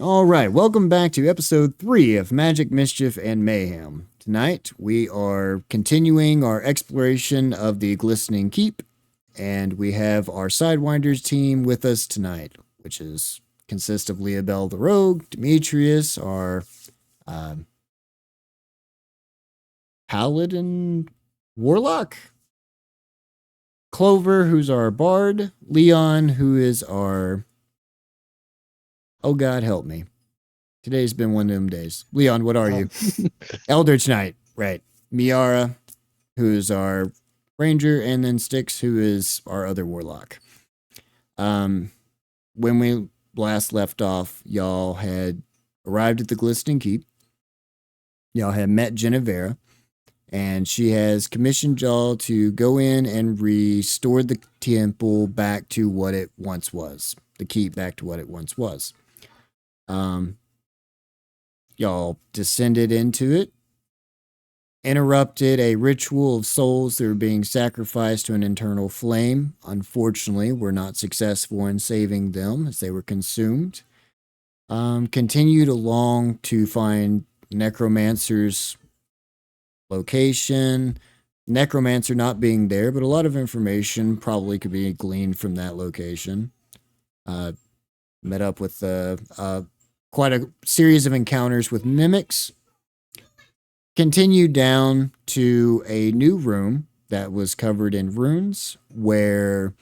All right, welcome back to episode 3 of Magic, Mischief, and Mayhem. Tonight, we are continuing our exploration of the Glistening Keep, and we have our Sidewinders team with us tonight, which consists of Leobel the Rogue, Demetrius, our Paladin Warlock, Clover, who's our Bard, Leon, who is our... Oh God, help me. Today's been one of them days. Leon, what are you? Eldritch Knight, right. Miara, who's our ranger, and then Styx, who is our other warlock. When we last left off, y'all had arrived at the Glistening Keep. Y'all had met Genevera, and she has commissioned y'all to go in and restore the temple back to what it once was. The keep back to what it once was. Y'all descended into it, interrupted a ritual of souls that were being sacrificed to an internal flame. Unfortunately, were not successful in saving them as they were consumed. Continued along to find Necromancer's location. Necromancer not being there, but a lot of information probably could be gleaned from that location. Met up with quite a series of encounters with mimics. Continued down to a new room that was covered in runes, where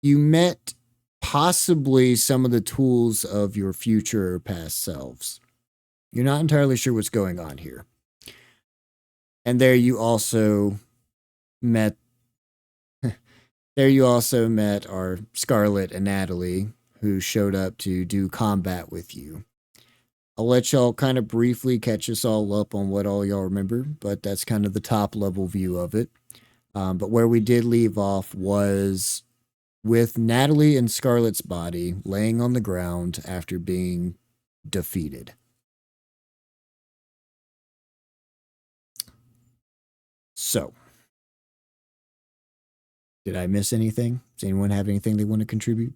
you met possibly some of the tools of your future or past selves. You're not entirely sure what's going on here. And there you also met our Scarlet and Natalie, who showed up to do combat with you. I'll let y'all kind of briefly catch us all up on what all y'all remember, but that's kind of the top level view of it. But where we did leave off was with Natalie and Scarlet's body laying on the ground after being defeated. So, did I miss anything? Does anyone have anything they want to contribute?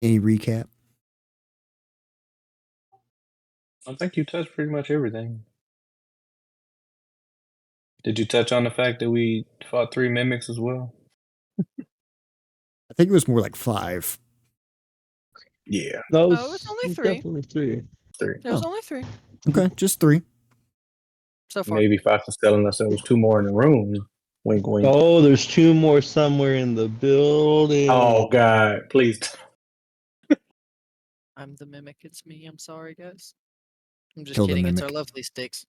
Any recap? I think you touched pretty much everything. Did you touch on the fact that we fought 3 mimics as well? I think it was more like 5. Yeah. No, it was only 3. Definitely 3. 3. There was only 3 Okay, just 3. so far. Maybe Fox was telling us there was 2 more in the room. Wink, wink. Oh, there's 2 more somewhere in the building. Oh, God. Please. I'm the mimic. It's me. I'm sorry, guys. I'm just Kill the kidding. It's our mimic. lovely Styx.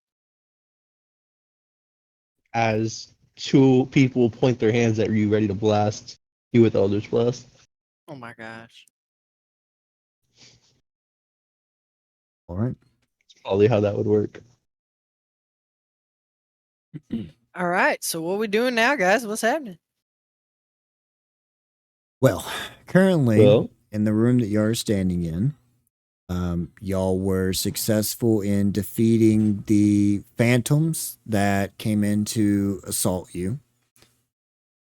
As 2 people point their hands at you, ready to blast you with Eldritch Blast. Oh my gosh. All right. That's probably how that would work. All right. So what we doing now, guys? What's happening? Well, currently in the room that y'all are standing in, y'all were successful in defeating the phantoms that came in to assault you.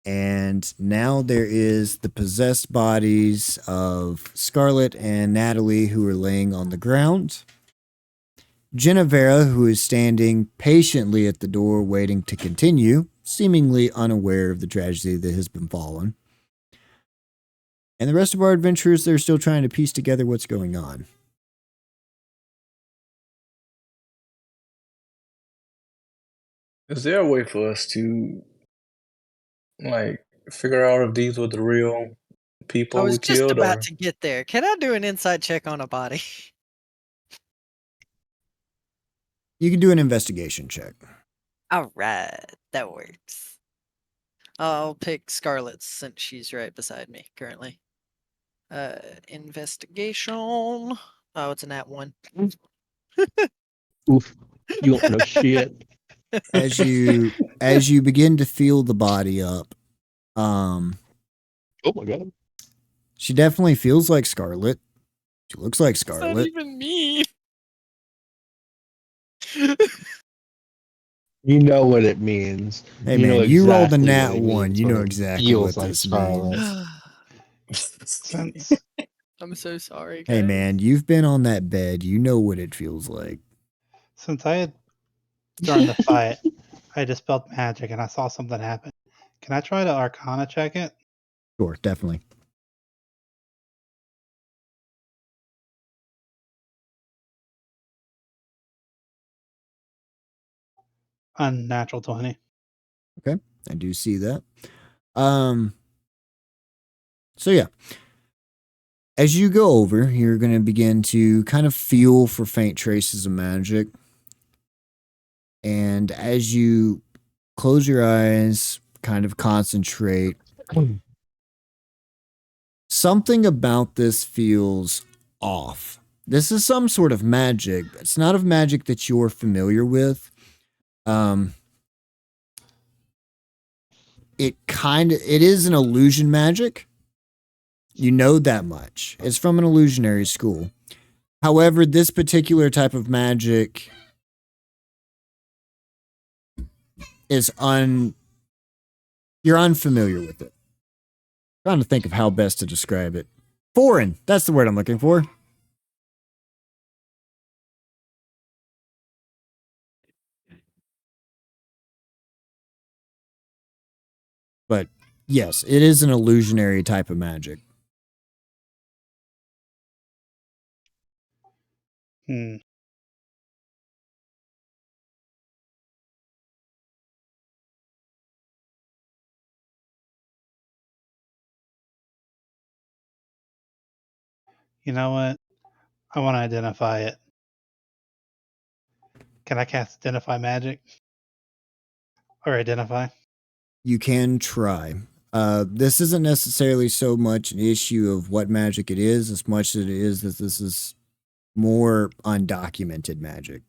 And now there is the possessed bodies of Scarlet and Natalie, who are laying on the ground. Genevera, who is standing patiently at the door waiting to continue, seemingly unaware of the tragedy that has befallen. And the rest of our adventurers, they're still trying to piece together what's going on. Is there a way for us to, like, figure out if these were the real people I we was just killed? about Or... to get there. Can I do an inside check on a body? You can do an investigation check. All right. That works. I'll pick Scarlet since she's right beside me currently. Investigation. Oh, it's an at 1. Oof. You don't know shit. As you begin to feel the body up, oh my God. she definitely feels like Scarlet. She looks like It's not Scarlet. even me. You know what it means. Hey you man, know you rolled a exactly nat what it 1. means You when know it exactly feels what like this Scarlet. means. Since so sorry. Hey, guys. man, you've been on that bed. You know what it feels like. Since I had during the fight, I dispelled magic and I saw something happen. Can I try to Arcana check it? Sure, definitely. Unnatural 20. I do see that. So yeah. As you go over, you're going to begin to kind of feel for faint traces of magic. And as you close your eyes, kind of concentrate, something about this feels off. This is some sort of magic. It's not of magic that you're familiar with. It is an illusion magic. You know that much. It's from an illusionary school. However, this particular type of magic is you're unfamiliar with it. Trying to think of how best to describe it. Foreign. That's the word I'm looking for. But yes, it is an illusionary type of magic. Hmm. You know what? I want to identify it. Can I cast Identify Magic? Or Identify? You can try. This isn't necessarily so much an issue of what magic it is, as much as it is that this is more undocumented magic.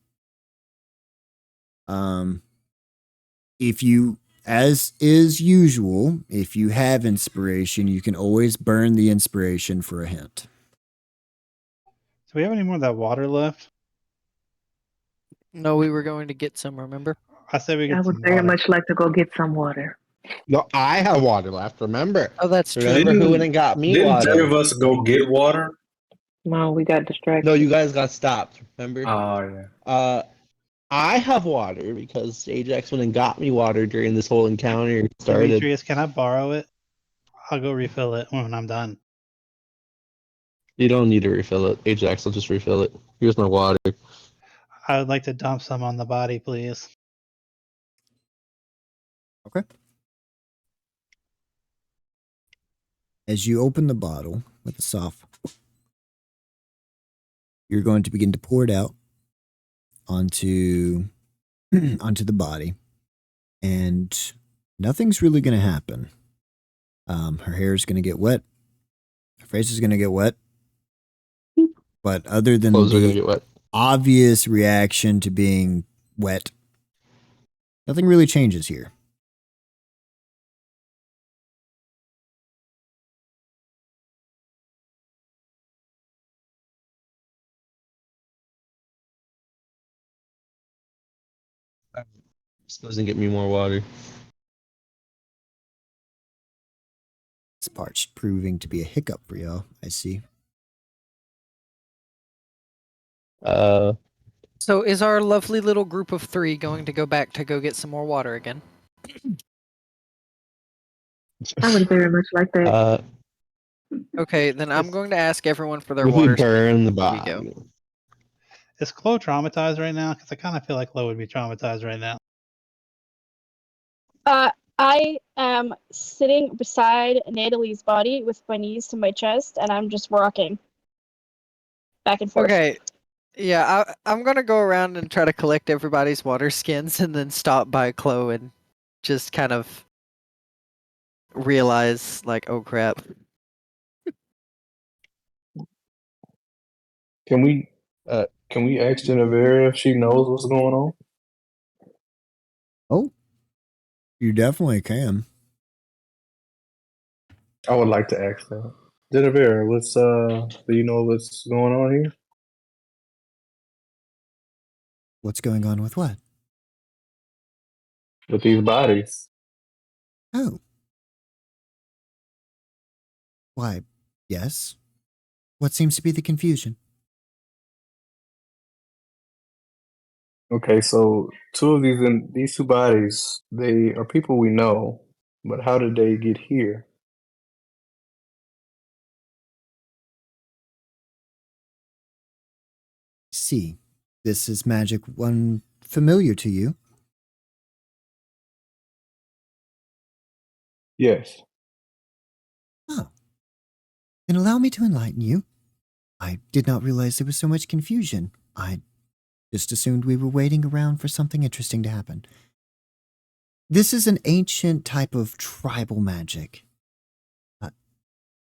If you, as is usual, if you have inspiration, you can always burn the inspiration for a hint. Do we have any more of that water left? No, we were going to get some, remember? I say we I get would some very water. much like to go get some water. No, I have water left. Remember? Oh, that's true. Remember who went and got me Didn't three of water? us go get water? No, we got distracted. No, you guys got stopped. Remember? Oh yeah. I have water because Ajax went and got me water during this whole encounter started. Demetrius, can I borrow it? I'll go refill it when I'm done. You don't need to refill it. Ajax will just refill it. Here's my water. I would like to dump some on the body, please. Okay. As you open the bottle with a soft, you're going to begin to pour it out onto the body, and nothing's really going to happen. Her hair is going to get wet. Her face is going to get wet. But other than Clothes are gonna the get wet. obvious reaction to being wet, nothing really changes here. This doesn't get me more water. This part's proving to be a hiccup for y'all, I see. So is our lovely little group of 3 going to go back to go get some more water again? I would very much like that. Okay, then I'm going to ask everyone for their If we water. burn the Here we go. body. Is Chloe traumatized right now? Because I kind of feel like Chloe would be traumatized right now. I am sitting beside Natalie's body with my knees to my chest, and I'm just rocking back and forth. Okay. Yeah, I'm gonna go around and try to collect everybody's water skins and then stop by Chloe and just kind of realize, like, oh crap. Can we ask Genevera if she knows what's going on? Oh, you definitely can. I would like to ask that. Genevera, do you know what's going on here? What's going on with what? With these bodies. Oh. Why, yes. What seems to be the confusion? Okay, so these two bodies, they are people we know, but how did they get here? See, this is magic one familiar to you. Yes. Oh. Then allow me to enlighten you. I did not realize there was so much confusion. I just assumed we were waiting around for something interesting to happen. This is an ancient type of tribal magic.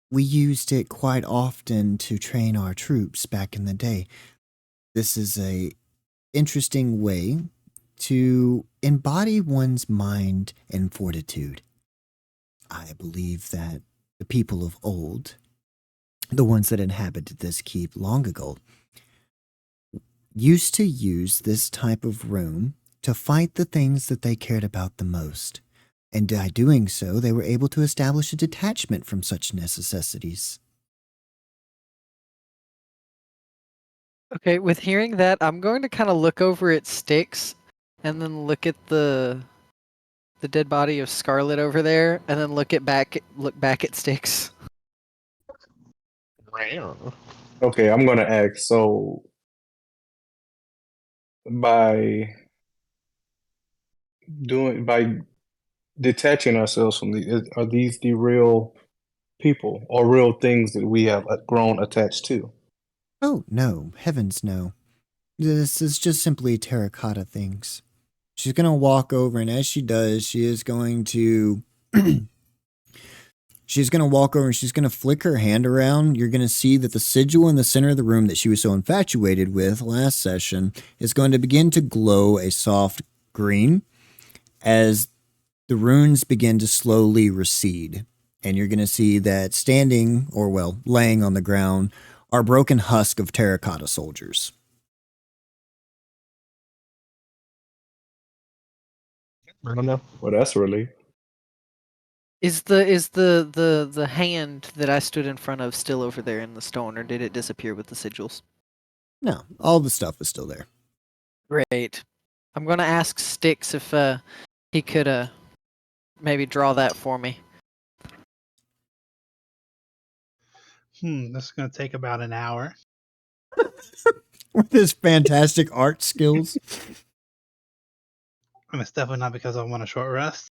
We used it quite often to train our troops back in the day. This is a interesting way to embody one's mind and fortitude. I believe that the people of old, the ones that inhabited this keep long ago, used to use this type of room to fight the things that they cared about the most. And by doing so, they were able to establish a detachment from such necessities. Okay, with hearing that, I'm going to kind of look over at Styx, and then look at the dead body of Scarlet over there, and then look back at Styx. Okay, I'm gonna ask. So, by by detaching ourselves from are these the real people or real things that we have grown attached to? Oh, no, heavens no. This is just simply terracotta things. She's going to walk over, and as she does, she is going to... she's going to walk over and she's going to flick her hand around. You're going to see that the sigil in the center of the room that she was so infatuated with last session is going to begin to glow a soft green as the runes begin to slowly recede. And you're going to see that standing, or well, laying on the ground, are broken husk of terracotta soldiers. I don't know. Well, that's a relief. Is the hand that I stood in front of still over there in the stone, or did it disappear with the sigils? No, all the stuff is still there. Great. I'm gonna ask Styx if he could maybe draw that for me. This is going to take about an hour. With his fantastic art skills. And it's definitely not because I want a short rest.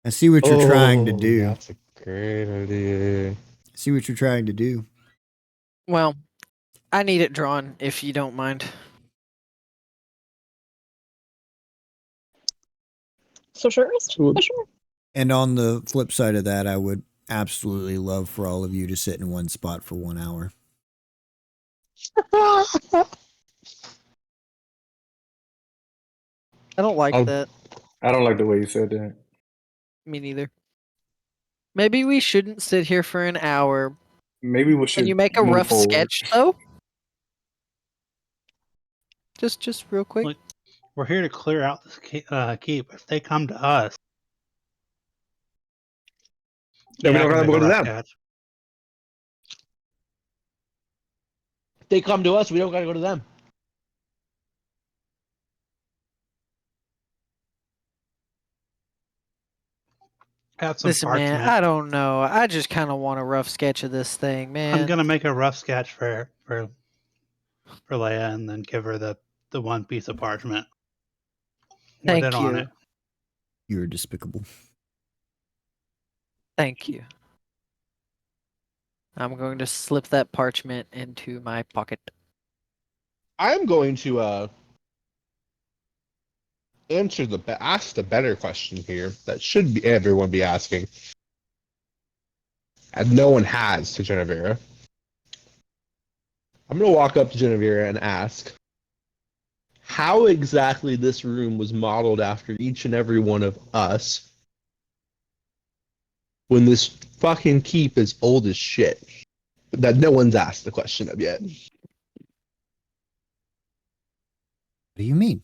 I see what you're trying to do. That's a great idea. See what you're trying to do. Well, I need it drawn if you don't mind. So sure, Sure. sure. And on the flip side of that, I would absolutely love for all of you to sit in one spot for 1 hour. I don't like I'll- that. I don't like the way you said that. Me neither. Maybe we shouldn't sit here for an hour. Maybe we should. Can you make a move rough forward. sketch though? Just real quick. Like, we're here to clear out this keep. If they come to us, Then we I don't can gotta make go a to rough them. sketch. If they come to us, we don't gotta go to them. Have some Listen, parchment. man, I don't know. I just kind of want a rough sketch of this thing, man. I'm gonna make a rough sketch for Leia, and then give her the one piece of parchment. Thank With it on you. it. You're despicable. Thank you. I'm going to slip that parchment into my pocket. I'm going to ask the better question here that should be everyone be asking, and no one has to Genevera. I'm gonna walk up to Genevera and ask how exactly this room was modeled after each and every one of us when this fucking keep is old as shit that no one's asked the question of yet. What do you mean?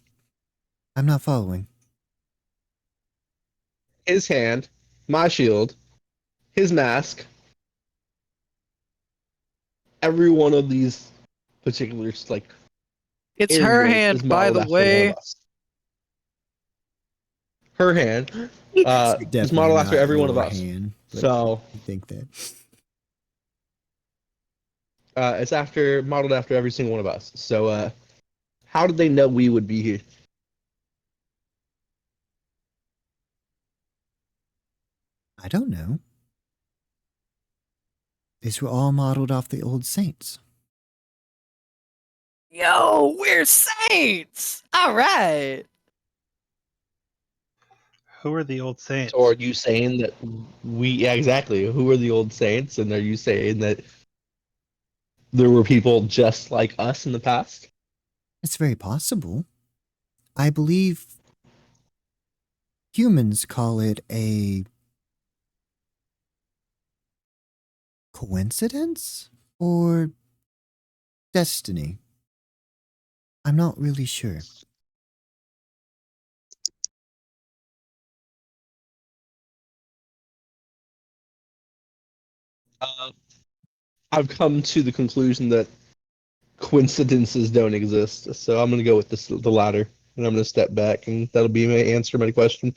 I'm not following. His hand, my shield, his mask, every one of these particular like It's her areas hand, is by modeled the after one way. of us. Her hand It's is definitely modeled after not every one of your us. hand, but So I think that. it's modeled after every single one of us. So how did they know we would be here? I don't know. These were all modeled off the old saints. Yo, we're saints. All right. Who are the old saints? So are you saying that yeah, exactly. Who are the old saints? And are you saying that there were people just like us in the past? It's very possible. I believe humans call it a coincidence or destiny. I'm not really sure. I've come to the conclusion that coincidences don't exist. So I'm going to go with the latter. And I'm going to step back, and that'll be my answer to my question.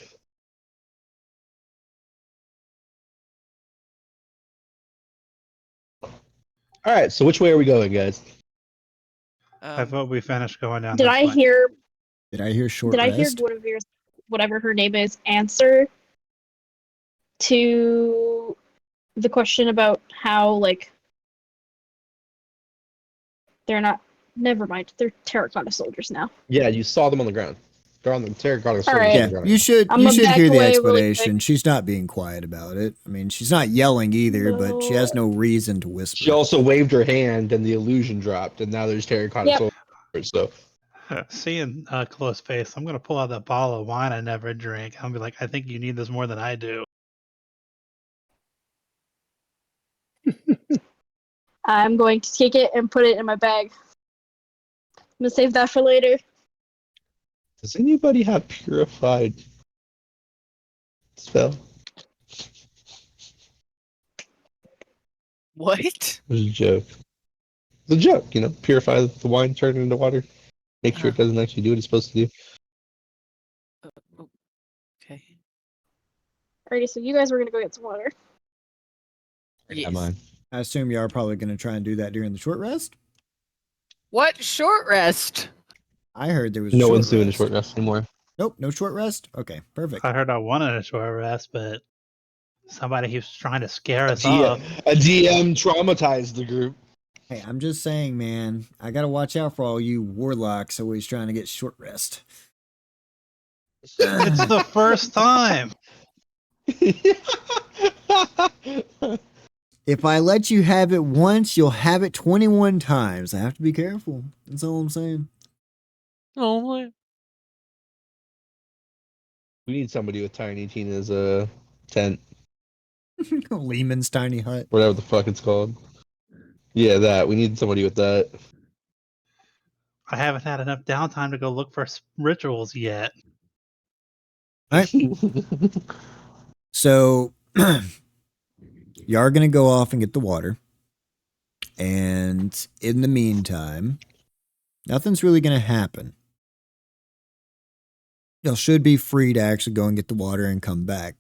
All right, so which way are we going, guys? I vote we finish going down Did this I way. hear? Did I hear short Did I hear rest? Guinevere's, whatever her name is, answer to the question about how like they're not? Never mind. They're terracotta soldiers now. Yeah, you saw them on the ground. They're on the terracotta soldiers right. on Yeah, the ground. you should I'm you gonna should back hear the away really explanation. quick. She's not being quiet about it. I mean, she's not yelling either, but she has no reason to whisper. She also waved her hand, and the illusion dropped, and now there's terracotta Yep. soldiers. So Seeing close face, I'm gonna pull out that bottle of wine I never drink. I'll be like, I think you need this more than I do. I'm going to take it and put it in my bag. I'm gonna save that for later. does anybody have purified spell? What? It was a joke. It's a joke, you know. Purify the wine, turn it into water. Make sure it doesn't actually do what it's supposed to do. Okay. Alrighty, so you guys were gonna go get some water. Never mind. I assume you are probably going to try and do that during the short rest. What short rest? I heard there was a No short one's doing a rest. short rest anymore. Nope, no short rest. Okay, perfect. I heard I wanted a short rest, but somebody keeps trying to scare us A off. DM traumatized the group. Hey, I'm just saying, man. I got to watch out for all you warlocks always trying to get short rest. It's the first time. If I let you have it once, you'll have it 21 times. I have to be careful. That's all I'm saying. Oh my. We need somebody with Tiny Tina's tent, Lehman's tiny hut. whatever the fuck it's called. Yeah, that. We need somebody with that. I haven't had enough downtime to go look for rituals yet. So, you are going to go off and get the water. And in the meantime, nothing's really going to happen. Y'all should be free to actually go and get the water and come back.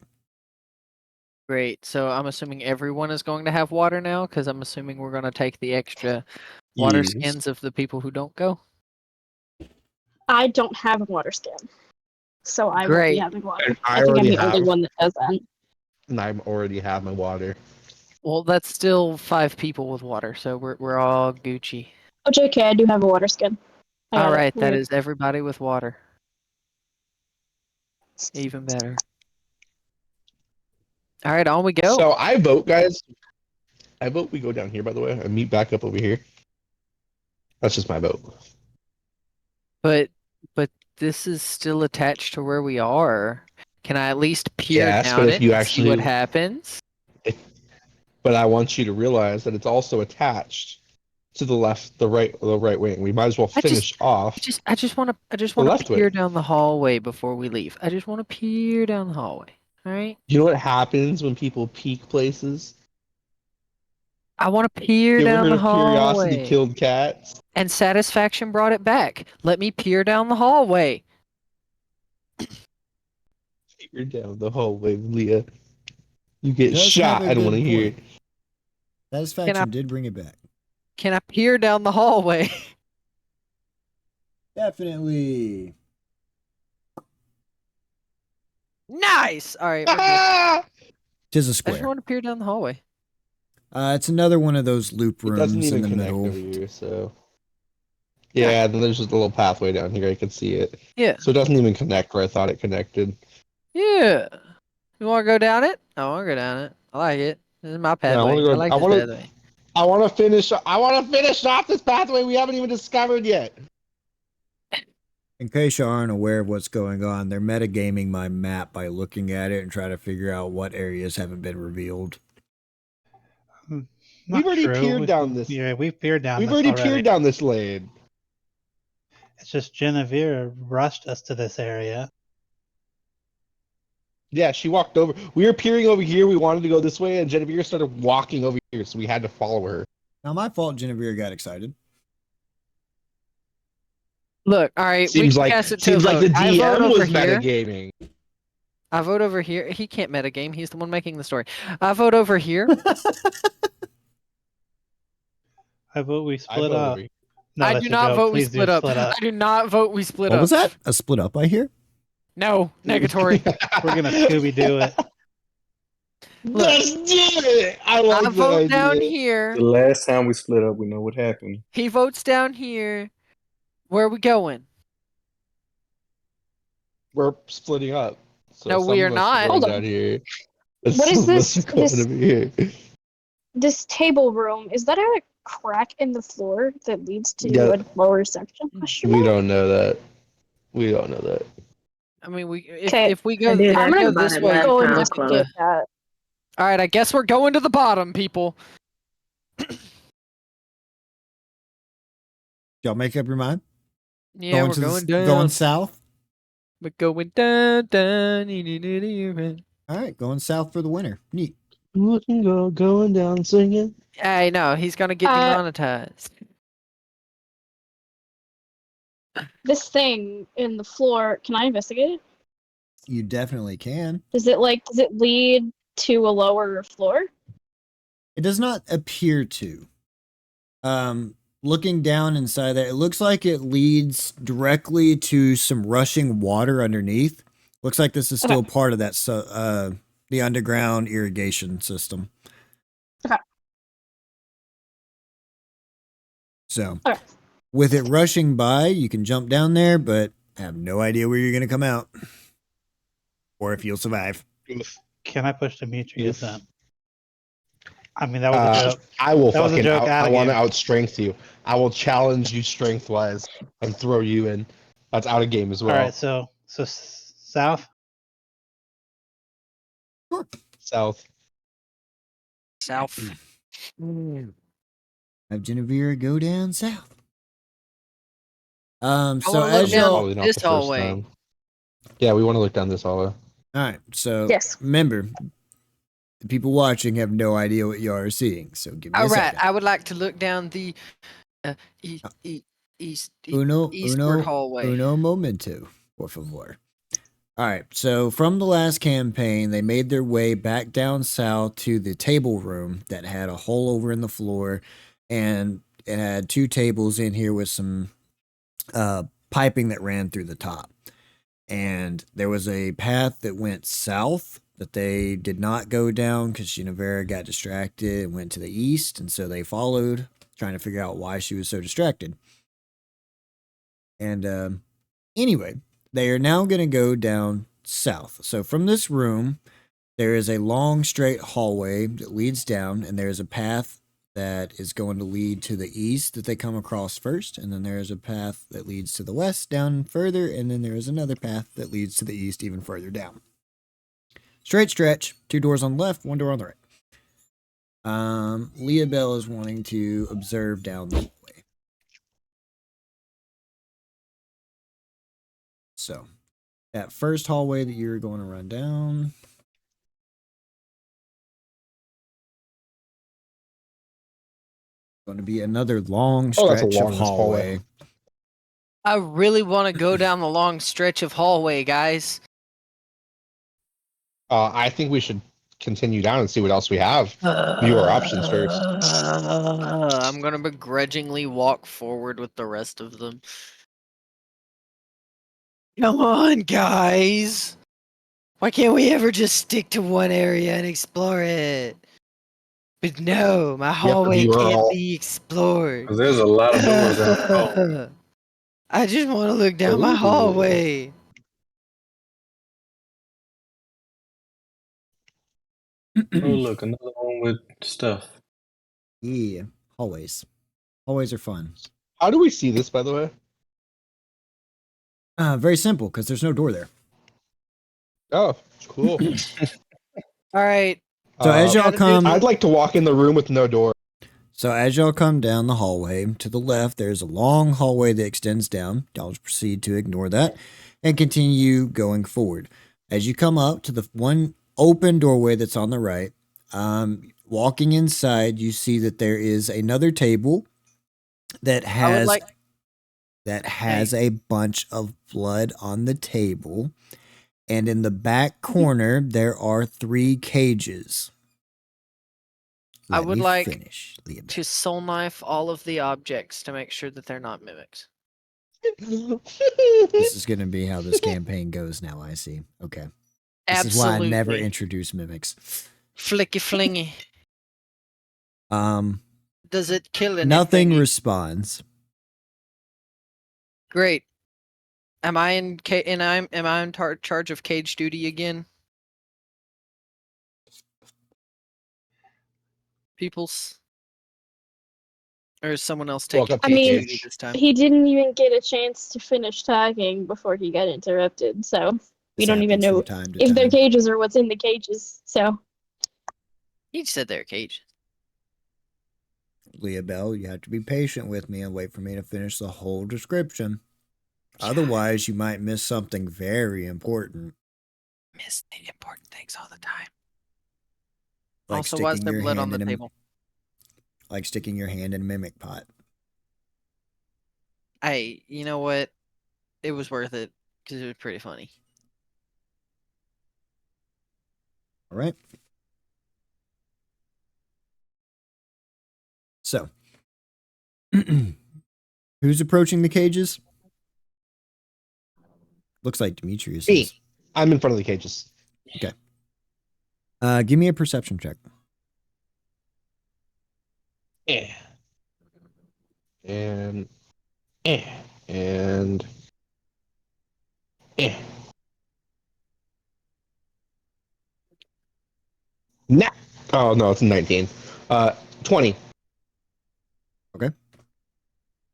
Great. So I'm assuming everyone is going to have water now, because I'm assuming we're going to take the extra water Yes. skins of the people who don't go. I don't have a water skin, so I won't Great. be having water. And I think I'm already the only have. one that doesn't. And I already have my water. Well, that's still 5 people with water, so we're all Gucci. Oh, JK, I do have a water skin. I got All it. right, that Weird. is everybody with water. Even better. All right, on we go. So I vote, guys. I vote we go down here, by the way, and meet back up over here. That's just my vote. But this is still attached to where we are. Can I at least peer Yes, down but if it you and see what actually- happens? But I want you to realize that it's also attached to the right wing. We might as well I just- finish off. I just want to left peer wing. down the hallway before we leave. I just want to peer down the hallway. All right. You know what happens when people peek places? I want to peer You ever down heard the of curiosity hallway. killed cats? And satisfaction brought it back. Let me peer down the hallway. You're down the hallway, Leah. You get Does shot. have a I don't want to good hear it. point. Satisfaction did bring it back. Can I peer down the hallway? Definitely. Nice. All right. We're good. Ah! Tis a I just square. want to peer down the hallway. It's another one of those loop It doesn't rooms in even the connect middle. over here, so. Yeah, then there's just a little pathway down here. I can see it. Yeah. So it doesn't even connect where I thought it connected. Yeah. You want to go down it? I want to go down it. I like it. This is my pathway. I wanna go- I like I this wanna- pathway. I want to finish. I want to finish off this pathway we haven't even discovered yet. In case you aren't aware of what's going on, they're metagaming my map by looking at it and trying to figure out what areas haven't been revealed. Not We've already true. peered down this. Yeah, we've peered down We've this already already. peered down this lane. It's just Genevieve rushed us to this area. Yeah, she walked over. We were peering over here. We wanted to go this way, and Genevieve started walking over here, so we had to follow her. Now, my fault, Genevieve got excited. Look, all right. Seems we like can cast it to seems a like the vote. I vote DM over was here. metagaming. I vote over here. He can't metagame. He's the one making the story. I vote over here. I vote we I split vote up. over here. No, I that's do a not joke. vote we Please do split up. I do not vote we split What up. was that? A split up, I hear? No, negatory. We're gonna Scooby Doo it. Look, Let's do it. I like I that vote idea. down here. The last time we split up, we know what happened. He votes down here. Where are we going? We're splitting up. So No, some we of are us not. going Hold on. down here. What is Some of us this- are going this- over here. This table room, is that a crack in the floor that leads to Yeah. a lower section? Question We mark? don't know that. We don't know that. I mean, Okay. if we go, I did if ask we go about this it way, last Go and time, look Chloe. and get that. all right. I guess we're going to the bottom, people. Y'all make up your mind? Yeah, we're to going the, down. going south? We're going down, down. Hey, All right, going south for the winter. Neat. Looking girl going down singing. no, he's gonna get demonetized. This thing in the floor, can I investigate it? You definitely can. Does it lead to a lower floor? It does not appear to. Looking down inside there, it looks like it leads directly to some rushing water underneath. Looks like this is still part of that the underground irrigation system. Okay. So, Okay. with it rushing by, you can jump down there, but I have no idea where you're going to come out or if you'll survive. Can I push Demetrius Yes. then? I mean, that was a joke. I will That was a fucking joke out I of want to game. outstrength you. I will challenge you strength wise and throw you in. That's out of game as well. All right, so south. South. South. Have Genevieve go down south. So wanna look as down y'all, Probably not this the first hallway. time. Yeah, we want to look down this hallway. all right. So Yes. remember, the people watching have no idea what you are seeing. So give me All a right, second. I would like to look down the Uno eastward hallway. Uno momento, por favor. All right. So from the last campaign, they made their way back down south to the table room that had a hole over in the floor, and it had two tables in here with some piping that ran through the top. And there was a path that went south that they did not go down because Genevera got distracted and went to the east, and so they followed, trying to figure out why she was so distracted. And anyway, they are now going to go down south. So from this room, there is a long straight hallway that leads down, and there's a path that is going to lead to the east that they come across first, and then there's a path that leads to the west down further, and then there is another path that leads to the east even further down. Straight stretch, 2 doors on the left, 1 door on the right. Leah Bell is wanting to observe down the hallway. So, that first hallway that you're going to run down. Going to be another long Oh, that's a stretch of long hallway. hallway. I really want to go down the long stretch of hallway, guys. I think we should continue down and see what else we have. View our options first. I'm gonna begrudgingly walk forward with the rest of them. Come on, guys! Why can't we ever just stick to one area and explore it? But no, my hallway view can't all- be explored. 'Cause there's a lot of doors in the hall. I just want to look down my Ooh. hallway. Oh, look, another one with stuff. Yeah, hallways. Hallways are fun. How do we see this, by the way? Very simple because there's no door there. Oh, cool. All right. So as y'all gotta do- come, I'd like to walk in the room with no door. so as y'all come down the hallway to the left, there's a long hallway that extends down. Y'all just proceed to ignore that and continue going forward. As you come up to the one open doorway that's on the right, walking inside, you see that there is another table that has like- a bunch of blood on the table. And in the back corner, there are 3 cages. I Let would me like finish, Leah. To soul knife all of the objects to make sure that they're not mimics. This is going to be how this campaign goes now, I see. Okay. This Absolutely. is why I never introduce mimics. Flicky flingy. Does it kill anything? Nothing responds. Great. Am I in charge of cage duty again? Peoples? Or is someone else taking Welcome to cage Cage. duty this time? He didn't even get a chance to finish tagging before he got interrupted, so we This don't even happens from know time to if they're time. cages or what's in the cages. So He said they're cage. Leah Bell, you have to be patient with me and wait for me to finish the whole description. Otherwise, you might miss something very important. Miss the important things all the time. Like Also, why is sticking there your blood on hand the in a- table? Like sticking your hand in a mimic pot. You know what? It was worth it because it was pretty funny. All right. So, who's approaching the cages? Looks like Demetrius Me. is. I'm in front of the cages. Give me a perception check. Eh. And and nah. Oh no, it's a 19. 20.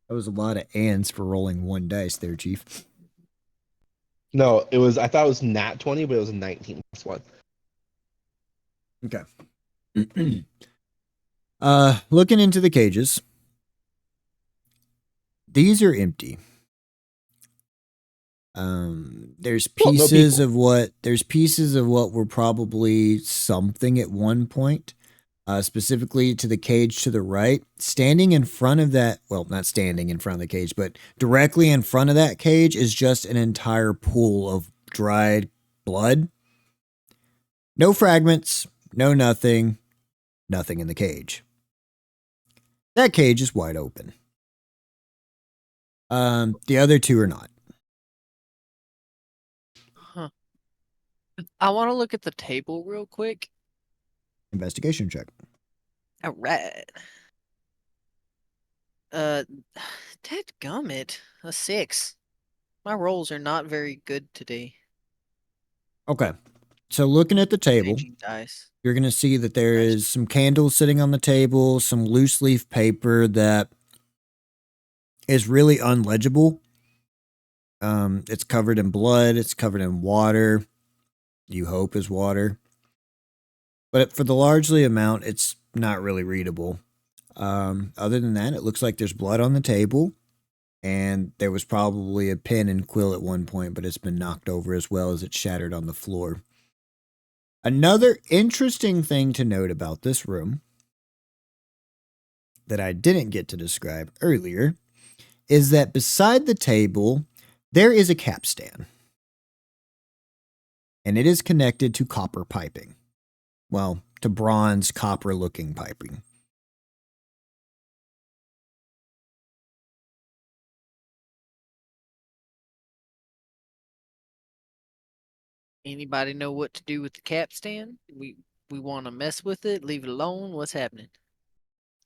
That was a lot of ands for rolling 1 dice there, Chief. No, it was. I thought it was nat 20, but it was a 19 plus 1. Okay. Looking into the cages. These are empty. There's Well, no pieces people. of what were probably something at one point. Specifically to the cage to the right, standing in front of that, well, not standing in front of the cage, but directly in front of that cage is just an entire pool of dried blood. No fragments, no nothing in the cage. That cage is wide open. The other 2 are not. Huh. I want to look at the table real quick. Investigation check. All right. Dadgummit, a 6. My rolls are not very good today. Okay. So looking at the table, Aging dice. you're going to see that there Nice. is some candles sitting on the table, some loose leaf paper that is really unlegible. It's covered in blood. It's covered in water. You hope is water. But for the largely amount, it's not really readable. Other than that, it looks like there's blood on the table. And there was probably a pen and quill at one point, but it's been knocked over as well as it's shattered on the floor. Another interesting thing to note about this room that I didn't get to describe earlier is that beside the table, there is a capstan. And it is connected to copper piping. Well, to bronze copper looking piping. Anybody know what to do with the capstan? We want to mess with it, leave it alone. What's happening?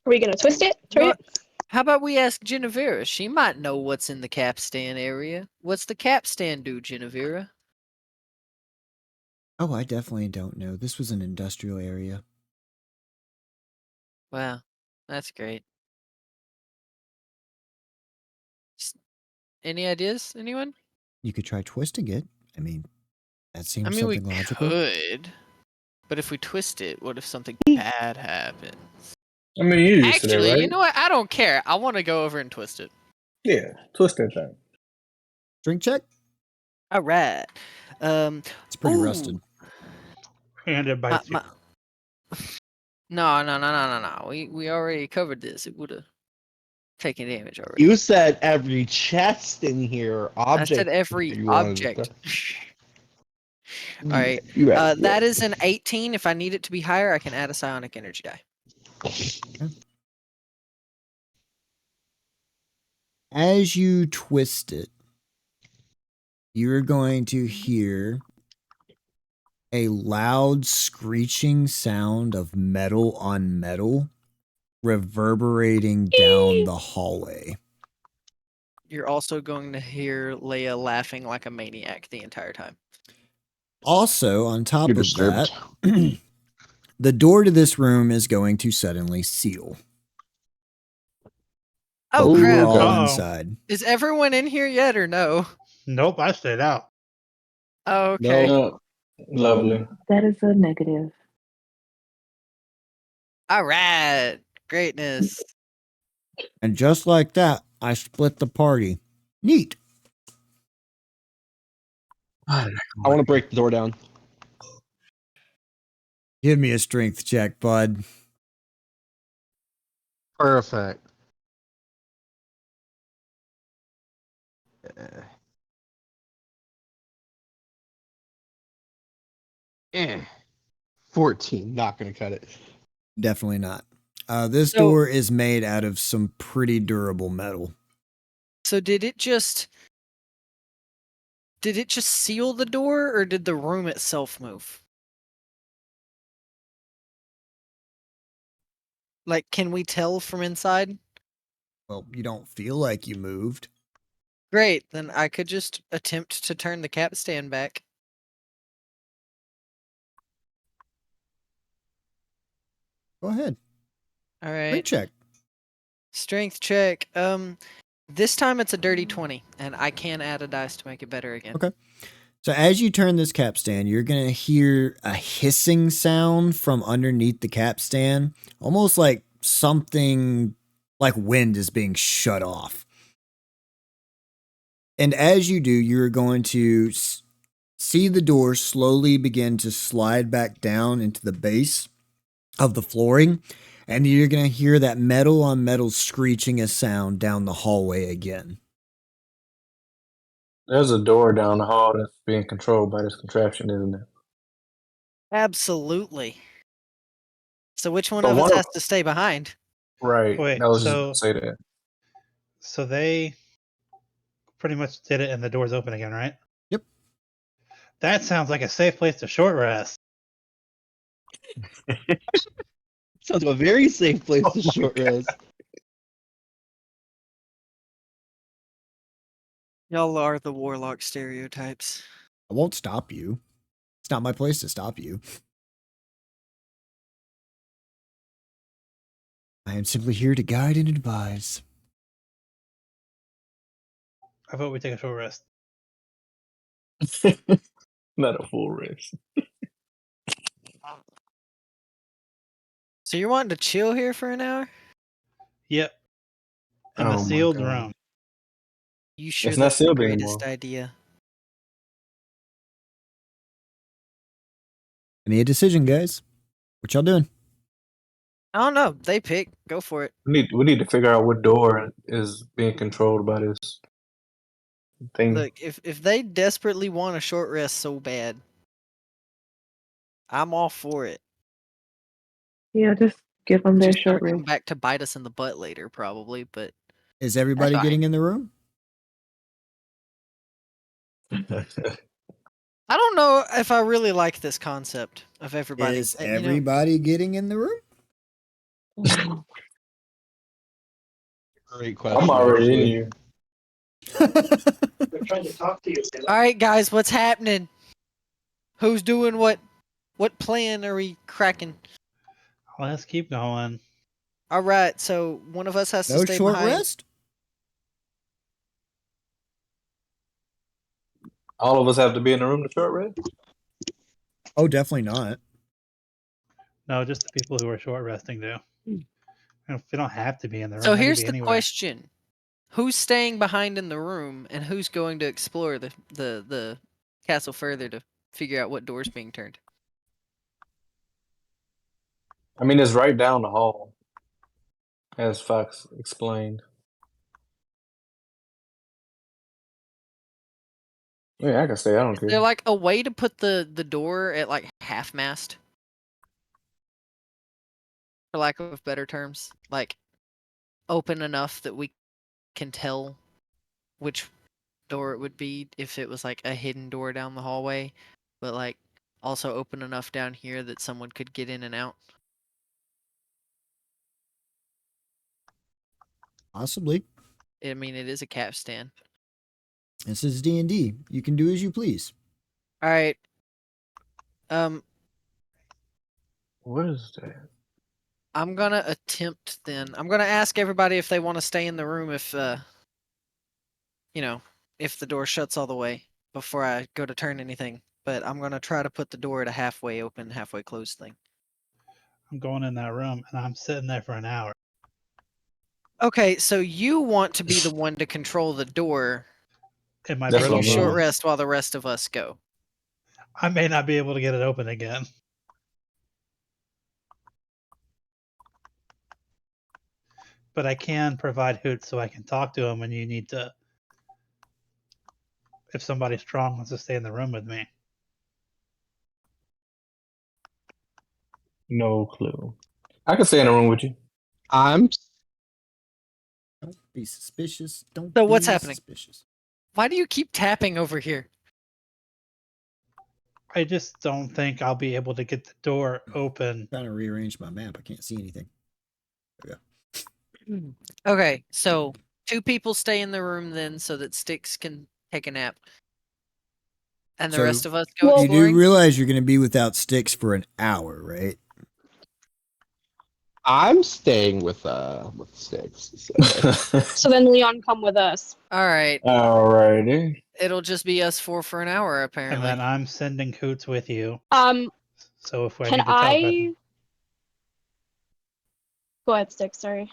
Are we gonna twist it? Turn No, it? how about we ask Genevera? She might know what's in the capstan area. What's the capstan do, Genevera? Oh, I definitely don't know. This was an industrial area. Wow, that's great. Any ideas, anyone? You could try twisting it. I mean, that seems I mean, we something logical. could, but if we twist it, what if something bad happens? I mean, you're used to that, Actually, right? you know what? I don't care. I want to go over and twist it. Yeah, twist that thing. Drink check? All right. It's pretty Ooh. rusted. And it bites you. No. We already covered this. It would have taken damage already. You said every chest in here, object. I said every you wanted to object. touch. All right. You right, That is an 18. If I need it to be higher, I can add a psionic energy die. As you twist it, you're going to hear a loud screeching sound of metal on metal reverberating down the hallway. You're also going to hear Leia laughing like a maniac the entire time. Also, on top You're of disturbed. that, the door to this room is going to suddenly seal. Oh, You're crap. all Uh-oh. inside. Is everyone in here yet or no? Nope, I stayed out. Oh, okay. No. Lovely. That is a negative. All right. Greatness. And just like that, I split the party. Neat. I want to break the door down. Give me a strength check, bud. Perfect. 14. Not gonna cut it. Definitely not. This So- door is made out of some pretty durable metal. So did it just seal the door or did the room itself move? Like, can we tell from inside? Well, you don't feel like you moved. Great, then I could just attempt to turn the capstan back. Go ahead. All Quick right. check. Strength check. This time it's a dirty 20, and I can add a dice to make it better again. Okay. So as you turn this capstan, you're going to hear a hissing sound from underneath the capstan, almost like something like wind is being shut off. And as you do, you're going to see the door slowly begin to slide back down into the base of the flooring, and you're going to hear that metal on metal screeching a sound down the hallway again. There's a door down the hall that's being controlled by this contraption, isn't there? Absolutely. So which one But of us one of- has to stay behind? Right. Wait, I was just so- gonna say that. So they pretty much did it and the door's open again, right? Yep. That sounds like a safe place to short rest. Sounds like a very safe place Oh to my short rest. Y'all are the warlock stereotypes. I won't stop you. It's not my place to stop you. I am simply here to guide and advise. I vote we take a short rest. Not a full rest. So you're wanting to chill here for an hour? Yep. In Oh a my sealed God. room. You sure It's not that's the sealed greatest anymore. idea? I need a decision, guys. What y'all doing? I don't know. They pick. Go for it. We need to figure out what door is being controlled by this thing. Look, if they desperately want a short rest so bad, I'm all for it. Yeah, just give them their Just gonna short rest. come back to bite us in the butt later, probably. But Is everybody fine. getting in the room? I don't know if I really like this concept of everybody. Is you know, everybody getting in the room? Great question. I'm already in actually. here. They're trying to talk to you. all right, guys, what's happening? Who's doing what? What plan are we cracking? Let's keep going. All right, so one of us has to No stay short behind. rest? All of us have to be in the room to short rest? Oh, definitely not. No, just the people who are short resting do. If they don't have to be in the room. So they can here's be the anywhere. question: who's staying behind in the room, and who's going to explore the castle further to figure out what door's being turned? I mean, it's right down the hall, as Fox explained. Yeah, I can stay. I don't Is there care. like a way to put the door at like half mast? For lack of better terms, like open enough that we can tell which door it would be if it was like a hidden door down the hallway, but like also open enough down here that someone could get in and out. Possibly. I mean, it is a capstan. This is D&D. You can do as you please. All right. Um, What is that? I'm gonna attempt then. I'm gonna ask everybody if they want to stay in the room if you know, if the door shuts all the way before I go to turn anything. But I'm gonna try to put the door at a halfway open, halfway closed thing. I'm going in that room and I'm sitting there for an hour. Okay, so you want to be the one to control the door In my That's and what you I'm brittle short doing. bones. rest while the rest of us go. I may not be able to get it open again. But I can provide hoots so I can talk to him when you need to. If somebody strong wants to stay in the room with me. No clue. I can stay in the room with you. I'm Don't be suspicious. Don't So be what's happening? suspicious. Why do you keep tapping over here? I just don't think I'll be able to get the door open. Trying to rearrange my map. I can't see anything. Okay, so 2 people stay in the room then so that Styx can take a nap. And the So, rest of us go Well- You do exploring? realize you're going to be without sticks for an hour, right? staying with Six. So. So then Leon, come with us. Alright. Alrighty. It'll just be us 4 for an hour, And apparently. then I'm sending hoots with you. So if I Can need to tell them. Go ahead, Stick. Sorry.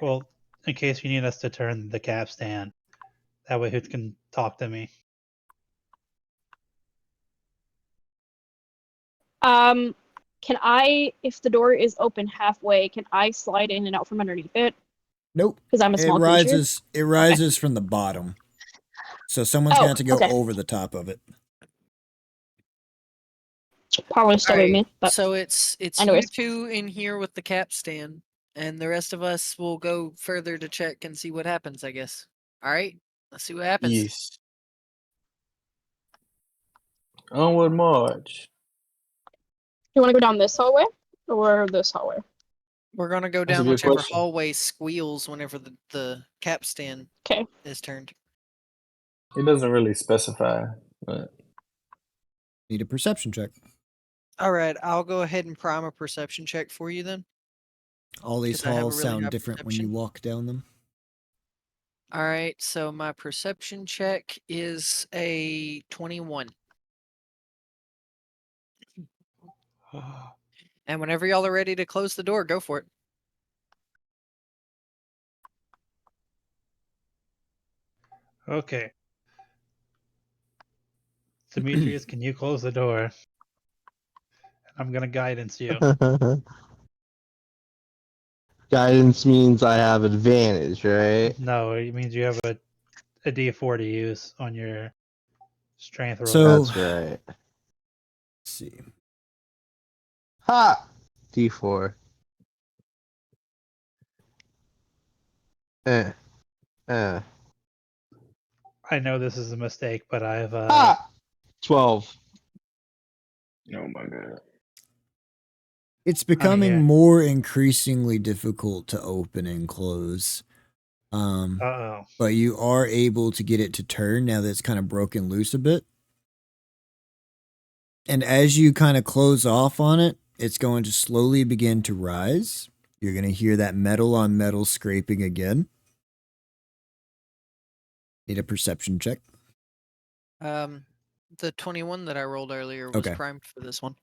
Well, in case you need us to turn the capstan. That way hoots can talk to me. Can I, if the door is open halfway, can I slide in and out from underneath it? Nope. Because I'm a It small creature. rises. It rises from the bottom. So someone's Oh, going to have to go okay. over the top of it. Probably still with me, but So it's anyways. you 2 in here with the capstan, and the rest of us will go further to check and see what happens, I guess. Alright? Let's see what happens. Yes. Onward march. You want to go down this hallway or this hallway? We're gonna go That's a down good whichever question. hallway squeals whenever the capstan Okay. is turned. It doesn't really specify, but Need a perception check. Alright, I'll go ahead and prime a perception check for you then. All these 'Cause I have a halls really sound high different when you perception. walk down them. Alright, so my perception check is a 21. And whenever y'all are ready to close the door, go for it. Okay. Demetrius, can you close the door? I'm gonna guidance you. Guidance means I have advantage, right? No, it means you have a D4 to use on your strength roll. So- That's right. Let's see. Ha! D4. Eh. Eh. I know this is a mistake, but I've Ha! 12. Oh my god. It's becoming yeah. more increasingly difficult to open and close. uh-oh. But you are able to get it to turn now that it's kind of broken loose a bit. And as you kind of close off on it, it's going to slowly begin to rise. You're going to hear that metal on metal scraping again. Need a perception check. The 21 that I rolled earlier was Okay. primed for this one.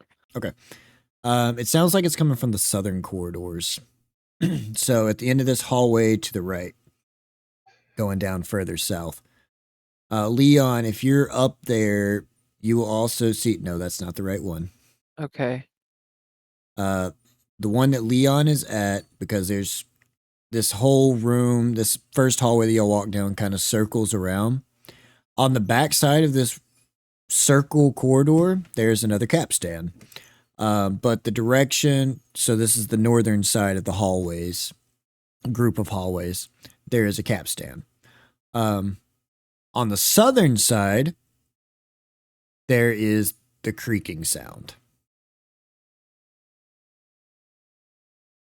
It sounds like it's coming from the southern corridors. So at the end of this hallway to the right, going down further south. Leon, if you're up there, you will also see. No, that's not the right one. Okay. The one that Leon is at, because there's this whole room, this first hallway that you'll walk down kind of circles around. On the back side of this circle corridor, there's another capstan. But the direction, so this is the northern side of the hallways, group of hallways, there is a capstan. On the southern side, there is the creaking sound.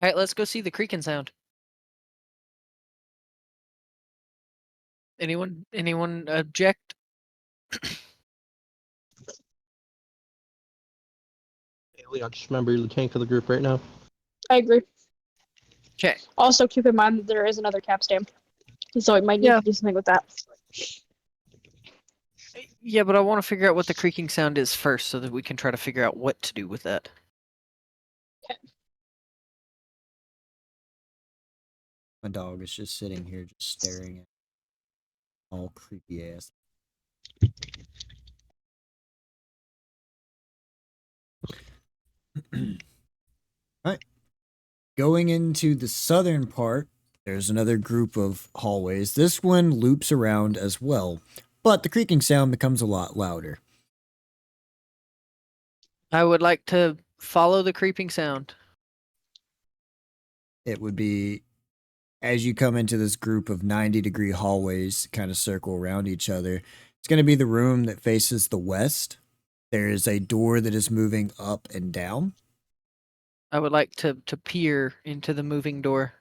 All right, let's go see the creaking sound. Anyone object? Hey, Leon, just remember you're the tank of the group right now. I agree. Okay. Also, keep in mind that there is another capstan, so it might need Yeah. to do something with that. Yeah, but I want to figure out what the creaking sound is first so that we can try to figure out what to do with that. My dog is just sitting here just staring at all creepy ass. Alright. Going into the southern part, there's another group of hallways. This one loops around as well, but the creaking sound becomes a lot louder. I would like to follow the creeping sound. It would be as you come into this group of 90-degree hallways, kind of circle around each other. It's going to be the room that faces the west. There is a door that is moving up and down. I would like to peer into the moving door.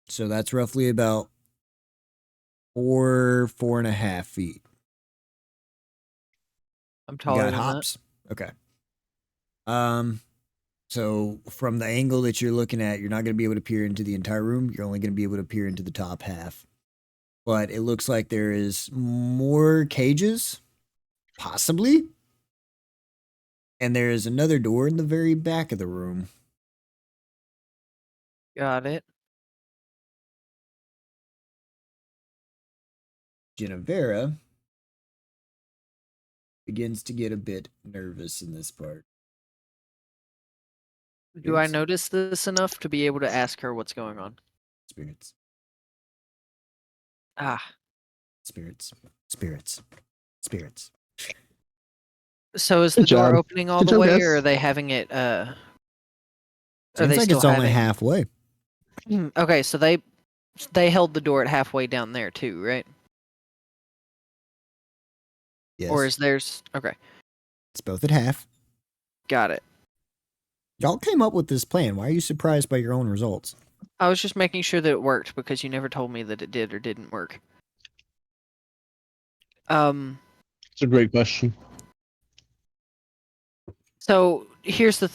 So that's roughly about 4.5 feet. I'm You taller got than hops? Okay. So from the angle that you're looking at, you're not going to be able to peer into the entire room. You're only going to be able to peer into the top half. But it looks like there is more cages, possibly. And there is another door in the very back of the room. that. Got it. Genevera begins to get a bit nervous in this part. Do I Spirits? notice this enough to be able to ask her what's going on? Spirits. Ah, Spirits. Spirits. Spirits. so is the Good door job. opening all Good the job, way, guys. or are they having it? Are Seems they like still it's only having? halfway. Okay, so they held the door at halfway down there too, right? Yes. Or is theirs? Okay, It's both at half. got it. Y'all came up with this plan. Why are you surprised by your own results? I was just making sure that it worked because you never told me that it did or didn't work. It's a great question. So here's the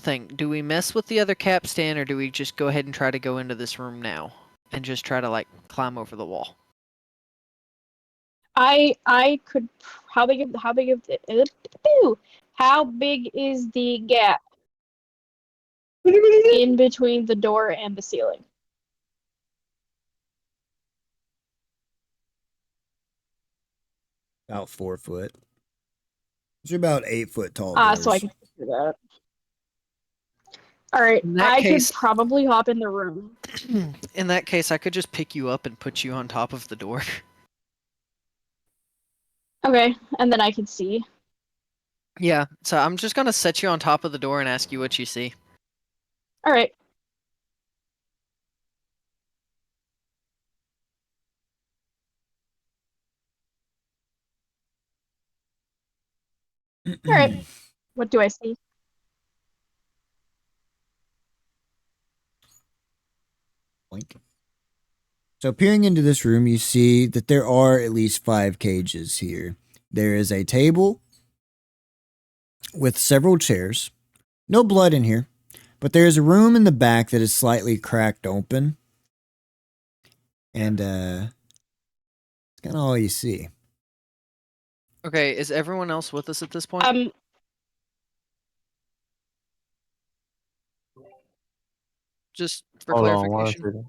thing: do we mess with the other capstan, or do we just go ahead and try to go into this room now and just try to like climb over the wall? I could. How big is the gap in between the door and the ceiling? About 4 foot. These are about 8 foot tall So I doors. can. do that. All right, In that I case- could probably hop in the room. In that case, I could just pick you up and put you on top of the door. Okay, and then I can see. Yeah, so I'm just gonna set you on top of the door and ask you what you see. All right. All right. What do I see? Blink. So peering into this room, you see that there are at least 5 cages here. There is a table with several chairs. No blood in here, but there is a room in the back that is slightly cracked open. And that's kind of all you see. Okay, is everyone else with us at this point? Just for Hold on one clarification.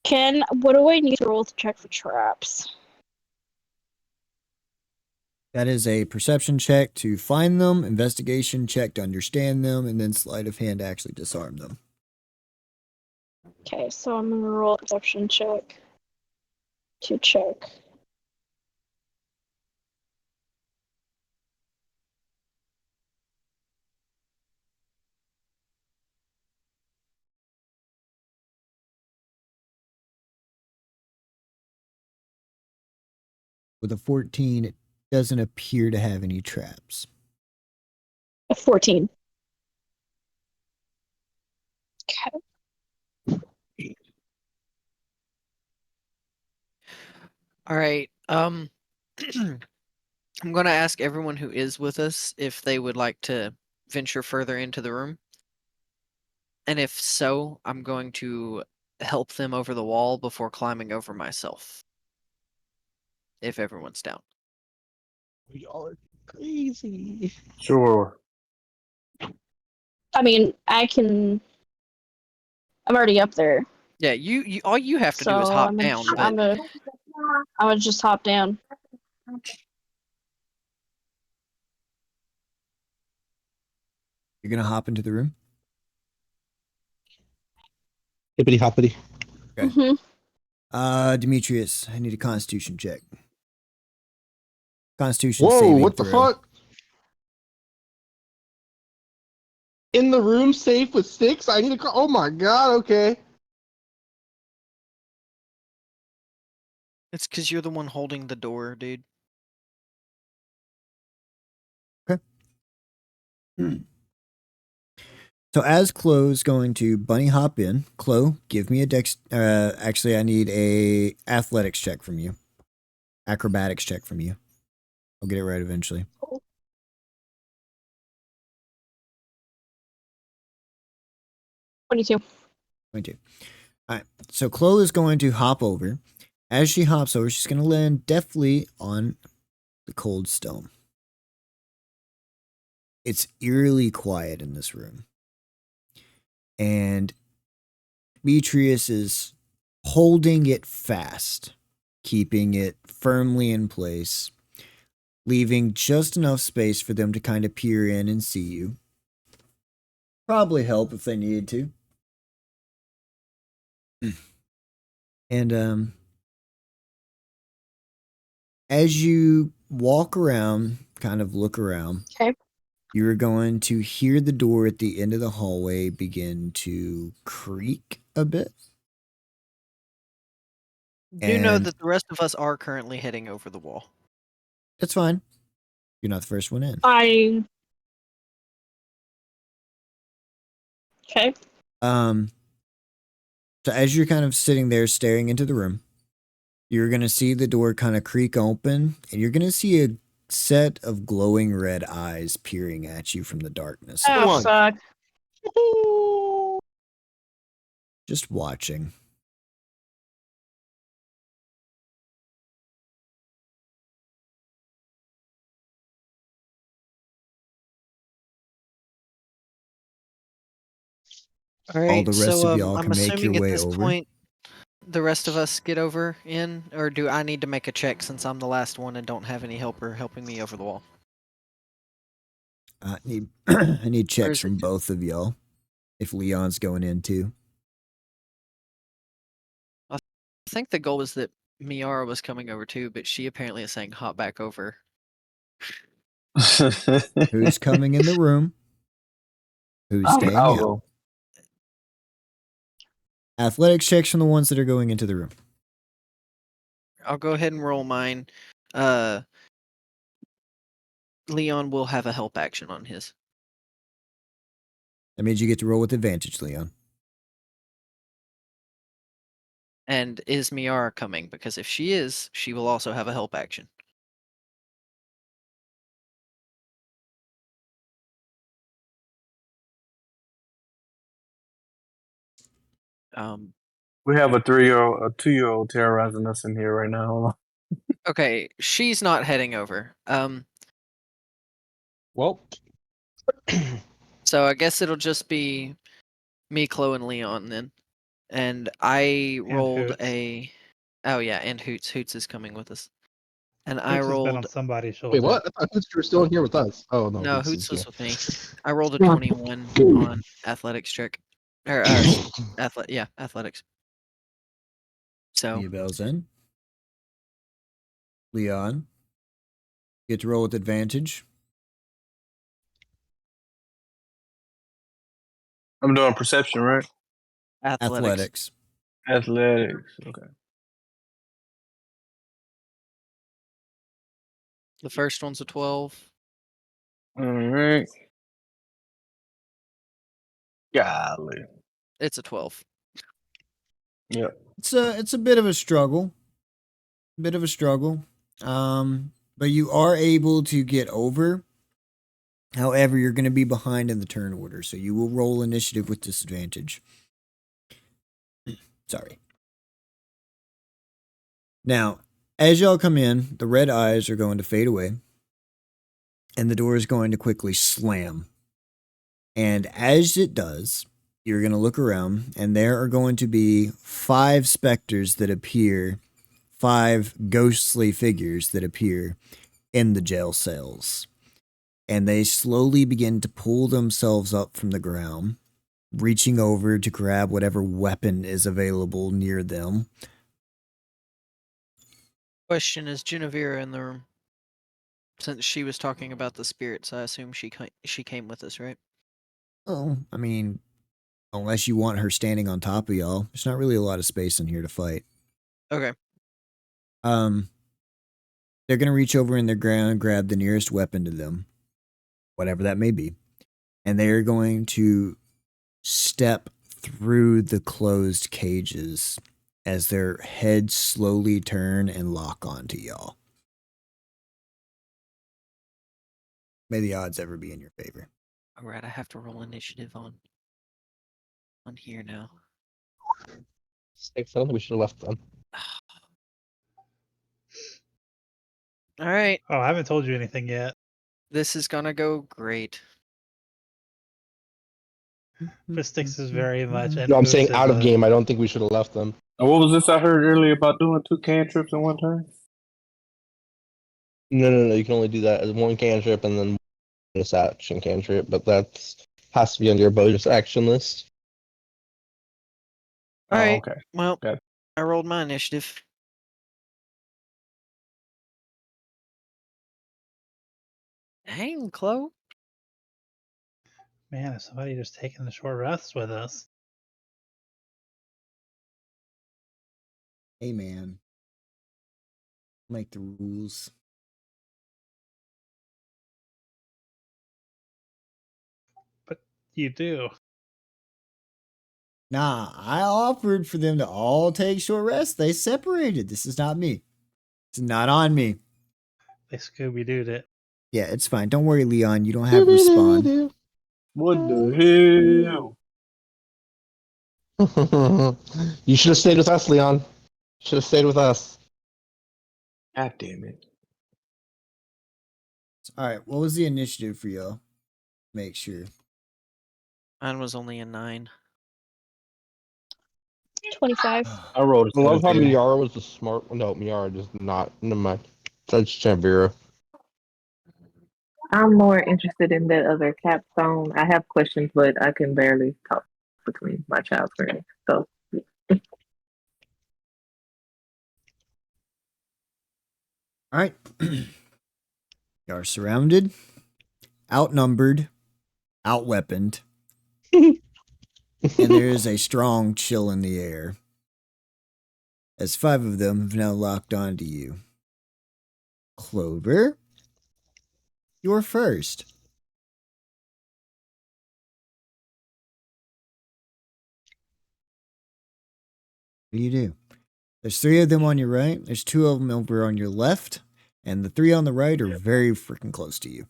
second. What do I need to roll to check for traps? That is a perception check to find them, investigation check to understand them, and then sleight of hand to actually disarm them. Okay, so I'm gonna roll a perception check to check. With a 14, it doesn't appear to have any traps. A 14. Okay. All right. I'm going to ask everyone who is with us if they would like to venture further into the room. And if so, I'm going to help them over the wall before climbing over myself. If everyone's down. Y'all are crazy. Sure. I mean, I'm already up there. Yeah, you all you have to do is So hop I'm down. gonna just hop down. You're going to hop into the room? Hippity hoppity. Okay. Mm-hmm. Demetrius, I need a constitution check. Constitution Whoa, saving what the throw. fuck? In the room safe with 6? I need to oh my god, okay. It's because you're the one holding the door, dude. So as Chloe's going to bunny hop in, Chloe, give me a dex. Actually, I need a athletics check from you. Acrobatics check from you. I'll get it right eventually. 22. 22. All right. So Chloe is going to hop over. As she hops over, she's going to land deftly on the cold stone. It's eerily quiet in this room. And Demetrius is holding it fast, keeping it firmly in place, leaving just enough space for them to kind of peer in and see you. Probably help if they needed to. And as you walk around, kind of look around, Okay. you're going to hear the door at the end of the hallway begin to creak a bit. Do know And- that the rest of us are currently heading over the wall. That's fine. You're not the first one in. Okay. So as you're kind of sitting there staring into the room, you're going to see the door kind of creak open, and you're going to see a set of glowing red eyes peering at you from the darkness. Oh, on. fuck. Just watching. All right, the rest so of y'all I'm can make assuming your at way this over. point the rest of us get over in, or do I need to make a check since I'm the last one and don't have any helper helping me over the wall? I need I need Or checks is from it- both of y'all. If Leon's going in too. I think the goal was that Miara was coming over too, but she apparently is saying hop back over. Who's coming in the room? Who's staying I'll out? go. Athletics checks from the ones that are going into the room. I'll go ahead and roll mine. Leon will have a help action on his. That means you get to roll with advantage, Leon. And is Miara coming? Because if she is, she will also have a help action. We have a 2-year-old terrorizing us in here right now. Hold on. Okay, she's not heading over. Well, So I guess it'll just be me, Chloe, and Leon then. And I rolled Hoots. Oh yeah, and Hoots. Hoots is coming with us. And I Hoots has been on rolled. somebody's shoulder. wait, what? I thought Hoots were still in here with us. Oh no, No, Hoots is Hoots was here. with me. I rolled a 21 on athletics check. Or athletics. So Mia Bell's in. Leon. Get to roll with advantage. I'm doing perception, right? athletics. Athletics. Okay. The first one's a 12. All right. Golly. It's a 12. It's a bit of a struggle. But you are able to get over. However, you're going to be behind in the turn order, so you will roll initiative with disadvantage. Sorry. Now, as y'all come in, the red eyes are going to fade away, and the door is going to quickly slam. And as it does, you're going to look around, and there are going to be 5 specters that appear, 5 ghostly figures that appear in the jail cells. And they slowly begin to pull themselves up from the ground, reaching over to grab whatever weapon is available near them. Question, is Genevera in the room? Since she was talking about the spirits, I assume she came with us, right? Oh, I mean, unless you want her standing on top of y'all, there's not really a lot of space in here to fight. Okay. They're gonna reach over in their ground and grab the nearest weapon to them, whatever that may be, and they are going to step through the closed cages as their heads slowly turn and lock onto y'all. May the odds ever be in your favor. Alright, I have to roll initiative on here now. Six. I don't think we should have left them. Alright, Oh, I haven't told you anything yet. this is gonna go great. Fistix is very much. No, I'm saying out of game. I don't think we should have left them. And what was this I heard earlier about doing 2 cantrips in one turn? No. You can only do that as one cantrip and then bonus action cantrip, but that has to be on your bonus action list. Alright, Oh, okay. well, Okay. I rolled my initiative. Dang, Chloe. Man, if somebody just taking the short rests with us. Hey, man. Make the rules. But you do. Nah, I offered for them to all take short rests. They separated. This is not me. It's not on me. They Scooby Dooed it. Yeah, it's fine. Don't worry, Leon. You don't have respawn. What the hell? You should have stayed with us, Leon. Should have stayed with us. God damn it. All right, what was the initiative for y'all? Make sure. Mine was only a 9. 25. I rolled a I love how 17. Miara was the smart one. No, Miara just not. Never mind. Judge Chambira. I'm more interested in that other capstone. I have questions, but I can barely talk between my child screaming. So All right. You are surrounded, outnumbered, outweaponed, and there is a strong chill in the air. As 5 of them have now locked onto you. Clover, you're first. What do you do? There's 3 of them on your right. There's 2 of them over on your left. And the 3 on the right are very freaking close to you.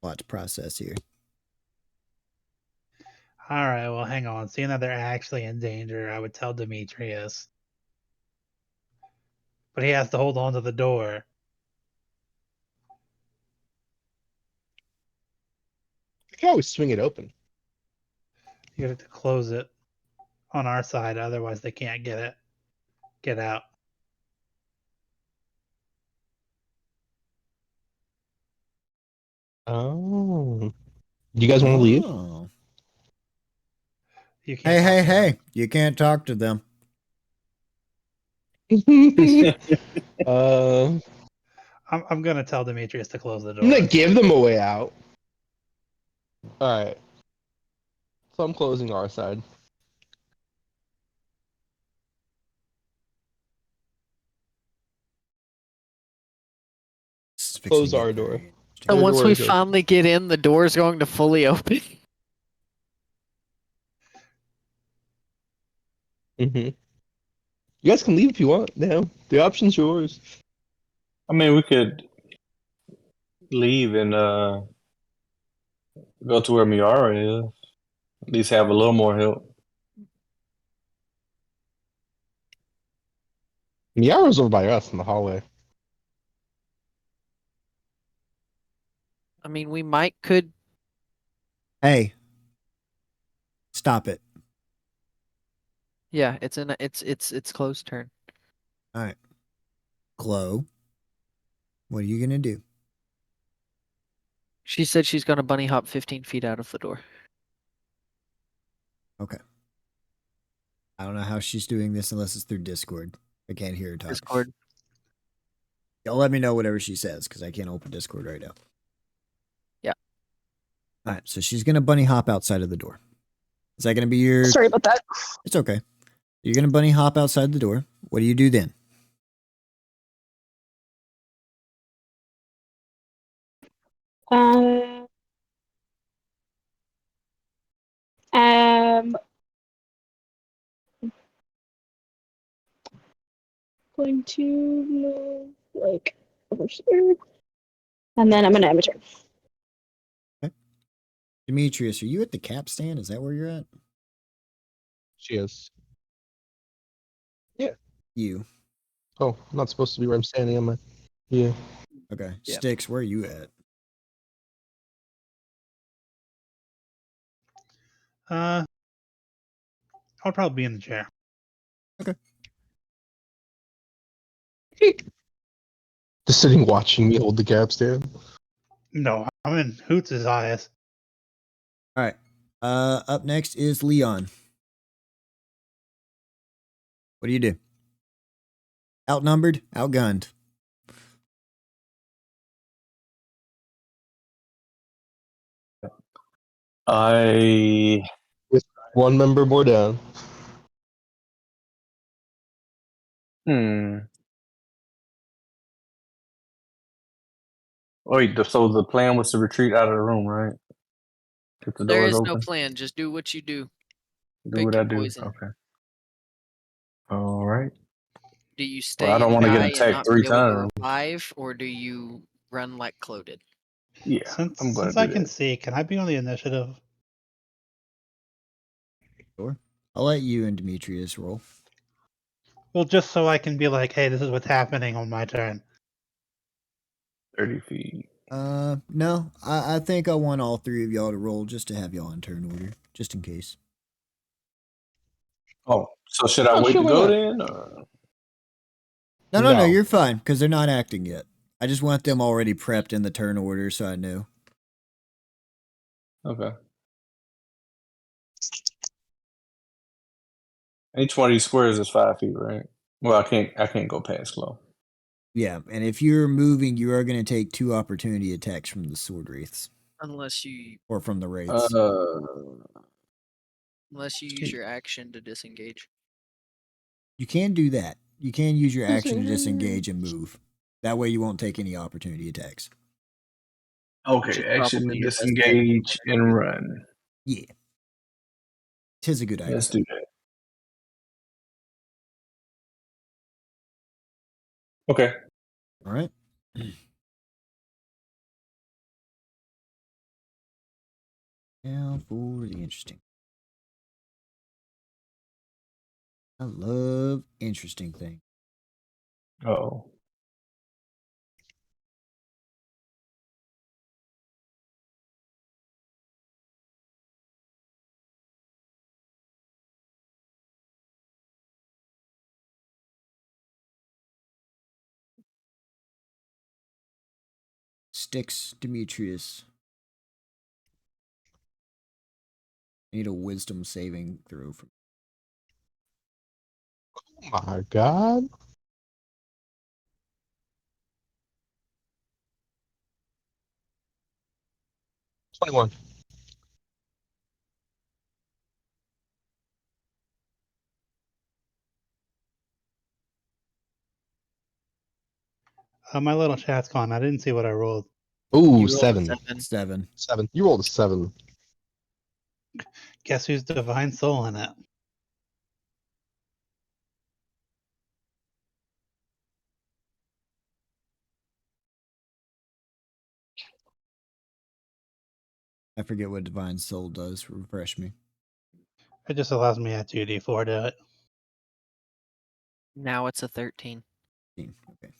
Lot to process here. All right, well, hang on. Seeing that they're actually in danger, I would tell Demetrius. But he has to hold on to the door. I can always swing it open. You have to close it on our side, otherwise they can't get out. Oh. You guys want to leave? Oh. You Hey, can't. hey, talk to them. hey. You can't talk to them. I'm I'm gonna tell Demetrius to close the door. gonna give them a way out. All right. So I'm closing our side. This is fixing Close to get our very door. interesting. So Their once door we is open. finally get in, the door's going to fully open. You guys can leave if you want now. The option's yours. I mean, we could leave and go to where Miara is. At least have a little more help. Miara's over by us in the hallway. I mean, we could. Hey. Stop it. Yeah, it's closed turn. All right. Glow. What are you going to do? She said she's gonna bunny hop 15 feet out of the door. Okay. I don't know how she's doing this unless it's through Discord. I can't hear her talk. Discord. Y'all let me know whatever she says because I can't open Discord right now. Yeah. All right. So she's going to bunny hop outside of the door. Is that going to be your... Sorry about that. It's okay. You're going to bunny hop outside the door. What do you do then? Um, going to move like over here, and then I'm gonna end my turn. Demetrius, are you at the cap stand? Is that where you're at? She is. You. Oh, I'm not supposed to be where I'm standing, am I? Yeah. Okay. Yeah. Sticks, where are you at? I'll probably be in the chair. Just sitting watching me hold the cap stand. No, I'm in Hoots' eyes. All right. Up next is Leon. What do you do? Outnumbered, outgunned. I One member more down. hmm. Wait, so the plan was to retreat out of the room, right? If the There door is no open, plan. Just do what you do. do Pick what your I do. poison. Okay. All right. Do you stay Well, I don't and want to get die and attacked not be 3 able to times. revive, or do you run like Clo did? Yeah, Since I'm gonna since do I can that. see, can I be on the initiative? Sure. I'll let you and Demetrius roll. Well, just so I can be like, hey, this is what's happening on my turn. 30 feet. No. I think I want all three of y'all to roll just to have y'all in turn order, just in case. Oh, so should I Oh, wait sure, to why go not? then? Or? No, No. you're fine, because they're not acting yet. I just want them already prepped in the turn order so I know. Okay. Each one of these squares is 5 feet, right? Well, I can't go past Glow. Yeah, and if you're moving, you are going to take 2 opportunity attacks from the sword wraiths. Unless you Or from the wraiths. use your action to disengage. You can do that. You can use your action to Disengage. disengage and move. That way you won't take any opportunity attacks. Which is Okay, action to probably your best bet. disengage and run. Yeah. Tis a good idea. Let's do that. Okay. All right. Now for the interesting. I love interesting things. Oh. Styx Demetrius. I need a wisdom saving throw from. Oh my god. $21. My little chat's gone. I didn't see what I rolled. Ooh, You rolled a 7. 7. 7. 7. You rolled a 7. Guess who's divine soul in it? I forget what Divine Soul does. Refresh me. It just allows me at 2d4 to it. Now it's a 13. Okay.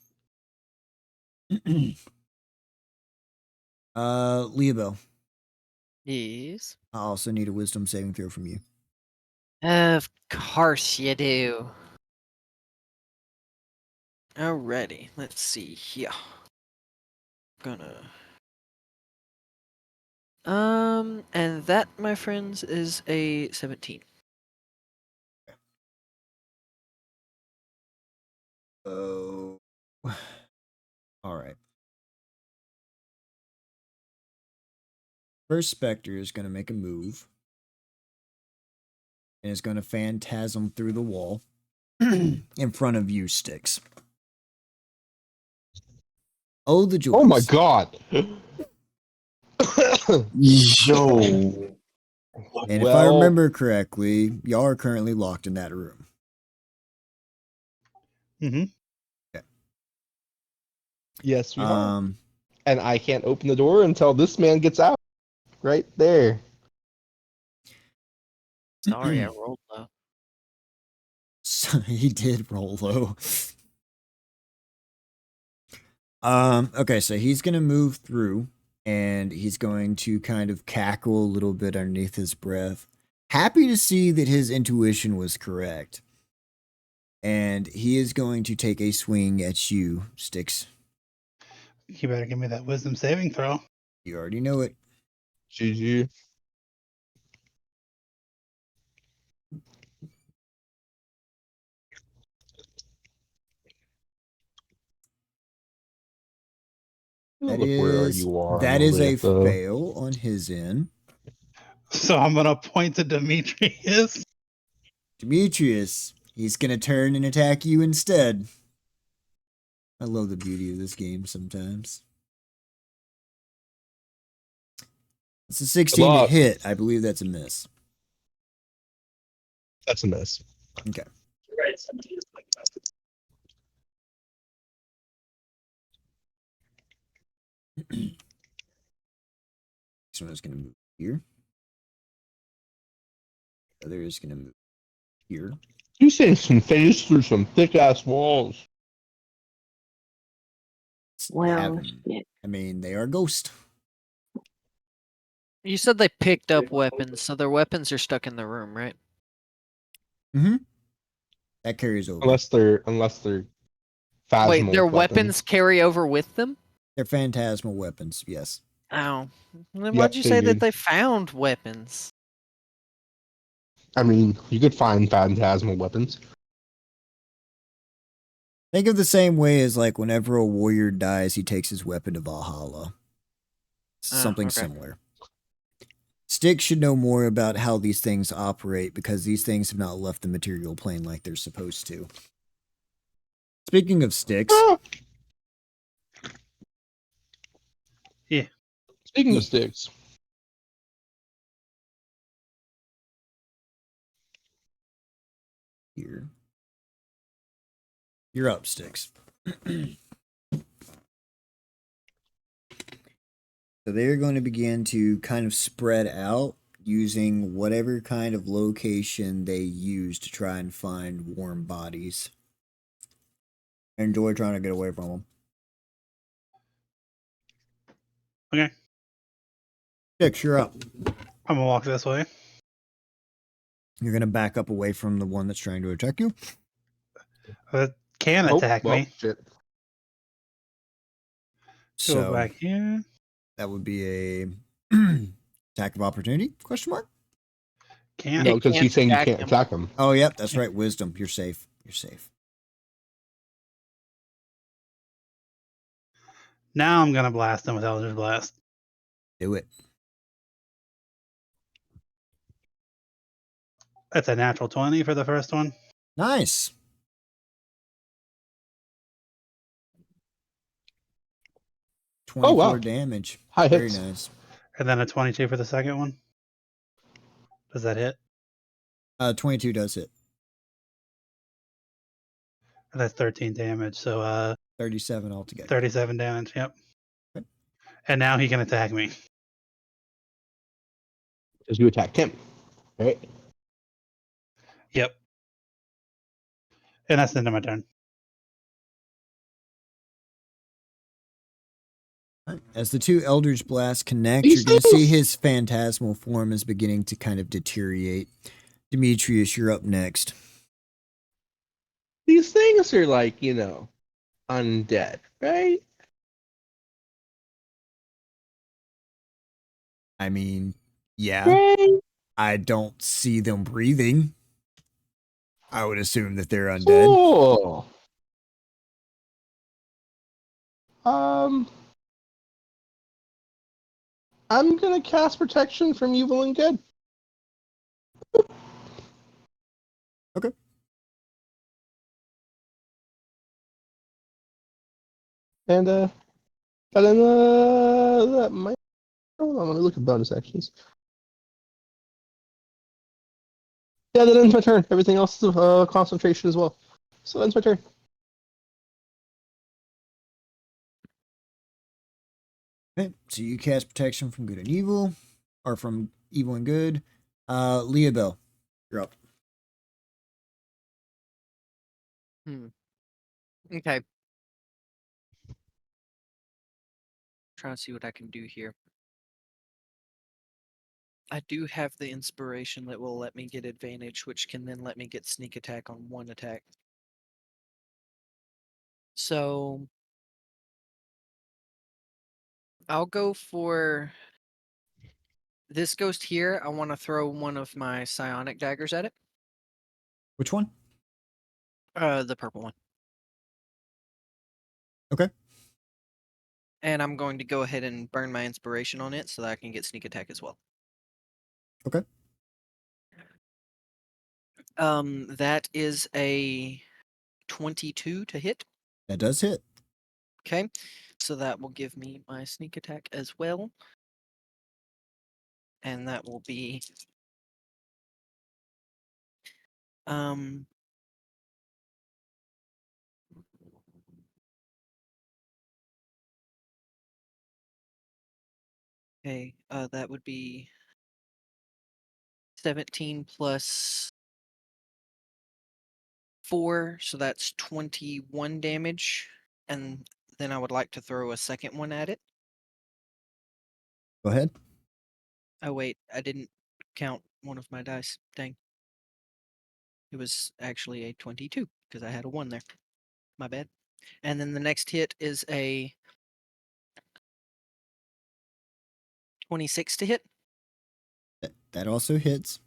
Leobel. Yes. I also need a wisdom saving throw from you. Of course you do. Alrighty, let's see here. And that, my friends, is a 17. Oh. All right. First Spectre is going to make a move. And is going to phantasm through the wall in front of you, Styx. Oh, the joys. Oh my god. Yo. And if I remember correctly, y'all are currently locked in that room. Mm-hmm. Yes, we are. Um, And I can't open the door until this man gets out. Right there. Sorry, I rolled low. so he did roll low. Okay, so he's gonna move through and he's going to kind of cackle a little bit underneath his breath. Happy to see that his intuition was correct. And he is going to take a swing at you, Styx. You better give me that wisdom saving throw. You already know it. GG. That Look where is you are. that is a Alyssa. fail on his end. So I'm gonna point to Demetrius. Demetrius, he's gonna turn and attack you instead. I love the beauty of this game sometimes. It's a 16 to luck. hit. I believe that's a miss. That's a miss. Okay. This one is going to move here. The other is going to move here. You saying some phase through some thick ass walls. Well, Stabbing. shit. I mean, they are ghost. You said they picked up weapons, so their weapons are stuck in the room, right? Mm-hmm. That carries over. Unless they're phasmal Wait, their weapons. weapons carry over with them? They're phantasmal weapons, yes. Oh. Then Yep, why'd you say that figured. they found weapons? I mean, you could find phantasmal weapons. Think of the same way as like whenever a warrior dies, he takes his weapon to Valhalla. Something okay. similar. Styx should know more about how these things operate because these things have not left the material plane like they're supposed to. Speaking of Styx, Speaking of sticks, here. You're up, Styx. So they're going to begin to kind of spread out using whatever kind of location they use to try and find warm bodies. Enjoy trying to get away from them. Okay. Styx, you're up. I'm gonna walk this way. You're going to back up away from the one that's trying to attack you. Can attack me. Shit. Go So back here. that would be a attack of opportunity? Question mark? Can't. No, because can't he's saying you attack can't him. attack him. Oh, yep, that's right. Wisdom. You're safe. You're safe. Now I'm gonna blast him with Eldritch Blast. Do it. That's a natural 20 for the first one. Nice. Oh, wow. 24 damage. High Very hits. nice. And then a 22 for the second one. Does that hit? 22 does hit. And that's 13 damage. So 37 altogether. 37 damage. Yep. Okay. And now he can attack me. Because you attacked him. Right? Yep. And that's the end of my turn. As the two Eldritch Blasts connect, you're going to see his phantasmal form is beginning to kind of deteriorate. Demetrius, you're up next. These things are like, undead, right? I mean, yeah, Right? I don't see them breathing. I would assume that they're undead. Cool. I'm gonna cast protection from evil and good. Okay. And then that might. Hold on, let me look at bonus actions. Yeah, that ends my turn. Everything else is concentration as well. So that ends my turn. Okay, so you cast protection from good and evil, or from evil and good. Leah Bell, you're up. Okay. Trying to see what I can do here. I do have the inspiration that will let me get advantage, which can then let me get sneak attack on one attack. So I'll go for this ghost here. I want to throw one of my psionic daggers at it. Which one? The purple one. Okay. And I'm going to go ahead and burn my inspiration on it so that I can get sneak attack as well. Okay. That is a 22 to hit. That does hit. Okay. So that will give me my sneak attack as well. And that will be Okay, that would be 17 plus 4, so that's 21 damage. And then I would like to throw a second one at it. Go ahead. Oh, wait, I didn't count one of my dice. Dang. It was actually a 22 because I had a 1 there. My bad. And then the next hit is a 26 to hit, That also hits.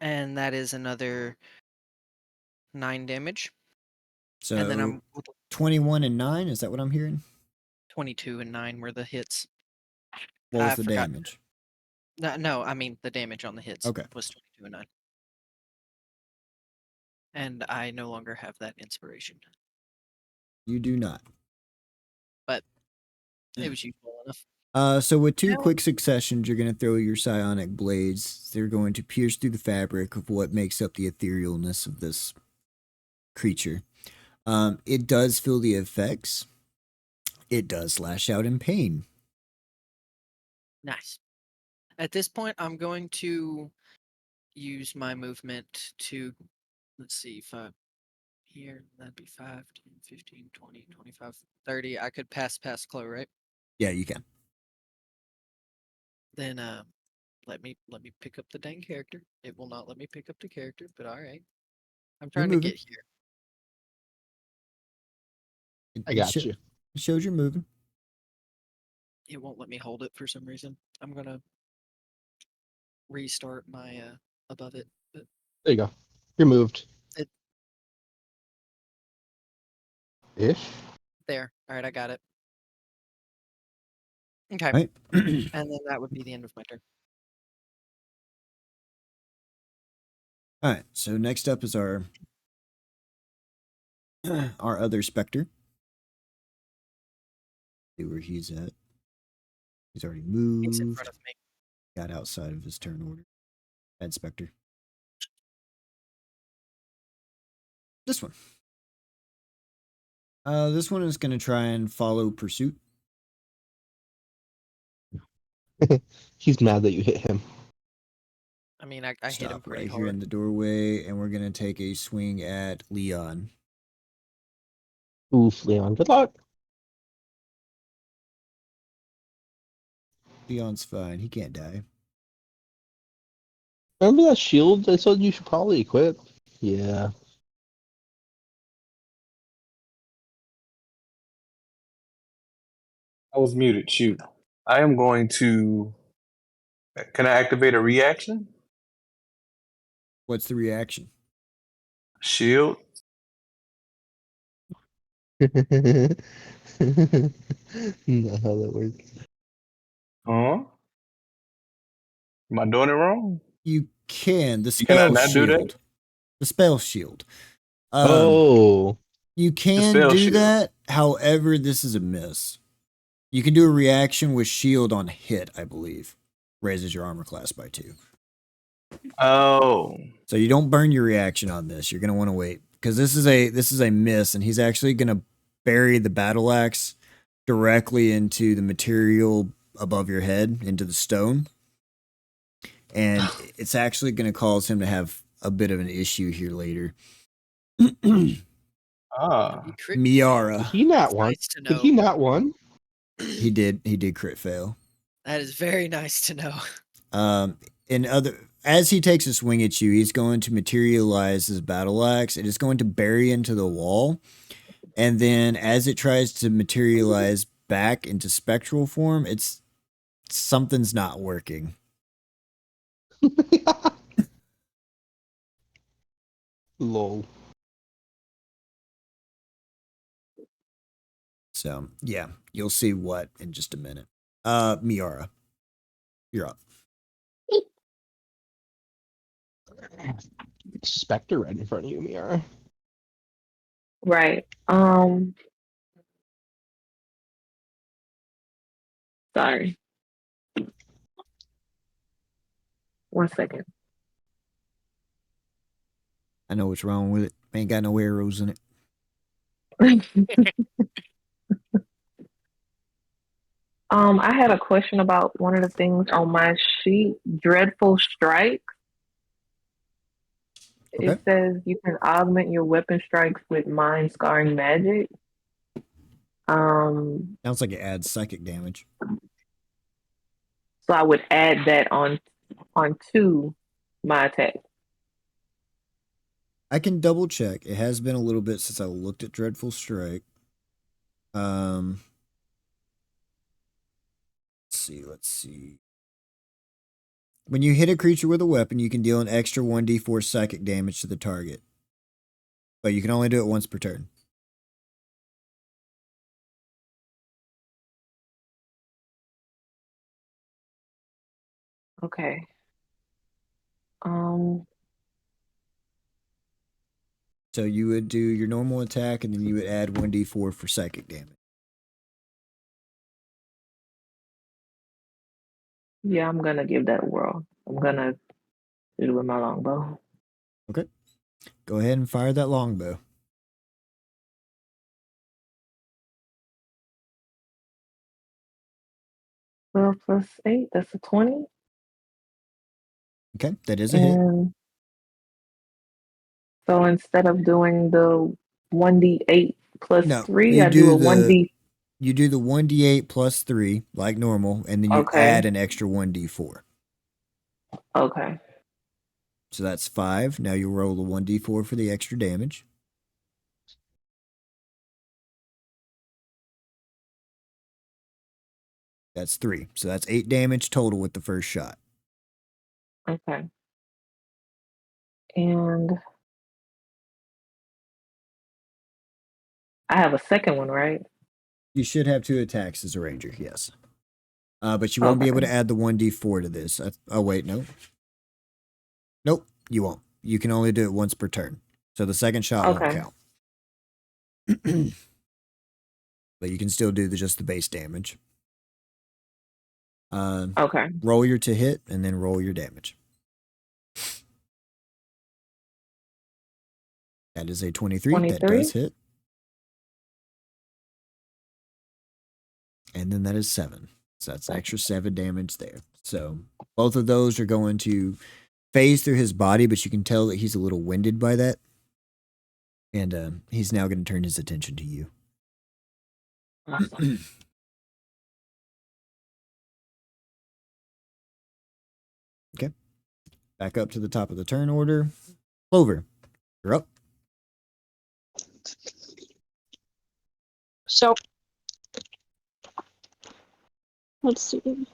and that is another 9 damage. So And then I'm 21 and 9. Is that what I'm hearing? 22 and 9 were the hits. What was I the forgot. damage? No, I mean the damage on the hits Okay. was 22 and 9. And I no longer have that inspiration, You do not. but it was useful enough. So with two No. quick successions, you're going to throw your psionic blades. They're going to pierce through the fabric of what makes up the etherealness of this creature. It does feel the effects. It does lash out in pain. Nice. At this point, I'm going to use my movement to, let's see, if I here, that'd be 5, 10, 15, 20, 25, 30. I could pass Chloe, right? Yeah, you can. Then let me pick up the dang character. It will not let me pick up the character, but all right. I'm trying to moving. get here. I got you. It shows you're moving. It won't let me hold it for some reason. I'm gonna restart my above it. But There you go. You're moved. It- Ish. there. All right, I got it. Okay. Right. And then that would be the end of my turn. All right. So next up is our other specter. See where he's at. He's already He's in moved. front of me. Got outside of his turn order. Bad specter. This one. This one is going to try and follow pursuit. He's mad that you hit him. I mean, I hit him Stop pretty right hard. here in the doorway, and we're going to take a swing at Leon. Oof, Leon. Good luck. Leon's fine. He can't die. Remember that shield I said you should probably equip? Yeah. I was muted. Shoot. I am going to. Can I activate a reaction? What's the reaction? Shield. Not how that works. Huh? Am I doing it wrong? You can. The You cannot spell not do that? shield. The spell shield. Oh. You can spell do shield. that. However, this is a miss. You can do a reaction with shield on hit, I believe. Raises your armor class by 2. Oh. So you don't burn your reaction on this. You're gonna want to wait because this is a miss, and he's actually gonna bury the battle axe directly into the material above your head, into the stone, and it's actually gonna cause him to have a bit of an issue here later. Ah. You crit- Did Miara, he not won? Nice to Did know. he not won? he did crit fail. That is very nice to know. As he takes a swing at you, he's going to materialize his battle axe. It is going to bury into the wall. And then as it tries to materialize back into spectral form, something's not working. Lol. So yeah, you'll see what in just a minute. Miara, you're up. Spectre right in front of you, Miara. Right. Sorry. 1 second. I know what's wrong with it. Ain't got no arrows in it. I had a question about one of the things on my sheet. Dreadful Strike. Okay. It says you can augment your weapon strikes with mind scarring magic. Sounds like it adds psychic damage. So I would add that onto my attack. I can double check. It has been a little bit since I looked at Dreadful Strike. Let's see. When you hit a creature with a weapon, you can deal an extra 1d4 psychic damage to the target. But you can only do it once per turn. Okay. So you would do your normal attack, and then you would add 1d4 for psychic damage. Yeah, I'm gonna give that a whirl. I'm gonna do it with my longbow. Okay. Go ahead and fire that longbow. Well, plus 8, that's a 20. Okay, that is a hit. And so instead of doing the 1d8 plus No, 3, you I do a do 1d. You do the 1d8 plus 3, like normal, and then you Okay. add an extra 1d4. Okay. So that's 5. Now you roll the 1d4 for the extra damage. That's 3. So that's 8 damage total with the first shot. Okay. And I have a second one, right? You should have 2 attacks as a ranger, yes. But you won't be able to Okay. add the 1d4 to this. Oh, wait, no. Nope, you won't. You can only do it once per turn. So the second shot won't Okay. count. But you can still do just the base damage. Okay. Roll your to hit, and then roll your damage. That is a 23. That 23? does hit. And then that is 7. So that's extra 7 damage there. So both of those are going to phase through his body, but you can tell that he's a little winded by that. And he's now going to turn his attention to you. Awesome. Okay. Back up to the top of the turn order. Clover, you're up. So let's see.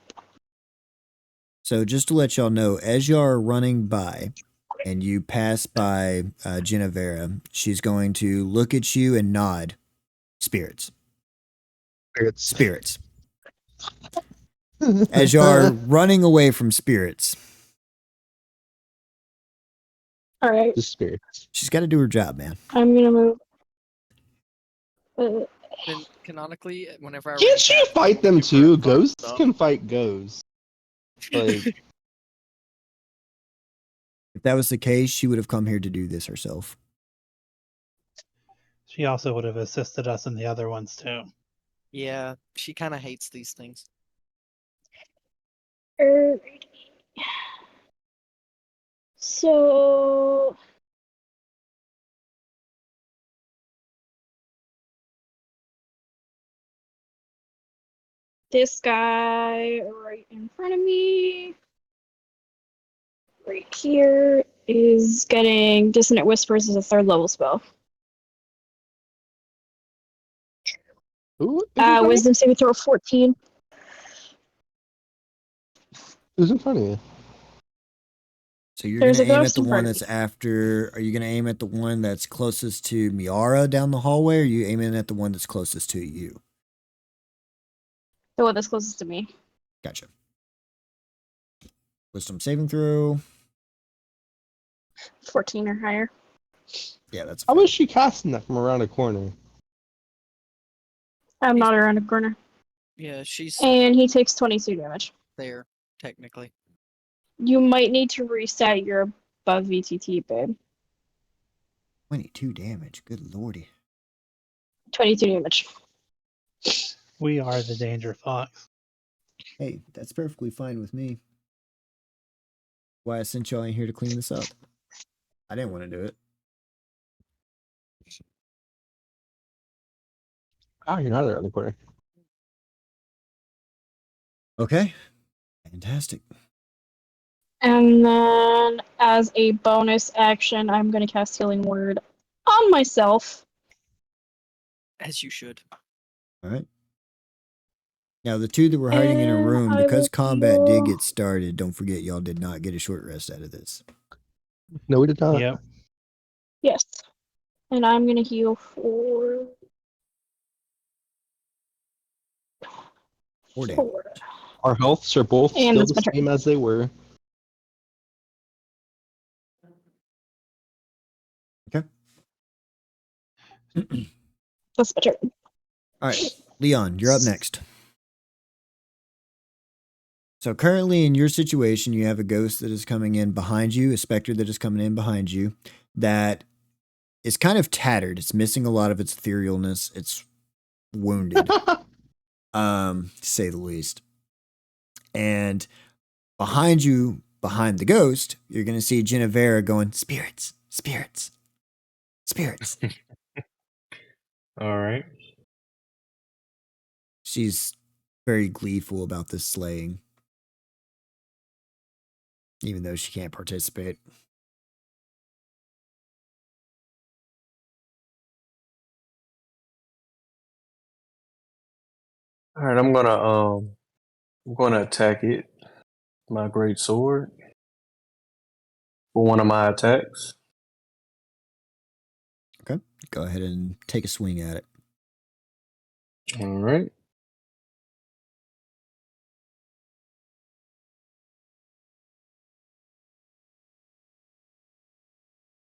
So just to let y'all know, as y'all are running by and you pass by Genevera, she's going to look at you and nod. Spirits. Spirits. As y'all are running away from spirits, All right, The spirits. she's got to do her job, man. I'm gonna move. Then canonically, whenever I run Can't you past fight them people too? who are fucked Ghosts up- can fight ghosts. Like, If that was the case, she would have come here to do this herself. She also would have assisted us in the other ones too. Yeah, she kind of hates these things. So this guy right in front of me, right here, is getting Dissonant Whispers as a 3rd level spell. who is in front of you? Wisdom saving throw 14. Who's in front of you? So you're going There's to a aim at ghost the in one front of that's after. Are you going to aim at the one that's closest to Miara down the hallway, or are you aiming at the one that's closest to you? The one that's closest to me. Gotcha. Wisdom saving throw. 14 or higher. Yeah, that's How fair. is she casting that from around a corner? I'm not around a corner. Yeah, she's And he takes 22 damage. there, technically. You might need to reset your above VTT, babe. 22 damage. Good lordy. 22 damage. We are the danger fox. Hey, that's perfectly fine with me. Why I sent y'all in here to clean this up. I didn't want to do it. Oh, you're not there in the corner. Okay. Fantastic. And then, as a bonus action, I'm going to cast Healing Word on myself. As you should. All right. Now, the two that were hiding in a And room, I because will combat did heal- get started, don't forget y'all did not get a short rest out of this. No, we did not. Yep. Yes. And I'm going to heal for 4 damage. 4. Our healths are both And still it's the my turn. same as they were. That's my turn. All right, Leon, you're up next. So currently in your situation, you have a ghost that is coming in behind you, a specter that is coming in behind you that is kind of tattered. It's missing a lot of its etherealness. It's wounded, to say the least. And behind you, behind the ghost, you're going to see Genevera going, spirits, spirits, spirits. All right. She's very gleeful about this slaying, even though she can't participate. All right, I'm gonna attack it. My great sword for one of my attacks. Okay, go ahead and take a swing at it. All right.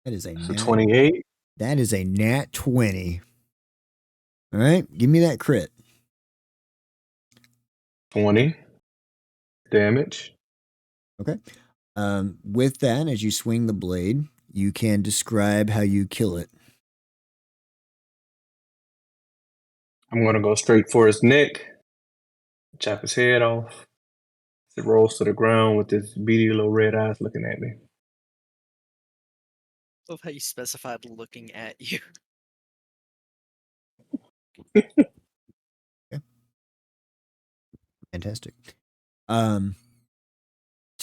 That is a So nat, 28. that is a nat 20. All right, give me that crit. 20 damage. With that, as you swing the blade, you can describe how you kill it. I'm gonna go straight for his neck, chop his head off. It rolls to the ground with his beady little red eyes looking at me. Love how you specified looking at you. Fantastic. So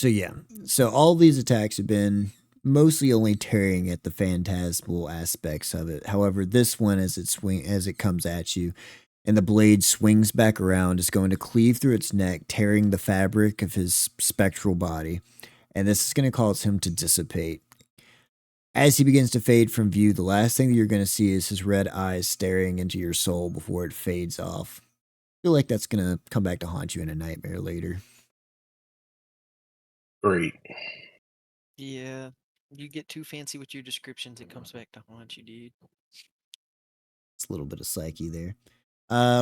yeah, so all these attacks have been mostly only tearing at the phantasmal aspects of it. However, this one, as it comes at you, and the blade swings back around, is going to cleave through its neck, tearing the fabric of his spectral body, and this is going to cause him to dissipate. As he begins to fade from view, the last thing that you're going to see is his red eyes staring into your soul before it fades off. I feel like that's going to come back to haunt you in a nightmare later. Great. Yeah. You get too fancy with your descriptions, it comes back to haunt you, dude. It's a little bit of psyche there.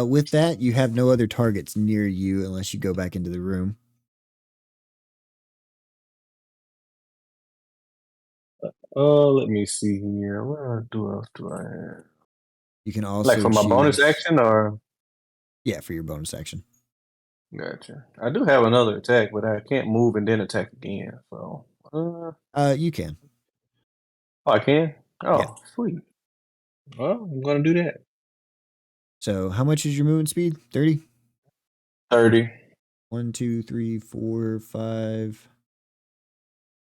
With that, you have no other targets near you unless you go back into the room. Let me see here. What else do I have? You can also Like for my bonus choose- action, or Yeah, for your bonus action. gotcha. I do have another attack, but I can't move and then attack again. So, You can. I can. Oh, Yeah. sweet. Well, I'm gonna do that. So how much is your movement speed? 30? 30. 1, 2, 3, 4, 5,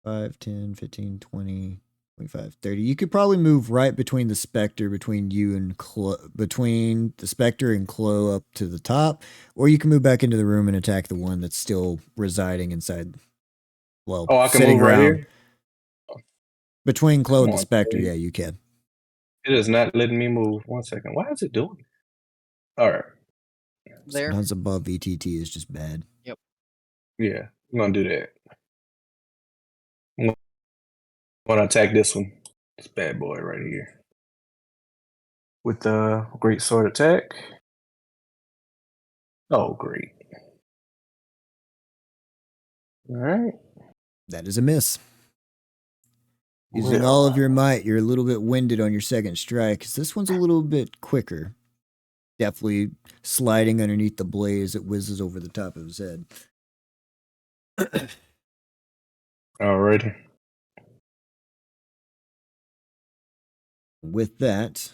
5, 10, 15, 20, 25, 30. You could probably move right between the specter, between you and between the specter and Chloe up to the top, or you can move back into the room and attack the one that's still residing inside. Well, Oh, I can sitting move right around here. between Chloe Come and the on, specter. Chloe. Yeah, you can. It is not letting me move. 1 second. Why is it doing it? All right. There. Sometimes above VTT is just bad. Yeah, I'm gonna do that. I'm gonna attack this one. This bad boy right here. With the great sword attack. Oh, great. All right. That is a miss. Using all of your might, you're a little bit winded on your second strike, because this one's a little bit quicker. definitely sliding underneath the blade as it whizzes over the top of his head. Alrighty. With that,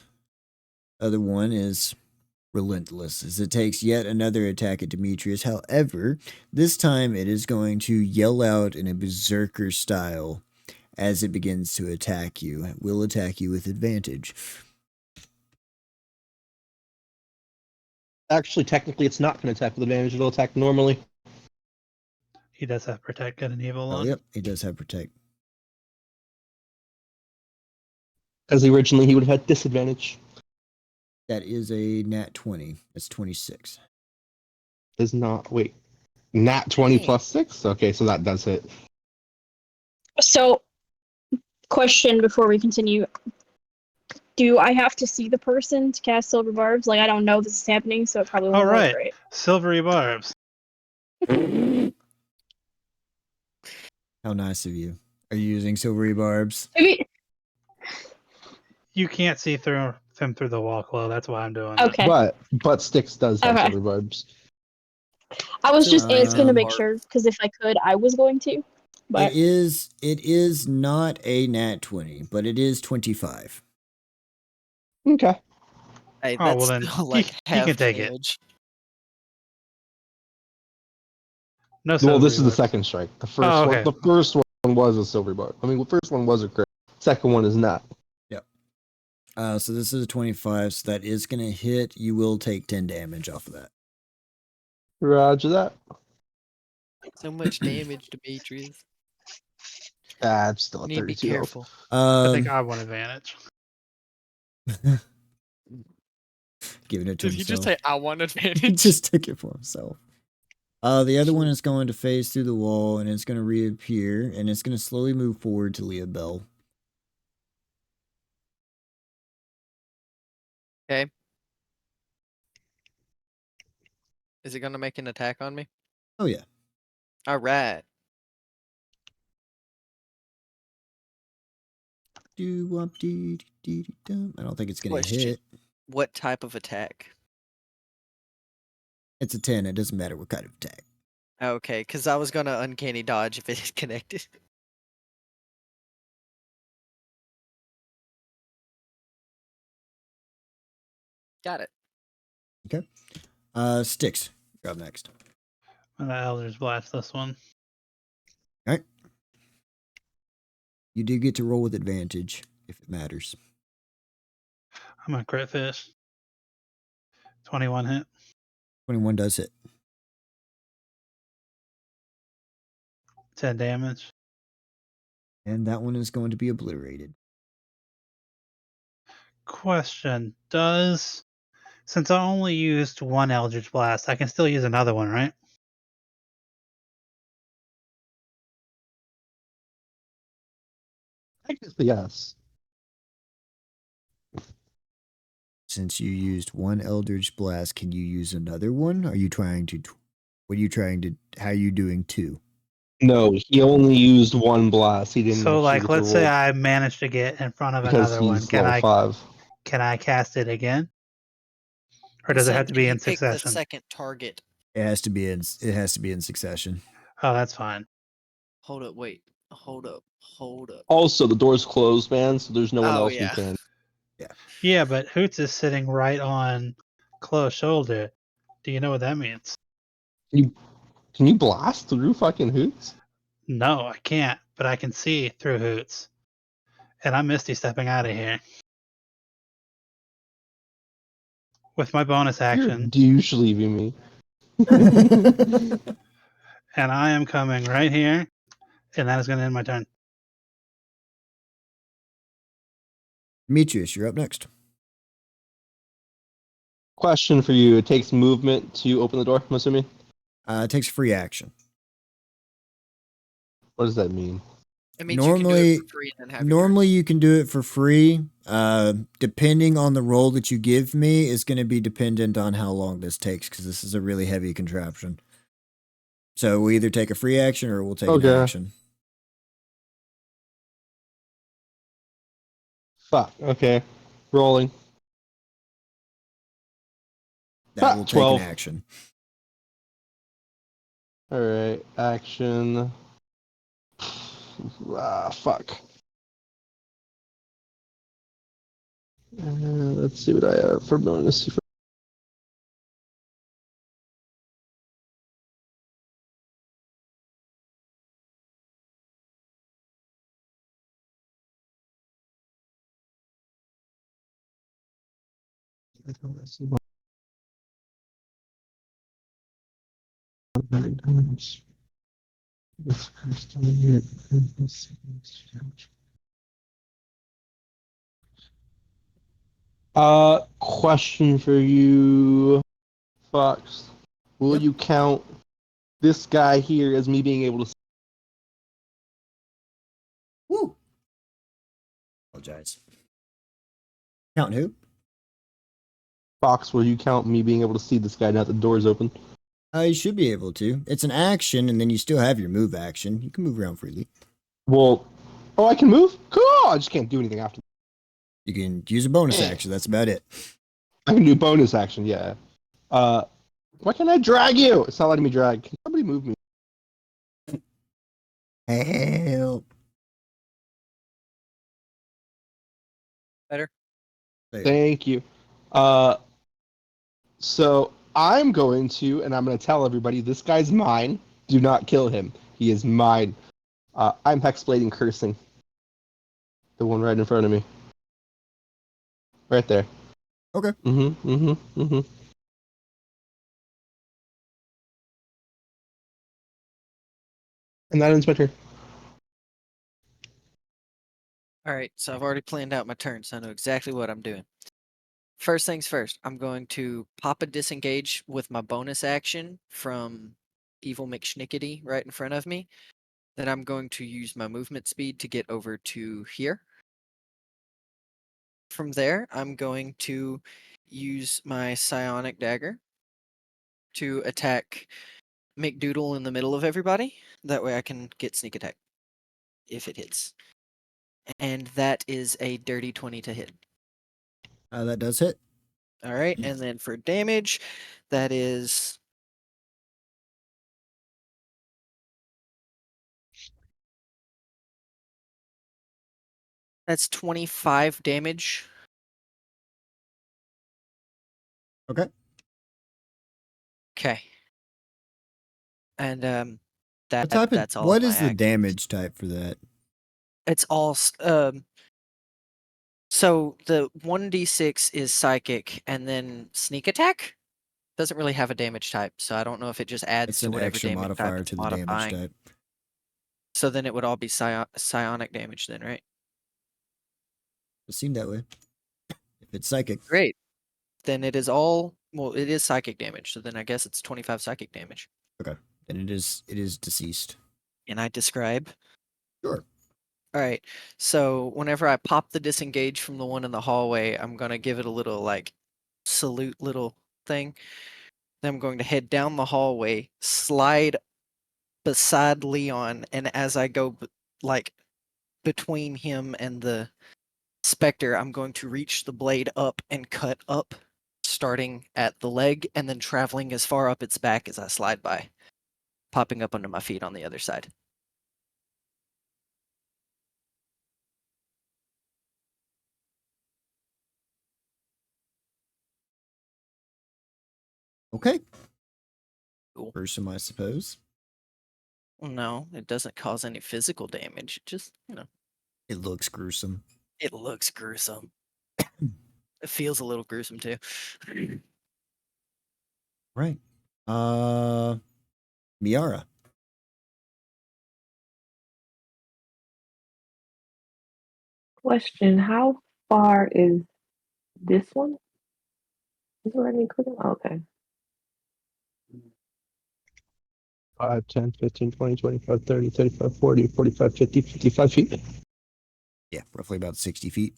other one is relentless as it takes yet another attack at Demetrius. However, this time it is going to yell out in a berserker style as it begins to attack you. It will attack you with advantage. Actually, technically, it's not going to attack with advantage. It'll attack normally. He does have protect good and evil Oh, on. yep, he does have protect. Because originally he would have had disadvantage. That is a nat 20. That's 26. Is not. Wait. Nat 20 Dang. plus 6? Okay, so that does hit. So, question before we continue. Do I have to see the person to cast Silver Barbs? Like, I don't know this is happening, so it probably won't All right. work, right? Silvery barbs. How nice of you. Are you using silvery barbs? Maybe. You can't see through him through the wall, Chloe. That's why I'm doing it. Okay. But Styx does have Okay. silver barbs. I was just asking to Um, make sure, because if I could, I was going to. But It is not a nat 20, but it is 25. Okay. Hey, Oh, well that's then, still he- like he half can take it. damage. No Well, silvery this is the barbs. second strike. The first Oh, one. okay. The first one was a silver barb. I mean, the first one was a crit. Second one is not. So this is a 25, so that is going to hit. You will take 10 damage off of that. Roger that. So much damage, Demetrius. I'm still You at need to be 32 health. careful. I think I want advantage. Giving it to Did he himself. just say, I want He advantage? just took it for himself. The other one is going to phase through the wall, and it's going to reappear, and it's going to slowly move forward to Leah Bell. Okay. Is it going to make an attack on me? Oh, yeah. All right. Do-wop-dee-dee-dee-dum. I don't think it's going to Question. hit. What type of attack? It's a 10. It doesn't matter what kind of attack. Okay, because I was going to uncanny dodge if it is connected. Got it. Sticks. You're up next. And the Elders blast this one. You do get to roll with advantage if it matters. I'm gonna crit fish. 21 hit. 21 does hit. 10 damage. And that one is going to be obliterated. Question. Since I only used one Eldritch Blast, I can still use another one, right? Technically, yes. Since you used one Eldritch Blast, can you use another one? Are you trying to... What are you trying to... How are you doing two? No, he only used one blast. He didn't. So, actually like, get to let's say roll I managed to get in front of because another one. he's level 5. Can I cast it again? Or He does it said, have to be "Can you in pick the succession? second target?" It has to be in succession. Oh, that's fine. Hold up, wait. Hold up. Also, the door's closed, man, so there's no one Oh, else yeah. we can. Yeah, but Hoots is sitting right on Chloe's shoulder. Do you know what that means? Can you blast through fucking Hoots? No, I can't, but I can see through Hoots. And I'm Misty stepping out of here. With my bonus You're a action, douche leaving me. and I am coming right here, and that is going to end my turn. Demetrius, you're up next. Question for you. It takes movement to open the door, I'm assuming? It takes free action. What does that mean? It means you can do Normally- it for free and then have your turn. Normally, you can do it for free. Depending on the roll that you give me is going to be dependent on how long this takes, because this is a really heavy contraption. So we'll either take a free action or we'll take an Okay. action. Fuck. Okay. Rolling. That will take 12. an action. All right, action. Fuck. Let's see what I have for bonus. Question for you, Fox. Will Yep. you count this guy here as me being able to? Woo. Apologize. Count who? Fox, will you count me being able to see this guy now that the door is open? You should be able to. It's an action, and then you still have your move action. You can move around freely. Well, I can move? Cool! I just can't do anything after. You can use a bonus action. That's about it. I can do bonus action, yeah. Why can't I drag you? It's not letting me drag. Can somebody move me? Help. Better. There. Thank you. So I'm going to, and I'm going to tell everybody, this guy's mine. Do not kill him. He is mine. I'm hexblading cursing. The one right in front of me. Right there. Okay. Mm-hmm. And that ends my turn. All right, so I've already planned out my turn, so I know exactly what I'm doing. First things first, I'm going to pop a disengage with my bonus action from Evil McShnickety right in front of me. Then I'm going to use my movement speed to get over to here. From there, I'm going to use my psionic dagger to attack McDoodle in the middle of everybody. That way I can get sneak attack if it hits. And that is a dirty 20 to hit. That does hit. All right, and then for damage, that is that's 25 damage. Okay. Okay. And What type of, that's all. what of is my the action. damage type for that? It's all so the 1d6 is psychic, and then sneak attack doesn't really have a damage type, so I don't know if it just adds It's to an whatever extra damage type modifier it's to the damage modifying. type. So then it would all be psionic damage then, right? It seemed that way. If it's psychic. Great. Then it is all, well, it is psychic damage, so then I guess it's 25 psychic damage. Okay. Then it is deceased. And I describe. Sure. All right. So whenever I pop the disengage from the one in the hallway, I'm going to give it a little like salute little thing. Then I'm going to head down the hallway, slide beside Leon, and as I go like between him and the specter, I'm going to reach the blade up and cut up, starting at the leg and then traveling as far up its back as I slide by, popping up under my feet on the other side. Okay. Cool. Gruesome, I suppose. No, it doesn't cause any physical damage. It just, It looks gruesome. it looks gruesome. It feels a little gruesome too. Right. Miara. Question: how far is this one? Is it letting me click on? Okay. 5, 10, 15, 20, 25, 30, 35, 40, 45, 50, 55 feet. Yeah, roughly about 60 feet.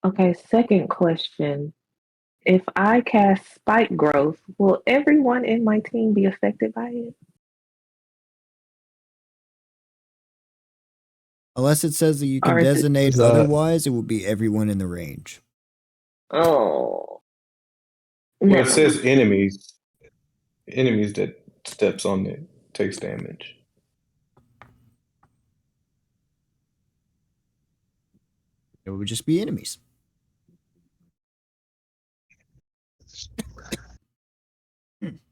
Okay, second question. If I cast Spike Growth, will everyone in my team be affected by it? Unless it says that you can Or is it- designate Is that- otherwise, it will be everyone in the range. Oh. Well, Never it says mind. enemies. Enemies that steps on it takes damage. It would just be enemies.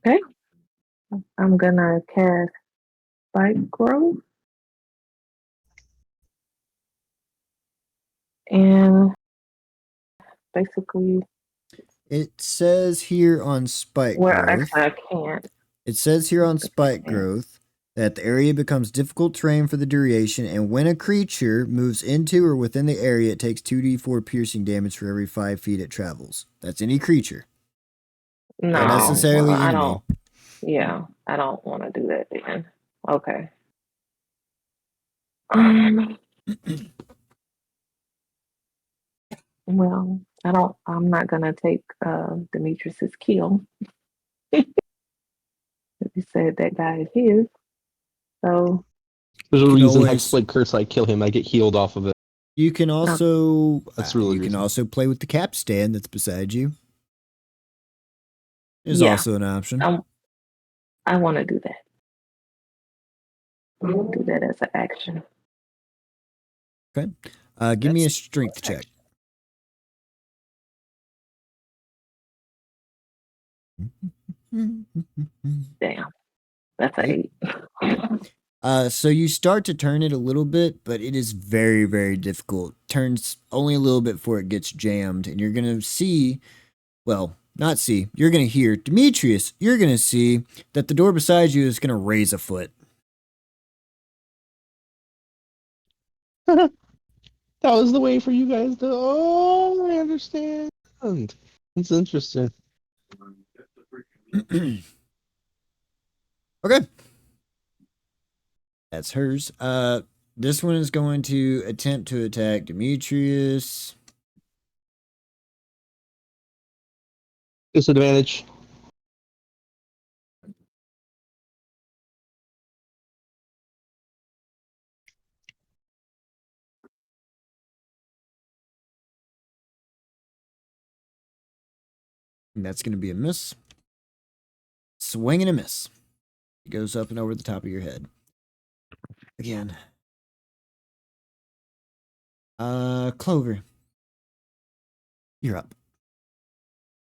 Okay. I'm gonna cast Spike Growth. And basically, It says here on spike well, growth. actually, I can't. It says here on spike growth that the area becomes difficult terrain for the duration, and when a creature moves into or within the area, it takes 2d4 piercing damage for every 5 feet it travels. That's any creature. No, Not necessarily well, I enemy. don't. Yeah, I don't want to do that then. Okay. Well, I don't. I'm not gonna take Demetrius's kill. He said that guy is his. So There's a You can reason always- Hexblade Curse, I kill him, I get healed off of it. You can also That's really you can reason. also play with the capstan that's beside you. Is Yeah. also an option. I want to do that. I'm gonna do that as an action. Give me a strength check. Damn, that's an 8. So you start to turn it a little bit, but it is very, very difficult. Turns only a little bit before it gets jammed, and you're gonna see, well, not see, you're gonna hear Demetrius. You're gonna see that the door beside you is gonna raise a foot. That was the way for you guys to. Oh, I understand. It's interesting. Okay, that's hers. This one is going to attempt to attack Demetrius. Disadvantage. And that's gonna be a miss. Swing and a miss. It goes up and over the top of your head. Again. Clover. You're up.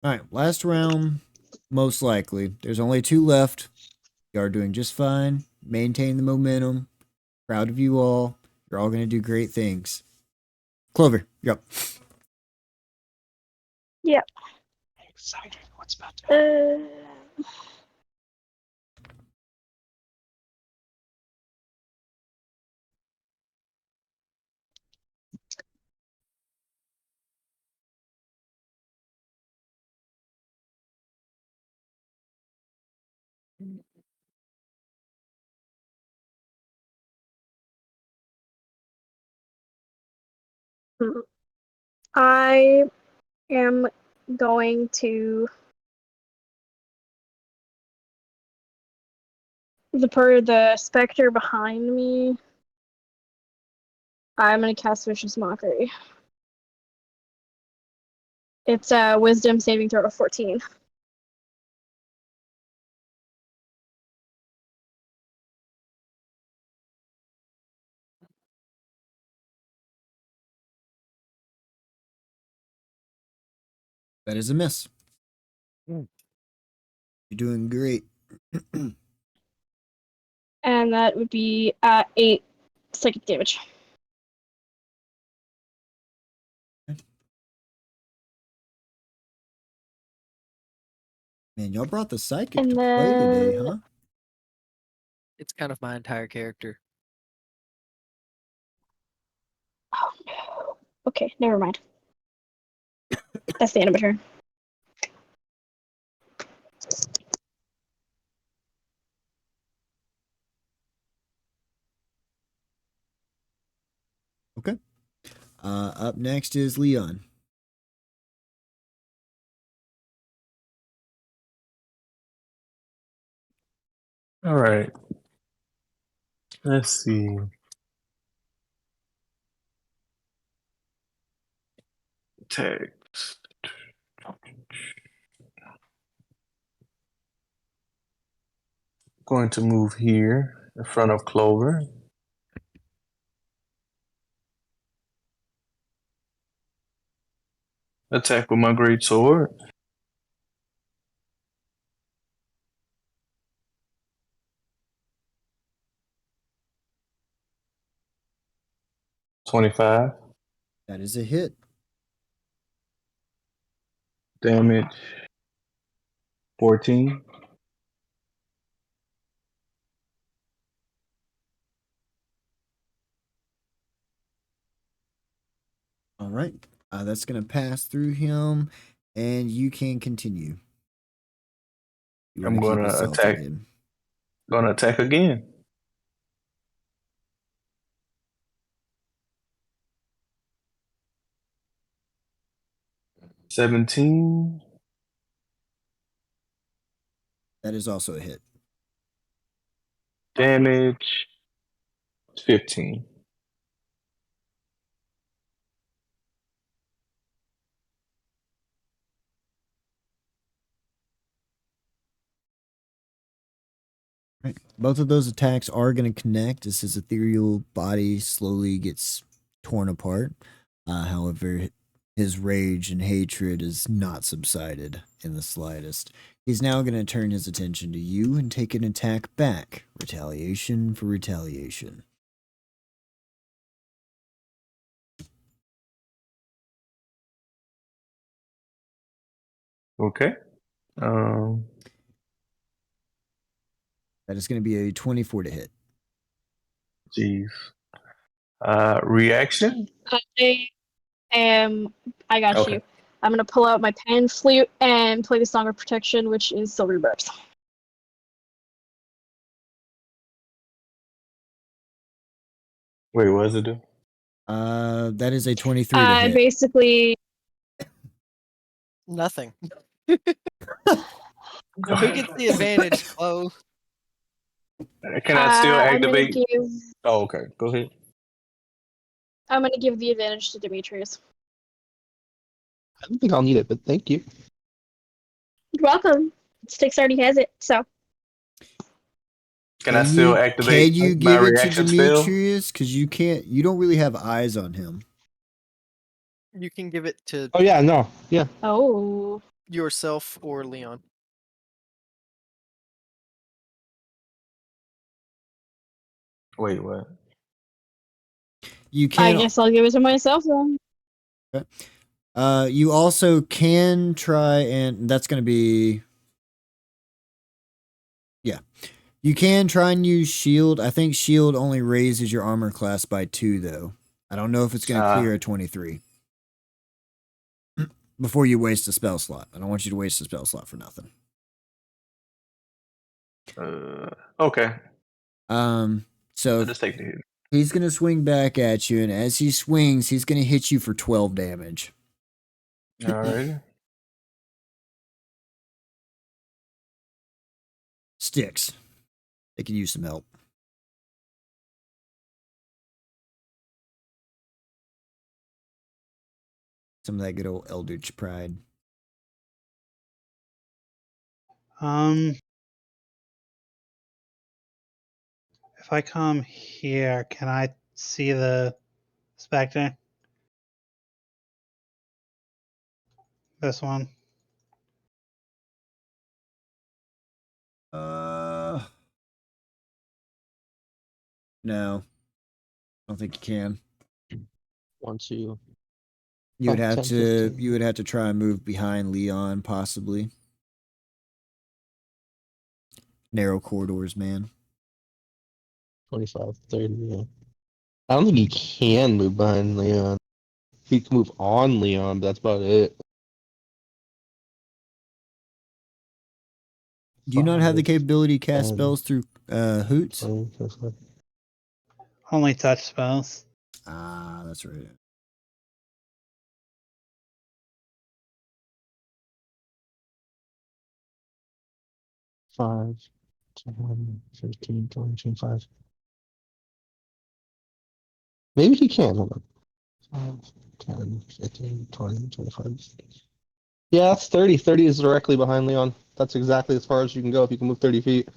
Alright, last round. Most likely. There's only 2 left. You are doing just fine. Maintain the momentum. Proud of you all. You're all gonna do great things. Clover, you're up. Excited. What's about to I am going to the specter behind me. I'm gonna cast Vicious Mockery. It's a Wisdom saving throw of 14. That is a miss. You're doing great. And that would be 8 psychic damage. Man, y'all brought the psychic And to play today, then- huh? It's kind of my entire character. Oh no. Okay, never mind. That's the end of my turn. Okay. Up next is Leon. All right. Let's see. Text. going to move here in front of Clover. Attack with my great sword. $25 That is a hit. damage. 14. All right. That's going to pass through him, and you can continue. You I'm wanna keep gonna yourself attack. hidden. Gonna attack again. $17. That is also a hit. Damage. 15. Right. Both of those attacks are going to connect as his ethereal body slowly gets torn apart. However, his rage and hatred is not subsided in the slightest. He's now going to turn his attention to you and take an attack back. Retaliation for retaliation. Okay. That is going to be a 24 to hit. Jeez. Reaction. I got Okay. you. I'm gonna pull out my pan flute and play the Song of Protection, which is Silver Burst. Wait, what does it do? That is a 23 to hit. Basically, Nothing. Who gets the advantage, Chloe? Can I still activate? I'm Oh, okay. Go ahead. gonna give the advantage to Demetrius. I don't think I'll need it, but thank you. You're welcome. Styx already has it, so. Can I still activate Can you my give it to reaction spell? Demetrius? Because you can't. You don't really have eyes on him. You can give it to Oh yeah, no, yeah. Oh. yourself or Leon. Wait, what? You I can. guess I'll give it to myself then. You also can try, and that's going to be. Yeah. You can try and use shield. I think shield only raises your armor class by 2, though. I don't know if it's going to clear a 23. Before you waste a spell slot. I don't want you to waste a spell slot for nothing. Okay. So I'll just take the hit. he's going to swing back at you, and as he swings, he's going to hit you for 12 damage. All right. Sticks. They can use some help. Some of that good old Eldritch Pride. If I come here, can I see the specter? This one. No. I don't think you can. Once you. You would Oh, have 10, to 15. you would have to try and move behind Leon, possibly. Narrow corridors, man. 25, 30, yeah. I don't think he can move behind Leon. He can move on Leon, but that's about it. Do you not have the 5, capability to cast 10, spells through Hoots? 20, 25. Only touch spells. Ah, that's right. Five, 10, 15, 20, 25. Maybe he can. Hold on. 5, 10, 15, 20, 25. Yeah, that's 30. 30 is directly behind Leon. That's exactly as far as you can go if you can move 30 feet.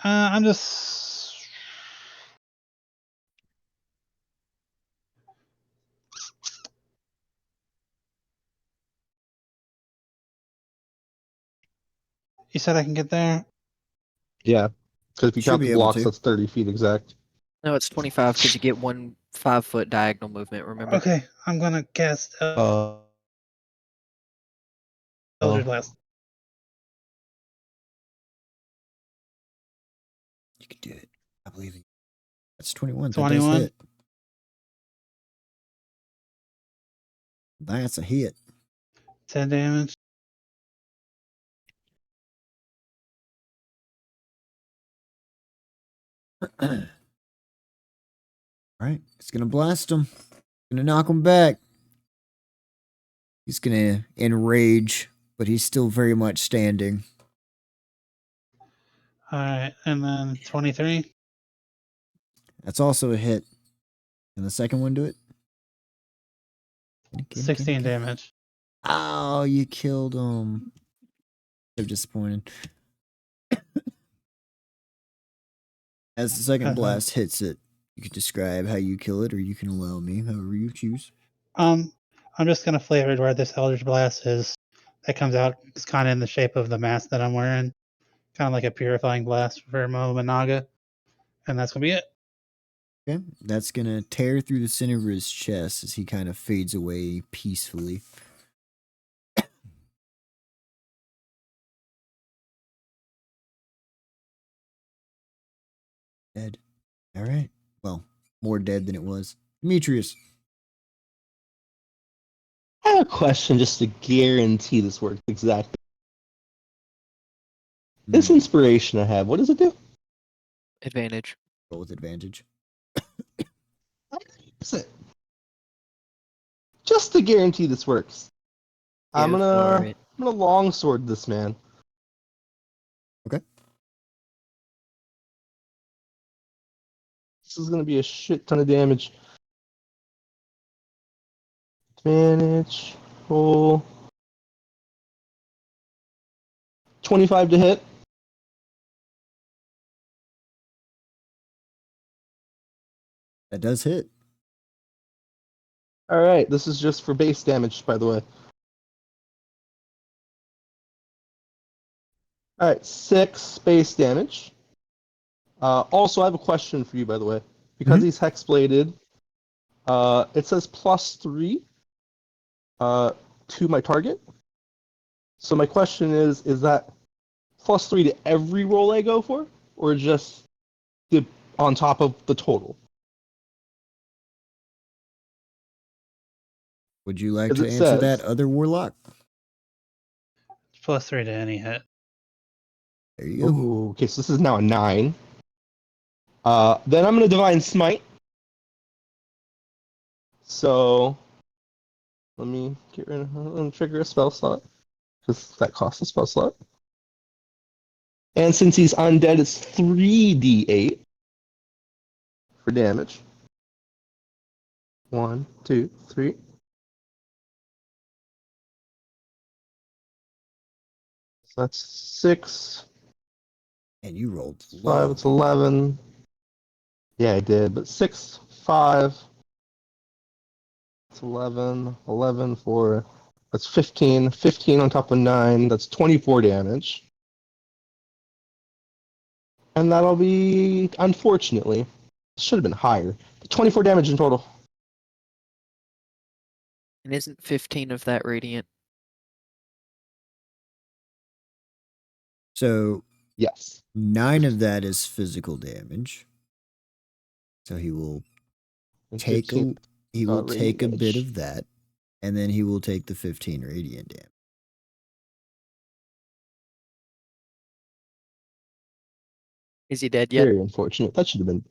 I'm just. You said I can get there? Yeah, because if you Should count be the able blocks, to. that's 30 feet exact. No, it's 25 because you get one 5-foot diagonal movement. Remember? Okay, I'm gonna cast Eldritch Blast. You can do it. I believe in you. That's 21. That does 21. hit. That's a hit. 10 damage. All right. It's going to blast him. Going to knock him back. He's going to enrage, but he's still very much standing. Alright, and then 23. That's also a hit. Can the second one do it? 16 damage. Oh, you killed him. So disappointed. As the second blast hits it, you can describe how you kill it, or you can allow me, however you choose. I'm just gonna flavor it where this Eldritch Blast is. That comes out. It's kind of in the shape of the mask that I'm wearing, kind of like a purifying blast for Momonaga, and that's gonna be it. Okay, that's gonna tear through the center of his chest as he kind of fades away peacefully. Dead. All right. Well, more dead than it was. Demetrius. I have a question just to guarantee this works exactly. This inspiration I have, what does it do? Advantage. Roll with advantage. Is it? Just to guarantee this works. I'm Go gonna for it. longsword this man. Okay. This is gonna be a shit ton of damage. Advantage. Roll. 25 to hit. That does hit. Alright, this is just for base damage, by the way. Alright, 6 base damage. Also, I have a question for you, by the way. Because he's hexbladed, it says +3 to my target. So my question is that +3 to every roll I go for? Or just on top of the total? Would you like As to it answer that, says. other warlock? +3 to any hit. There you go. Ooh, okay, so this is now a 9. Then I'm gonna Divine Smite. So let me get rid of and trigger a spell slot. Because that costs a spell slot. And since he's undead, it's 3d8 for damage. 1, 2, 3. So that's 6. And you rolled 5, low. it's 11. Yeah, I did, but 6, 5. It's 11, 11 for. That's 15. 15 on top of 9. That's 24 damage. And that'll be, unfortunately, should have been higher. 24 damage in total. And isn't 15 of that radiant? So Yes. 9 of that is physical damage. So he will And take 15 he will radiant take a bit damage. of that, and then he will take the 15 radiant damage. Is he dead yet? Very unfortunate. That should have been.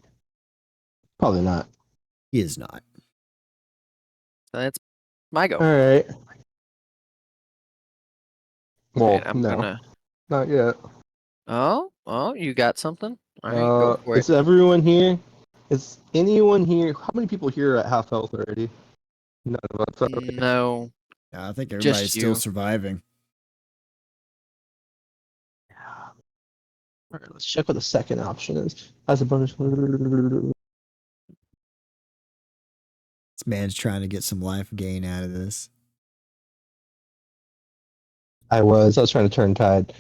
Probably not. He is not. So that's my go. Alright. Well, Alright, I'm no. gonna. Not yet. Oh, you got something? All right, go for Is it. everyone here? Is anyone here? How many people here are at half health already? None of us. Okay. No, I think Just everybody's still you. surviving. right, let's check what the second option is. As a bonus. This man's trying to get some life gain out of this. I was trying to turn tide.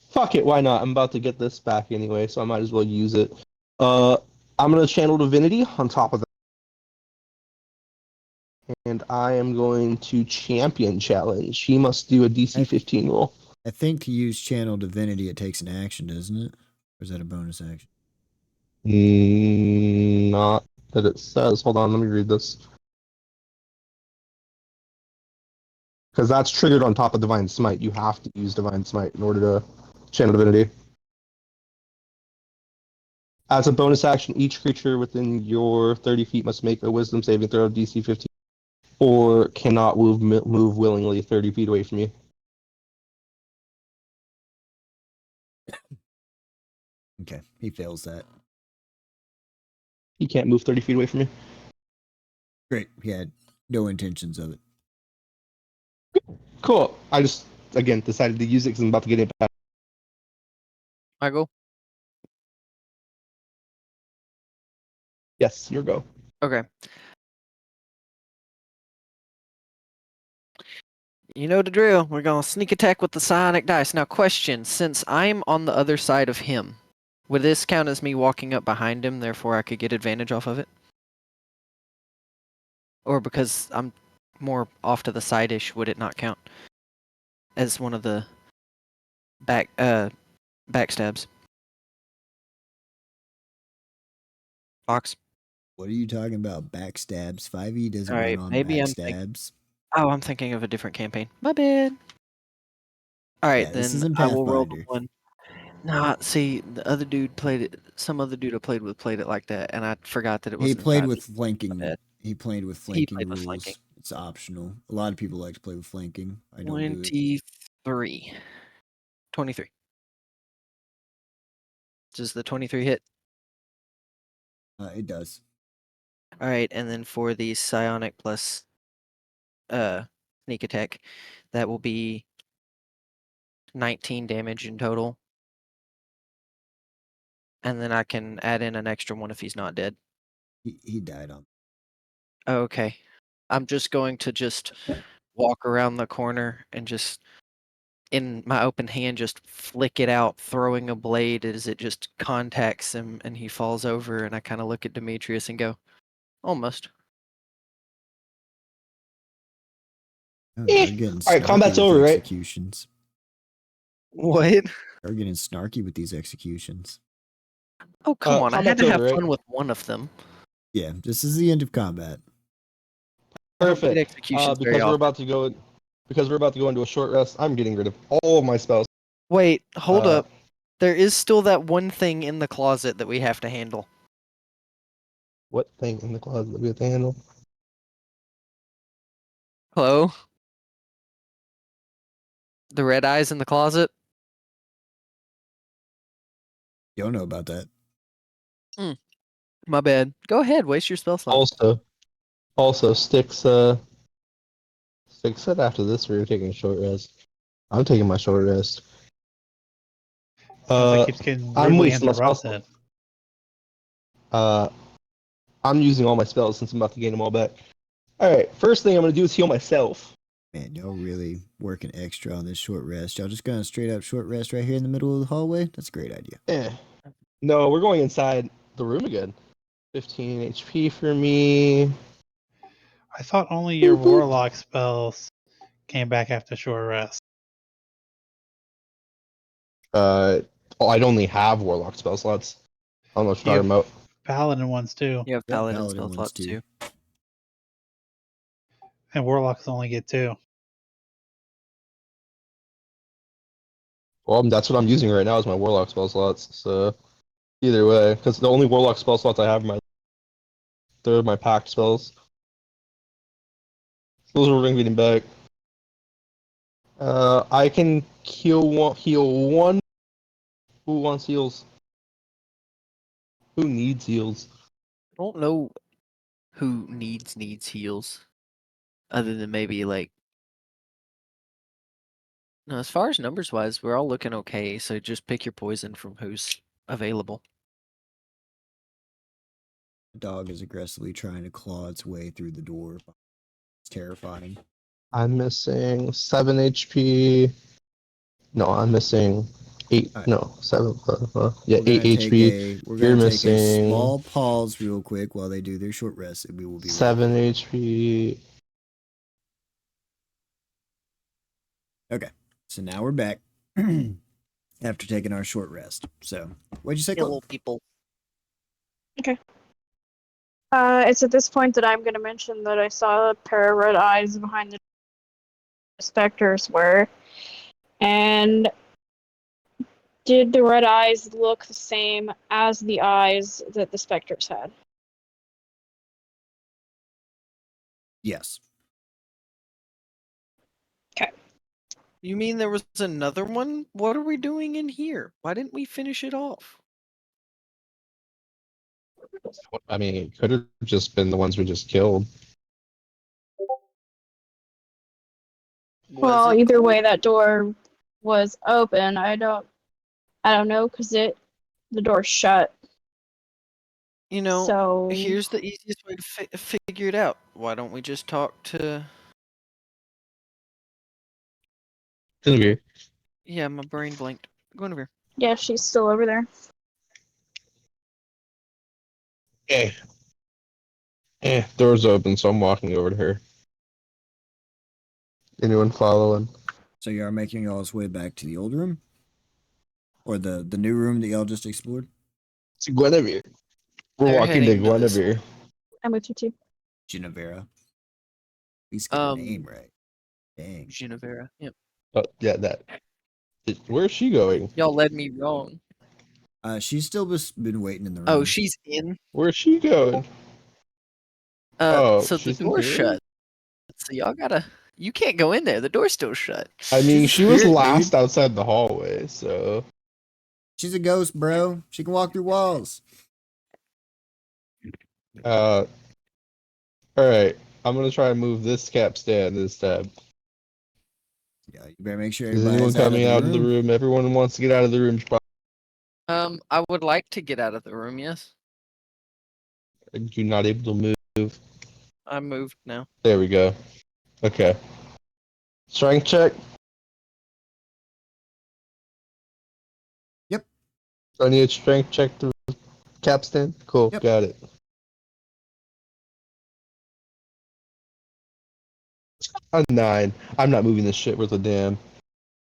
Fuck it, why not? I'm about to get this back anyway, so I might as well use it. I'm gonna channel Divinity on top of that. And I am going to champion challenge. He must do a DC 15 roll. I think to use Channel Divinity, it takes an action, doesn't it? Or is that a bonus action? Not that it says. Hold on, let me read this. Because that's triggered on top of Divine Smite. You have to use Divine Smite in order to channel Divinity. As a bonus action, each creature within your 30 feet must make a Wisdom saving throw of DC 15 or cannot move willingly 30 feet away from you. Okay, he fails that. He can't move 30 feet away from you. Great. He had no intentions of it. Cool. I just, again, decided to use it because I'm about to get it back. Michael? Yes, your go. Okay. You know the drill. We're going to sneak attack with the psionic dice. Now, question. Since I'm on the other side of him, would this count as me walking up behind him, therefore I could get advantage off of it? Or because I'm more off to the side-ish, would it not count as one of the backstabs? Fox? What are you talking about? Backstabs? 5e doesn't All right, run on maybe I'm backstabs. Oh, I'm thinking of a different campaign. My bad. All right, Yeah, this then isn't I will roll the Pathfinder. one. Nah, see, the other dude played it. Some other dude I played with played it like that, and I forgot that it was. He played with flanking. bad. He played with He flanking played with rules. flanking. It's optional. A lot of people like to play with flanking. I don't do it. 23. 23. Does the 23 hit? It does. All right, and then for the psionic plus sneak attack, that will be 19 damage in total. And then I can add in an extra one if he's not dead. He died on. Okay. I'm just going to walk around the corner and just in my open hand just flick it out, throwing a blade as it just contacts him and he falls over, and I kind of look at Demetrius and go, almost. Oh, Eh. they're getting All right, snarky combat's with over, right? executions. What? They're getting snarky with these executions. Oh, come on. I had combat's to have over, right? fun with one of them. Yeah, this is the end of combat. I don't get Perfect. executions very Because we're often. about to go. Because we're about to go into a short rest, I'm getting rid of all of my spells. Wait, hold Uh, up. There is still that one thing in the closet that we have to handle. What thing in the closet that we have to handle? Hello? The red eyes in the closet? You don't know about that. My bad. Go ahead, waste your spell slot. Also, Sticks said after this we were taking a short rest. I'm taking my short rest. As it keeps getting I'm rudely wasting my spell interrupted. I'm using all my spells since I'm about to gain them all back. Alright, first thing I'm gonna do is heal myself. Man, y'all really working extra on this short rest. Y'all just gonna straight up short rest right here in the middle of the hallway? That's a great idea. No, we're going inside the room again. 15 HP for me. I thought only your warlock spells came back after short rest. I'd only have warlock spell slots. I don't know what you're You talking about. Paladin ones too, You have Yep, paladin paladin spell ones slots too. too. and warlocks only get 2. Well, that's what I'm using right now is my warlock spell slots. So either way, because the only warlock spell slots I have are they're my packed spells. Those are ring beating back. I can heal one. Who wants heals? Who needs heals? I don't know who needs heals. Other than maybe like No, as far as numbers wise, we're all looking okay. So just pick your poison from who's available. The dog is aggressively trying to claw its way through the door. It's terrifying. I'm missing 7 HP. No, I'm missing 8. Alright. No, 7. Yeah, We're 8 gonna take HP. we're You're gonna take a missing small pause real quick while they do their short rest, and we will be right 7 back. HP. Okay, so now we're back after taking our short rest. So, what'd you say, Chloe? Kill people. It's at this point that I'm going to mention that I saw a pair of red eyes behind the specters were. And did the red eyes look the same as the eyes that the specters had? Yes. You mean there was another one? What are we doing in here? Why didn't we finish it off? I mean, it could have just been the ones we just killed. Was Well, it either Chloe? way, that door was open. I don't know because the door's shut. You know, So here's the easiest way to figure it out. Why don't we just talk to? Guinevere. Yeah, my brain blanked. Guinevere. yeah, she's still over there. Door's open, so I'm walking over to her. Anyone following? So you are making y'all's way back to the old room, or the new room that y'all just explored. It's Guinevere. We're They're walking to heading to this Guinevere. I'm with you too. Genevera. Please get the name right. Dang. Genevera. Yep. Oh, yeah, that. Where's she going? Y'all led me wrong. She's still just been waiting in the room. Oh, she's in. Where's she going? Oh, So the she's in door's here? shut. So y'all gotta. You can't go in there. The door's still shut. I mean, She's she was spirit, last dude. outside the hallway, so. She's a ghost, bro. She can walk through walls. Alright. I'm gonna try and move this capstan this time. Yeah, you better make sure Is anyone everybody's out of coming the out of the room. room? Everyone wants to get out of the room. I would like to get out of the room. Yes, You're not able to move. I moved now. There we go. Okay. Strength check. Yep. I need a strength check to capstan. Cool, Yep. got it. A 9. I'm not moving this shit worth a damn.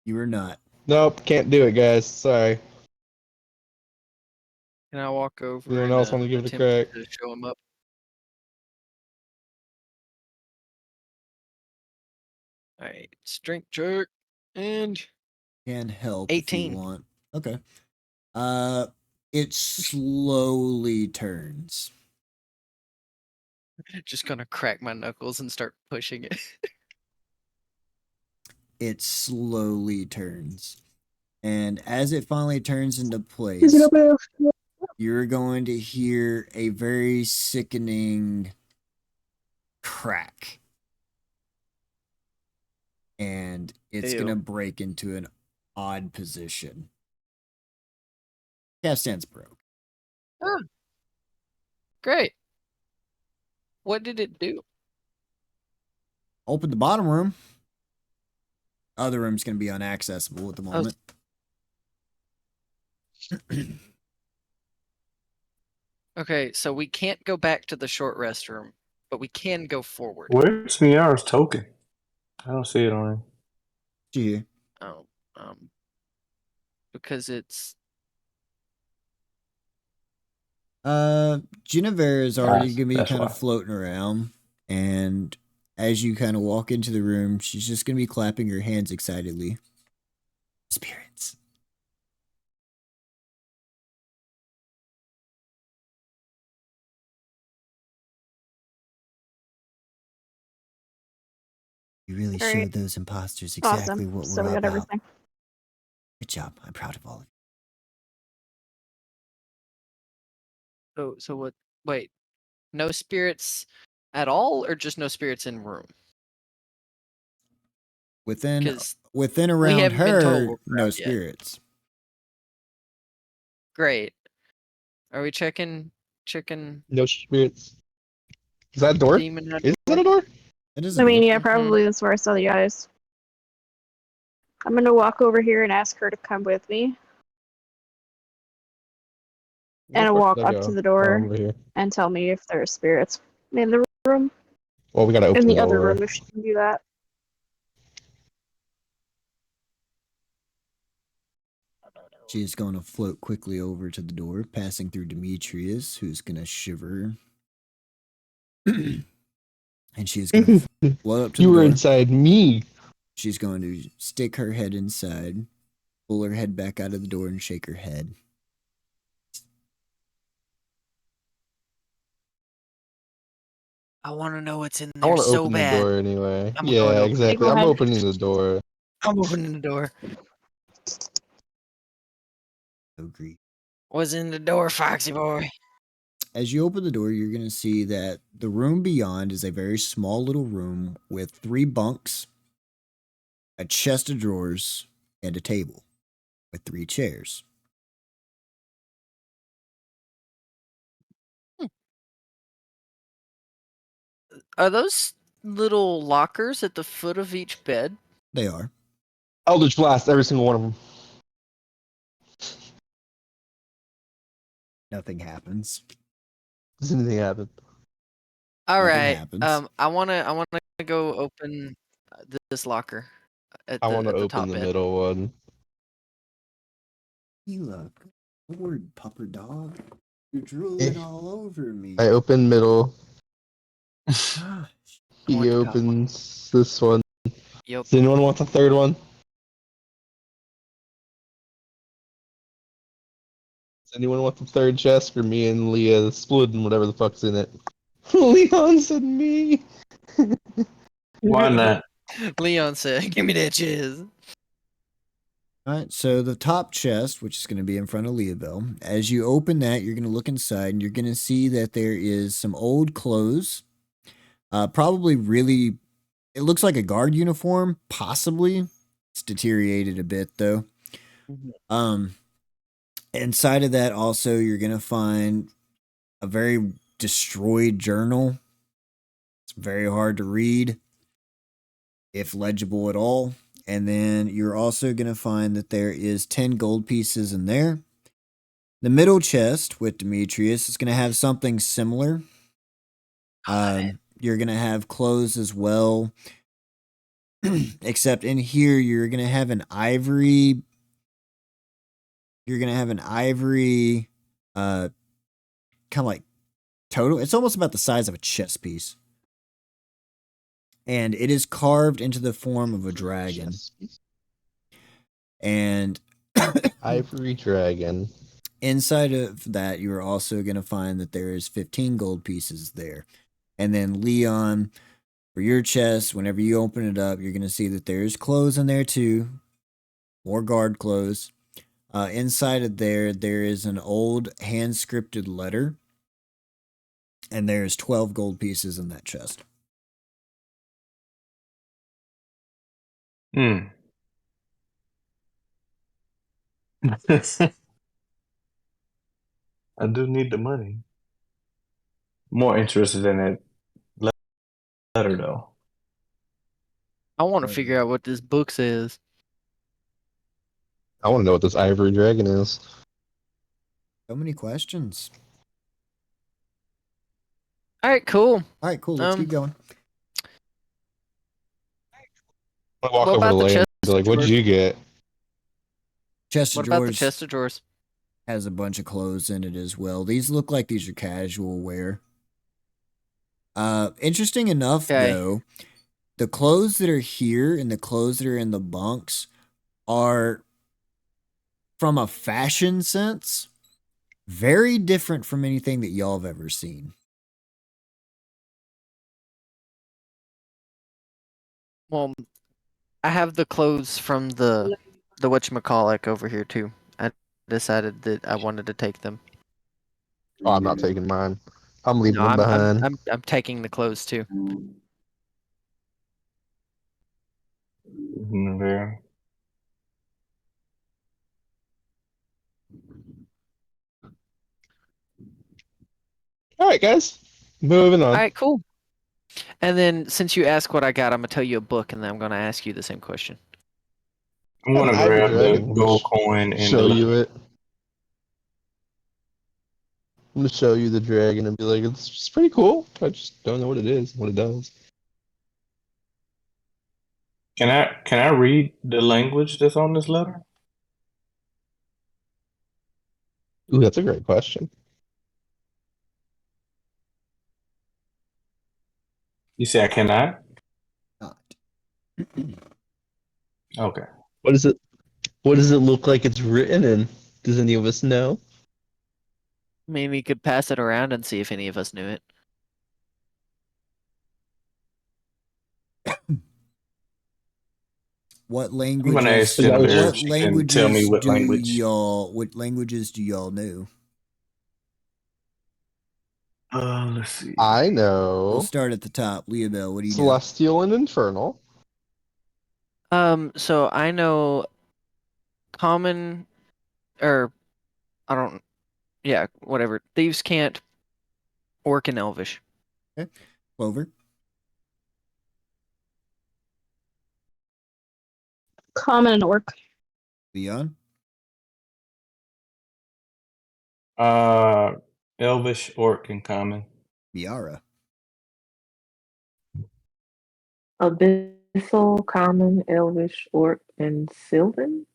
You are not. Nope, can't do it, guys. Sorry. Can I walk over Anyone and else want to give it a attempt crack? to show him up? All right, strength check and Can help if 18. you want. Okay. It slowly turns. Just gonna crack my knuckles and start pushing it. It slowly turns. And as it finally turns into Is place, it over there? you're going to hear a very sickening crack. And it's Ew. going to break into an odd position. Capstan's broke. Oh, great. What did it do? Open the bottom room. Other room's going to be unaccessible at the moment. Okay, so we can't go back to the short rest room, but we can go forward. Where's Miara's token? I don't see it on him. Gee. Oh, because it's Genevera is already Nice, going to be that's kind why. of floating around. And as you kind of walk into the room, she's just going to be clapping her hands excitedly. Spirits. You really All right. showed those imposters exactly Awesome. what So we're we all got about. everything. Good job. I'm proud of all of you. so what? Wait, no spirits at all, or just no spirits in room? Within 'Cause- Within around haven't been told her, we're no trapped yet. spirits. Great. Are we checking No spirits. Is that a door? demon? Is that a door? It is I a mean, door. yeah, probably that's where I saw the eyes. I'm gonna walk over here and ask her to come with me. And I'll Where walk should I up go? to the Oh, door over here. and tell me if there are spirits in the room. Well, we gotta open In the the other door. room, if she can do that. She is going to float quickly over to the door, passing through Demetrius, who's going to shiver. And she's going to float up to You the were door. inside me. She's going to stick her head inside, pull her head back out of the door, and shake her head. I want to know what's in I there want to so open bad. the door anyway. I'm going Yeah, to open it. exactly. Go I'm ahead. opening the door. I'm opening the door. Agree. What's in the door, Foxy boy? As you open the door, you're going to see that the room beyond is a very small little room with 3 bunks, a chest of drawers, and a table with 3 chairs. Are those little lockers at the foot of each bed? They are. Eldritch Blast, every single one of them. Nothing happens. Does anything happen? All Nothing right. happens. I wanna go open this locker at I the want to at the open top the bed. middle one. You look bored, pupper dog. You're drooling all over me. I open middle. Gosh. I want He the top one. opens this one. Yep. Does anyone want the third one? Does anyone want the third chest for me and Leah splitting whatever the fuck's in it? Leon said me. Why not? Leon said, "Give me that chiz." All right, so the top chest, which is going to be in front of Leoville, as you open that, you're going to look inside and you're going to see that there is some old clothes. Probably really, it looks like a guard uniform, possibly. It's deteriorated a bit though. Inside of that also, you're going to find a very destroyed journal. It's very hard to read, if legible at all. And then you're also going to find that there is 10 gold pieces in there. The middle chest with Demetrius is going to have something similar. You're going to have clothes as well. Except in here, you're going to have an ivory. You're going to have an ivory, kind of like total. It's almost about the size of a chess piece. And it is carved into the form of a dragon. And Ivory dragon. inside of that, you're also going to find that there is 15 gold pieces there. And then Leon, for your chest, whenever you open it up, you're going to see that there's clothes in there too. More guard clothes. Inside of there is an old hand-scripted letter. And there's 12 gold pieces in that chest. Hmm. I do need the money. More interested in that letter though. I want to figure out what this book says. I want to know what this ivory dragon is. So many questions. All right, cool. All right, cool. Let's keep going. I walk What over to about the Leia and chest be like, "What'd drawers? you get?" Chest What of about the drawers chest of drawers? has a bunch of clothes in it as well. These look like these are casual wear. Interesting enough, Okay. though, the clothes that are here and the clothes that are in the bunks are, from a fashion sense, very different from anything that y'all have ever seen. Well, I have the clothes from the whatchamacallit over here too. I decided that I wanted to take them. Oh, I'm not taking mine. I'm leaving No, them behind. I'm taking the clothes too. There. All right, guys. Moving on. All right, cool. And then since you ask what I got, I'm gonna tell you a book, and then I'm gonna ask you the same question. I'm gonna I have a grab the dragon. gold coin and Show the you it. I'm gonna show you the dragon and be like, it's pretty cool. I just don't know what it is, what it does. Can I read the language that's on this letter? Ooh, that's a great question. You say I cannot? Not. Okay. What is it? What does it look like it's written in? Does any of us know? I mean, we could pass it around and see if any of us knew it. What I'm gonna ask languages? Genevieve What if she can tell me what language. What languages do y'all know? Let's see. I We'll know start at the top. Leobel, what do you know? Celestial and Infernal. So I know common, or I don't, yeah, whatever. Thieves' Cant, Orc, and Elvish. Clover, Common and orc. Leon, Elvish, Orc, and Common. Miara, Abyssal, Common, Elvish, Orc, and Sylvan.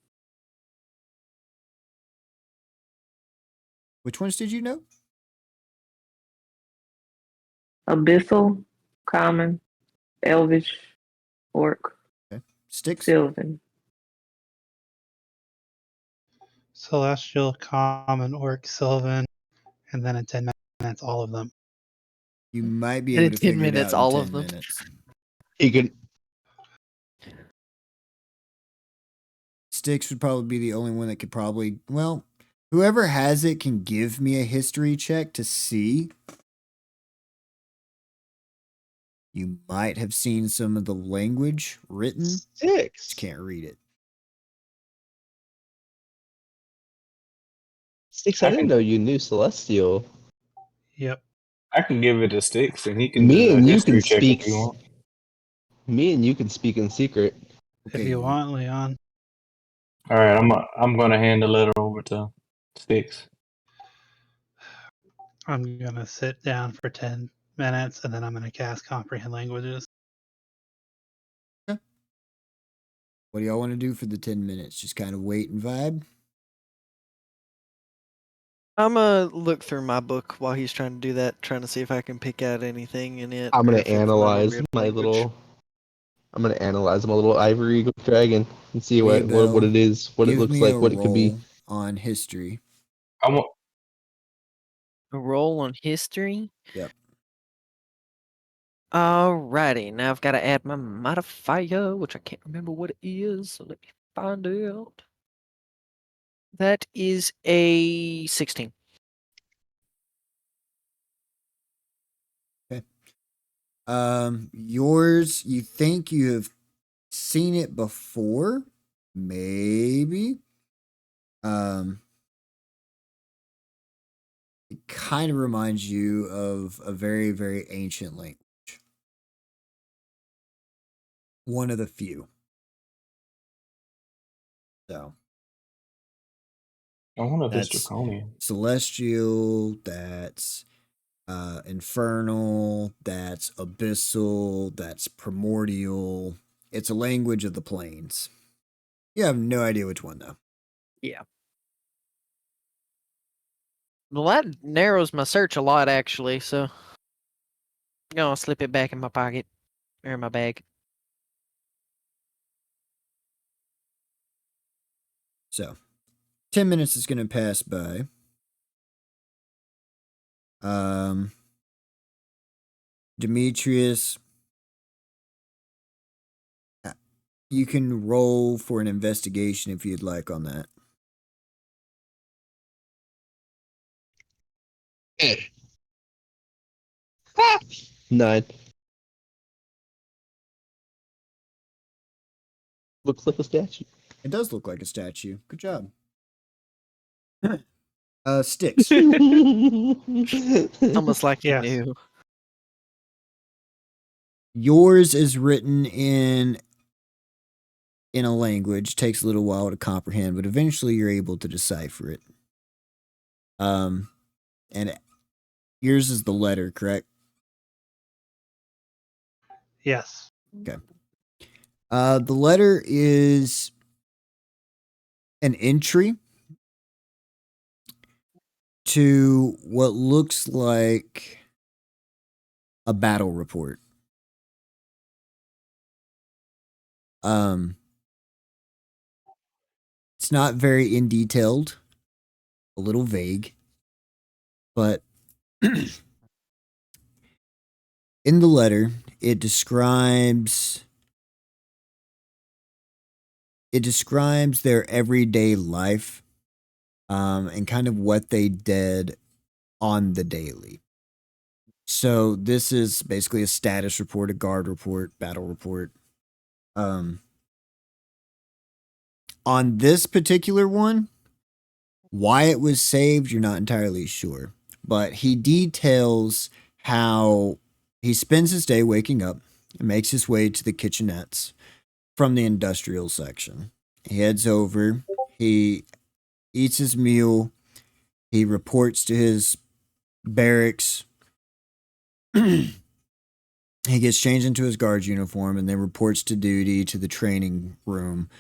which ones did you know? Abyssal, Common, Elvish, Orc, Sticks, Sylvan. Celestial, Common, Orc, Sylvan, and then in 10 minutes, all of them. you might be And able in to 10 figure it minutes, out in all 10 of them. minutes. He can. Sticks would probably be the only one that could probably, well, whoever has it can give me a history check to see. You might have seen some of the language written, just Six. can't read it. Six. I didn't know you knew Celestial. Yep. I can give it to Sticks, and he can Me do a and you can history check speak. if you want. Me and you can speak in secret. If Okay, you want, Leon. All right, I'm gonna hand the letter over to Sticks. I'm gonna sit down for 10 minutes, and then I'm gonna cast Comprehend Languages. What do y'all want to do for the 10 minutes? Just kind of wait and vibe? I'm gonna look through my book while he's trying to do that, trying to see if I can pick out anything in it. I'm or gonna if it's another analyze weird my language. little. I'm gonna analyze my little ivory eagle dragon and see what Leobel, it is, what it give looks me like, a what it could be. roll on history. I want. A roll on history. Yep. Alrighty, now I've got to add my modifier, which I can't remember what it is, so let me find out. That is a 16. Yours, you think you have seen it before? Maybe. It kind of reminds you of a very, very ancient language. One of the few. So I wonder if it's that's draconian. celestial, that's infernal, that's abyssal, that's primordial. It's a language of the plains. You have no idea which one though. Yeah. Well, that narrows my search a lot, actually, so I'm gonna slip it back in my pocket, or in my bag. So 10 minutes is gonna pass by. Demetrius, you can roll for an investigation if you'd like on that. Nine. Looks like a statue. It does look like a statue. Good job. Sticks. Almost like you Yes. knew. Yours is written in a language, takes a little while to comprehend, but eventually you're able to decipher it. And yours is the letter, correct? Yes. The letter is an entry to what looks like a battle report. It's not very in detailed, a little vague, but in the letter it describes their everyday life, and kind of what they did on the daily. So this is basically a status report, a guard report, battle report. On this particular one, why it was saved, you're not entirely sure. But he details how he spends his day waking up and makes his way to the kitchenettes from the industrial section. He heads over, he eats his meal, he reports to his barracks. He gets changed into his guard's uniform and then reports to duty to the training room.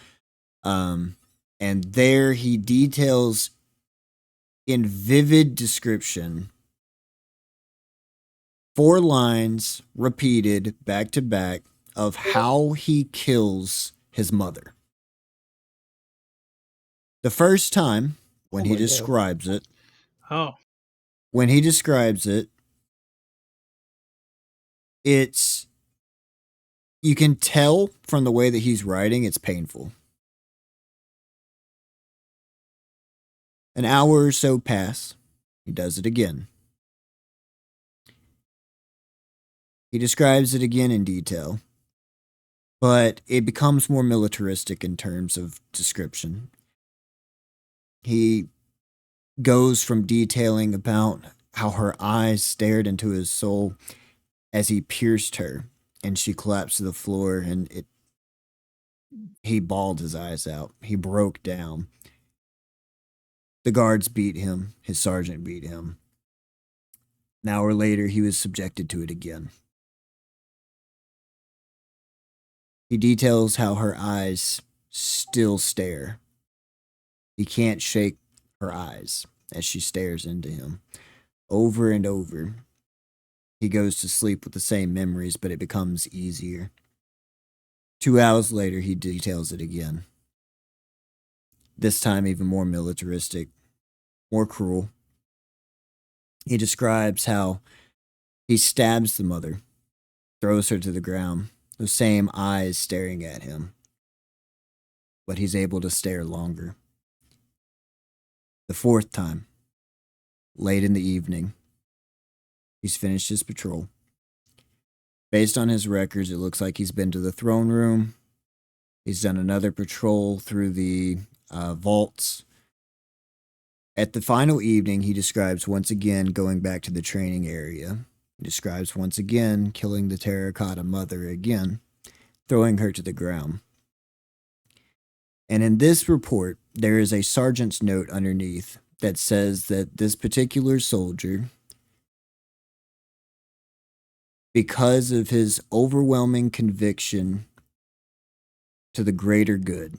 And there he details in vivid description 4 lines repeated back to back of how he kills his mother. The first time when Oh he my God. describes it, it's, you can tell from the way that he's writing, it's painful. An hour or so pass. He does it again. He describes it again in detail, but it becomes more militaristic in terms of description. He goes from detailing about how her eyes stared into his soul as he pierced her and she collapsed to the floor, and he bawled his eyes out. He broke down. The guards beat him. His sergeant beat him. An hour later, he was subjected to it again. He details how her eyes still stare. He can't shake her eyes as she stares into him. Over and over, he goes to sleep with the same memories, but it becomes easier. 2 hours later, he details it again. This time even more militaristic, more cruel. He describes how he stabs the mother, throws her to the ground, those same eyes staring at him, but he's able to stare longer. The 4th time, late in the evening, he's finished his patrol. Based on his records, it looks like he's been to the throne room. He's done another patrol through the vaults. At the final evening, he describes once again going back to the training area. He describes once again killing the terracotta mother again, throwing her to the ground. And in this report, there is a sergeant's note underneath that says that this particular soldier, because of his overwhelming conviction to the greater good,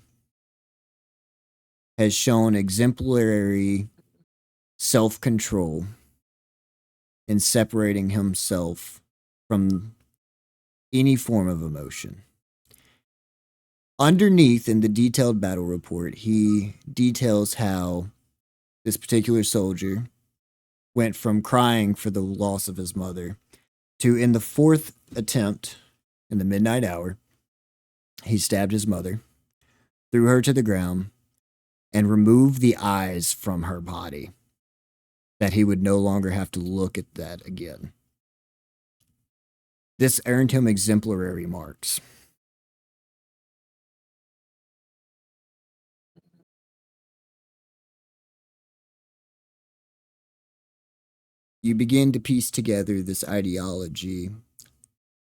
has shown exemplary self-control in separating himself from any form of emotion. Underneath in the detailed battle report, he details how this particular soldier went from crying for the loss of his mother to, in the 4th attempt, in the midnight hour, he stabbed his mother, threw her to the ground, and removed the eyes from her body, that he would no longer have to look at that again. This earned him exemplary marks. you begin to piece together this ideology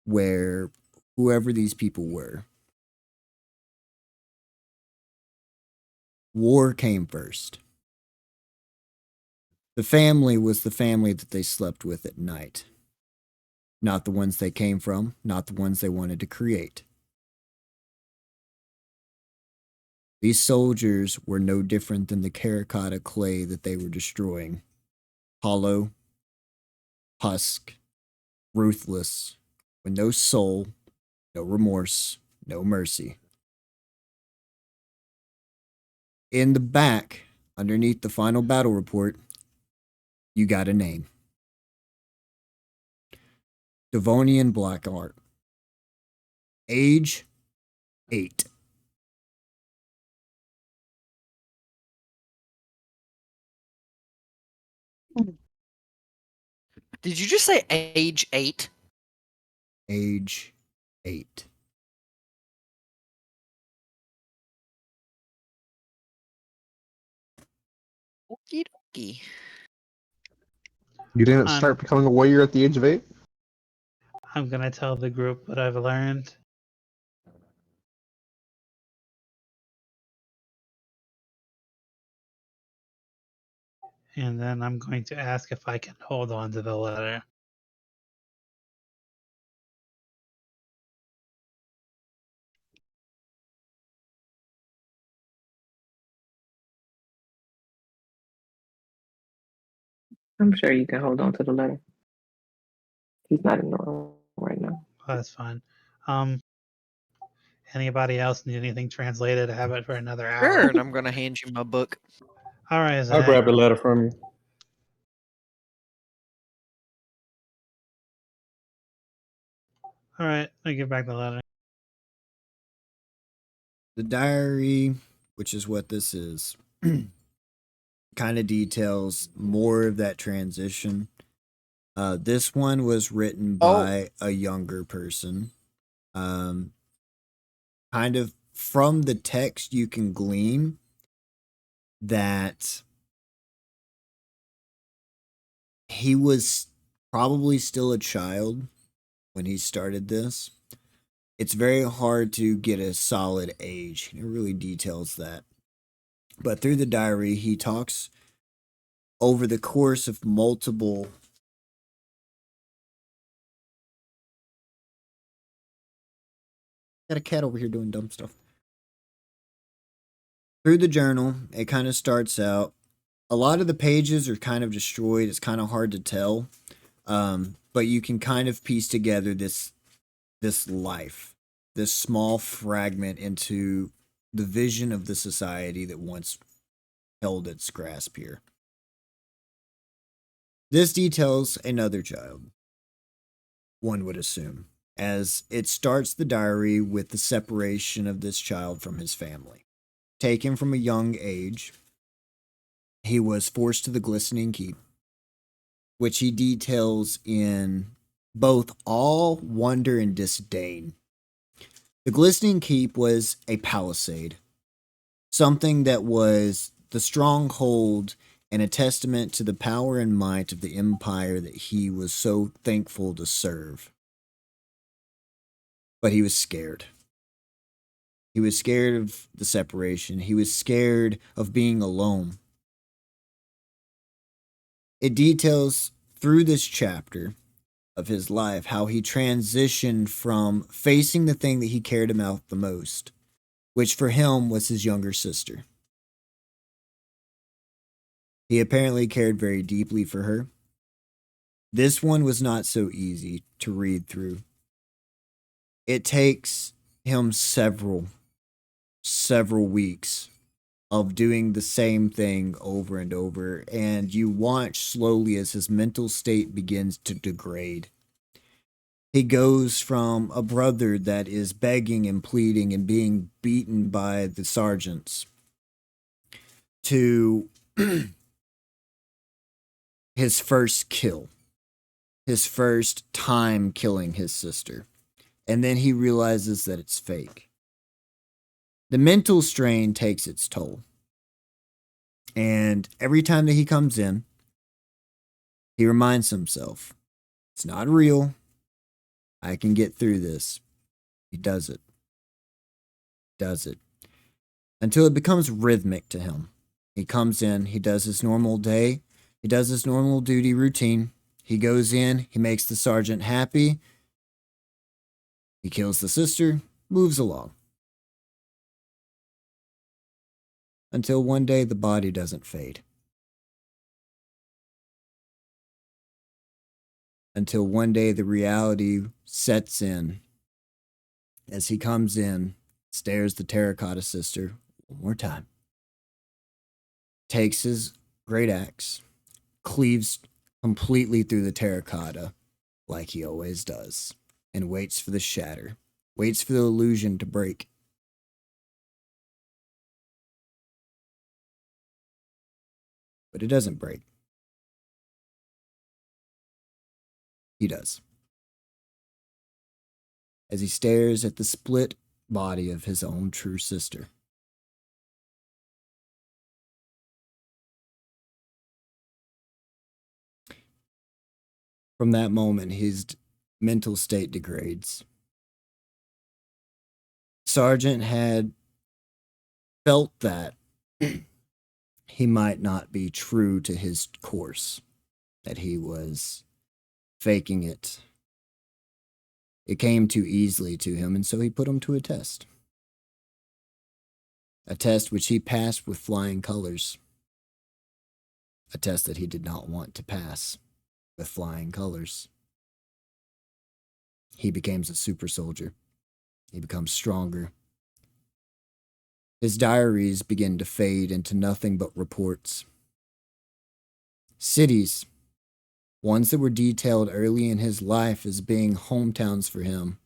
where whoever these people were, war came first. The family was the family that they slept with at night, not the ones they came from, not the ones they wanted to create. These soldiers were no different than the terracotta clay that they were destroying. Hollow, husk, ruthless, with no soul, no remorse, no mercy. In the back, underneath the final battle report, you got a name. Devonian Blackheart. Age 8. Did you just say age 8? Age 8. Okie dokie. You didn't I'm- start becoming a warrior at the age of 8? I'm gonna tell the group what I've learned. And then I'm going to ask if I can hold on to the letter. I'm sure you can hold on to the letter. He's not in the room right now. Well, that's fine. Anybody else need anything translated? I have it for another hour. Sure, and I'm gonna hand you my book. All right, I'll Zach. grab the letter from you. All right, I give back the letter. The diary, which is what this is, kind of details more of that transition. This one was written by a younger person. Kind of from the text, you can glean that he was probably still a child when he started this. It's very hard to get a solid age. It really details that. But through the diary, he talks over the course of multiple got a cat over here doing dumb stuff. Through the journal, it kind of starts out. A lot of the pages are kind of destroyed. It's kind of hard to tell. But you can kind of piece together this life, this small fragment into the vision of the society that once held its grasp here. This details another child, one would assume, as it starts the diary with the separation of this child from his family. Taken from a young age, he was forced to the Glistening Keep, which he details in both awe, wonder, and disdain. The Glistening Keep was a palisade, something that was the stronghold and a testament to the power and might of the empire that he was so thankful to serve. But he was scared. He was scared of the separation. He was scared of being alone. It details through this chapter of his life how he transitioned from facing the thing that he cared about the most, which for him was his younger sister. He apparently cared very deeply for her. This one was not so easy to read through. It takes him several weeks of doing the same thing over and over, and you watch slowly as his mental state begins to degrade. He goes from a brother that is begging and pleading and being beaten by the sergeants to his first kill, his first time killing his sister. And then he realizes that it's fake. The mental strain takes its toll. And every time that he comes in, He reminds himself, it's not real. I can get through this. He does it. Does it. Until it becomes rhythmic to him. He comes in, he does his normal day, he does his normal duty routine. He goes in, he makes the sergeant happy. He kills the sister, moves along. Until one day the body doesn't fade. Until one day the reality sets in as he comes in, stares the terracotta sister one more time, takes his great axe, cleaves completely through the terracotta like he always does, and waits for the shatter, waits for the illusion to break. But it doesn't break. He does. As he stares at the split body of his own true sister. From that moment, his mental state degrades. Sergeant had felt that he might not be true to his course, that he was faking it. It came too easily to him, and so he put him to a test. A test which he passed with flying colors. A test that he did not want to pass with flying colors. He becomes a super soldier. He becomes stronger. His diaries begin to fade into nothing but reports. Cities, ones that were detailed early in his life as being hometowns for him,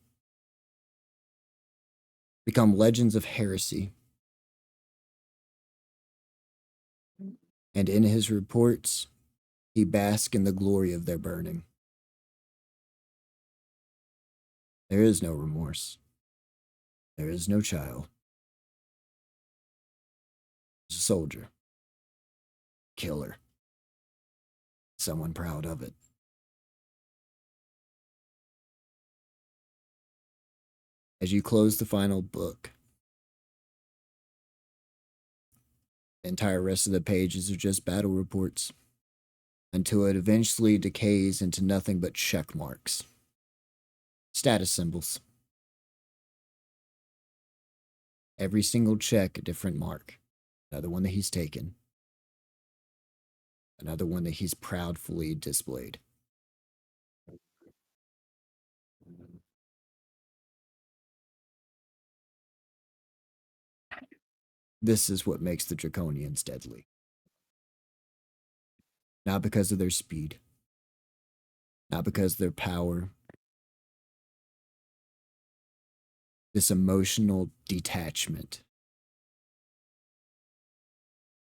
become legends of heresy. And in his reports, he basks in the glory of their burning. There is no remorse. There is no child. There's a soldier. Killer. Someone proud of it. As you close the final book, the entire rest of the pages are just battle reports until it eventually decays into nothing but check marks. Status symbols. Every single check a different mark. Another one that he's taken. Another one that he's proudly displayed. This is what makes the Draconians deadly. Not because of their speed. Not because of their power. This emotional detachment.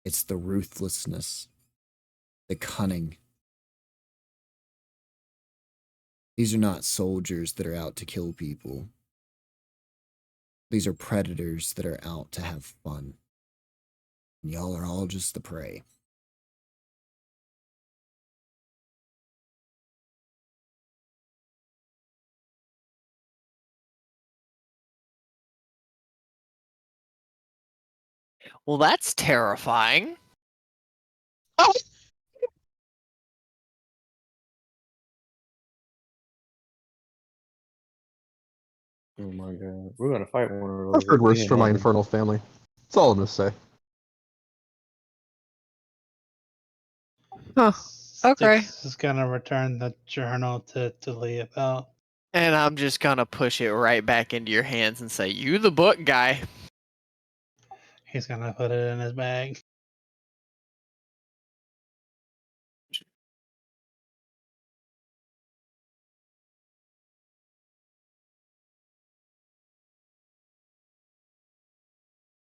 It's the ruthlessness. The cunning. These are not soldiers that are out to kill people. These are predators that are out to have fun. And y'all are all just the prey. Well, that's terrifying. Oh my god. We're gonna fight one of I've those. heard worse It from my ain't infernal family. That's all I'm gonna say. Huh. Okay. Styx is gonna return the journal to Lee about. And I'm just gonna push it right back into your hands and say, "You the book guy." He's gonna put it in his bag.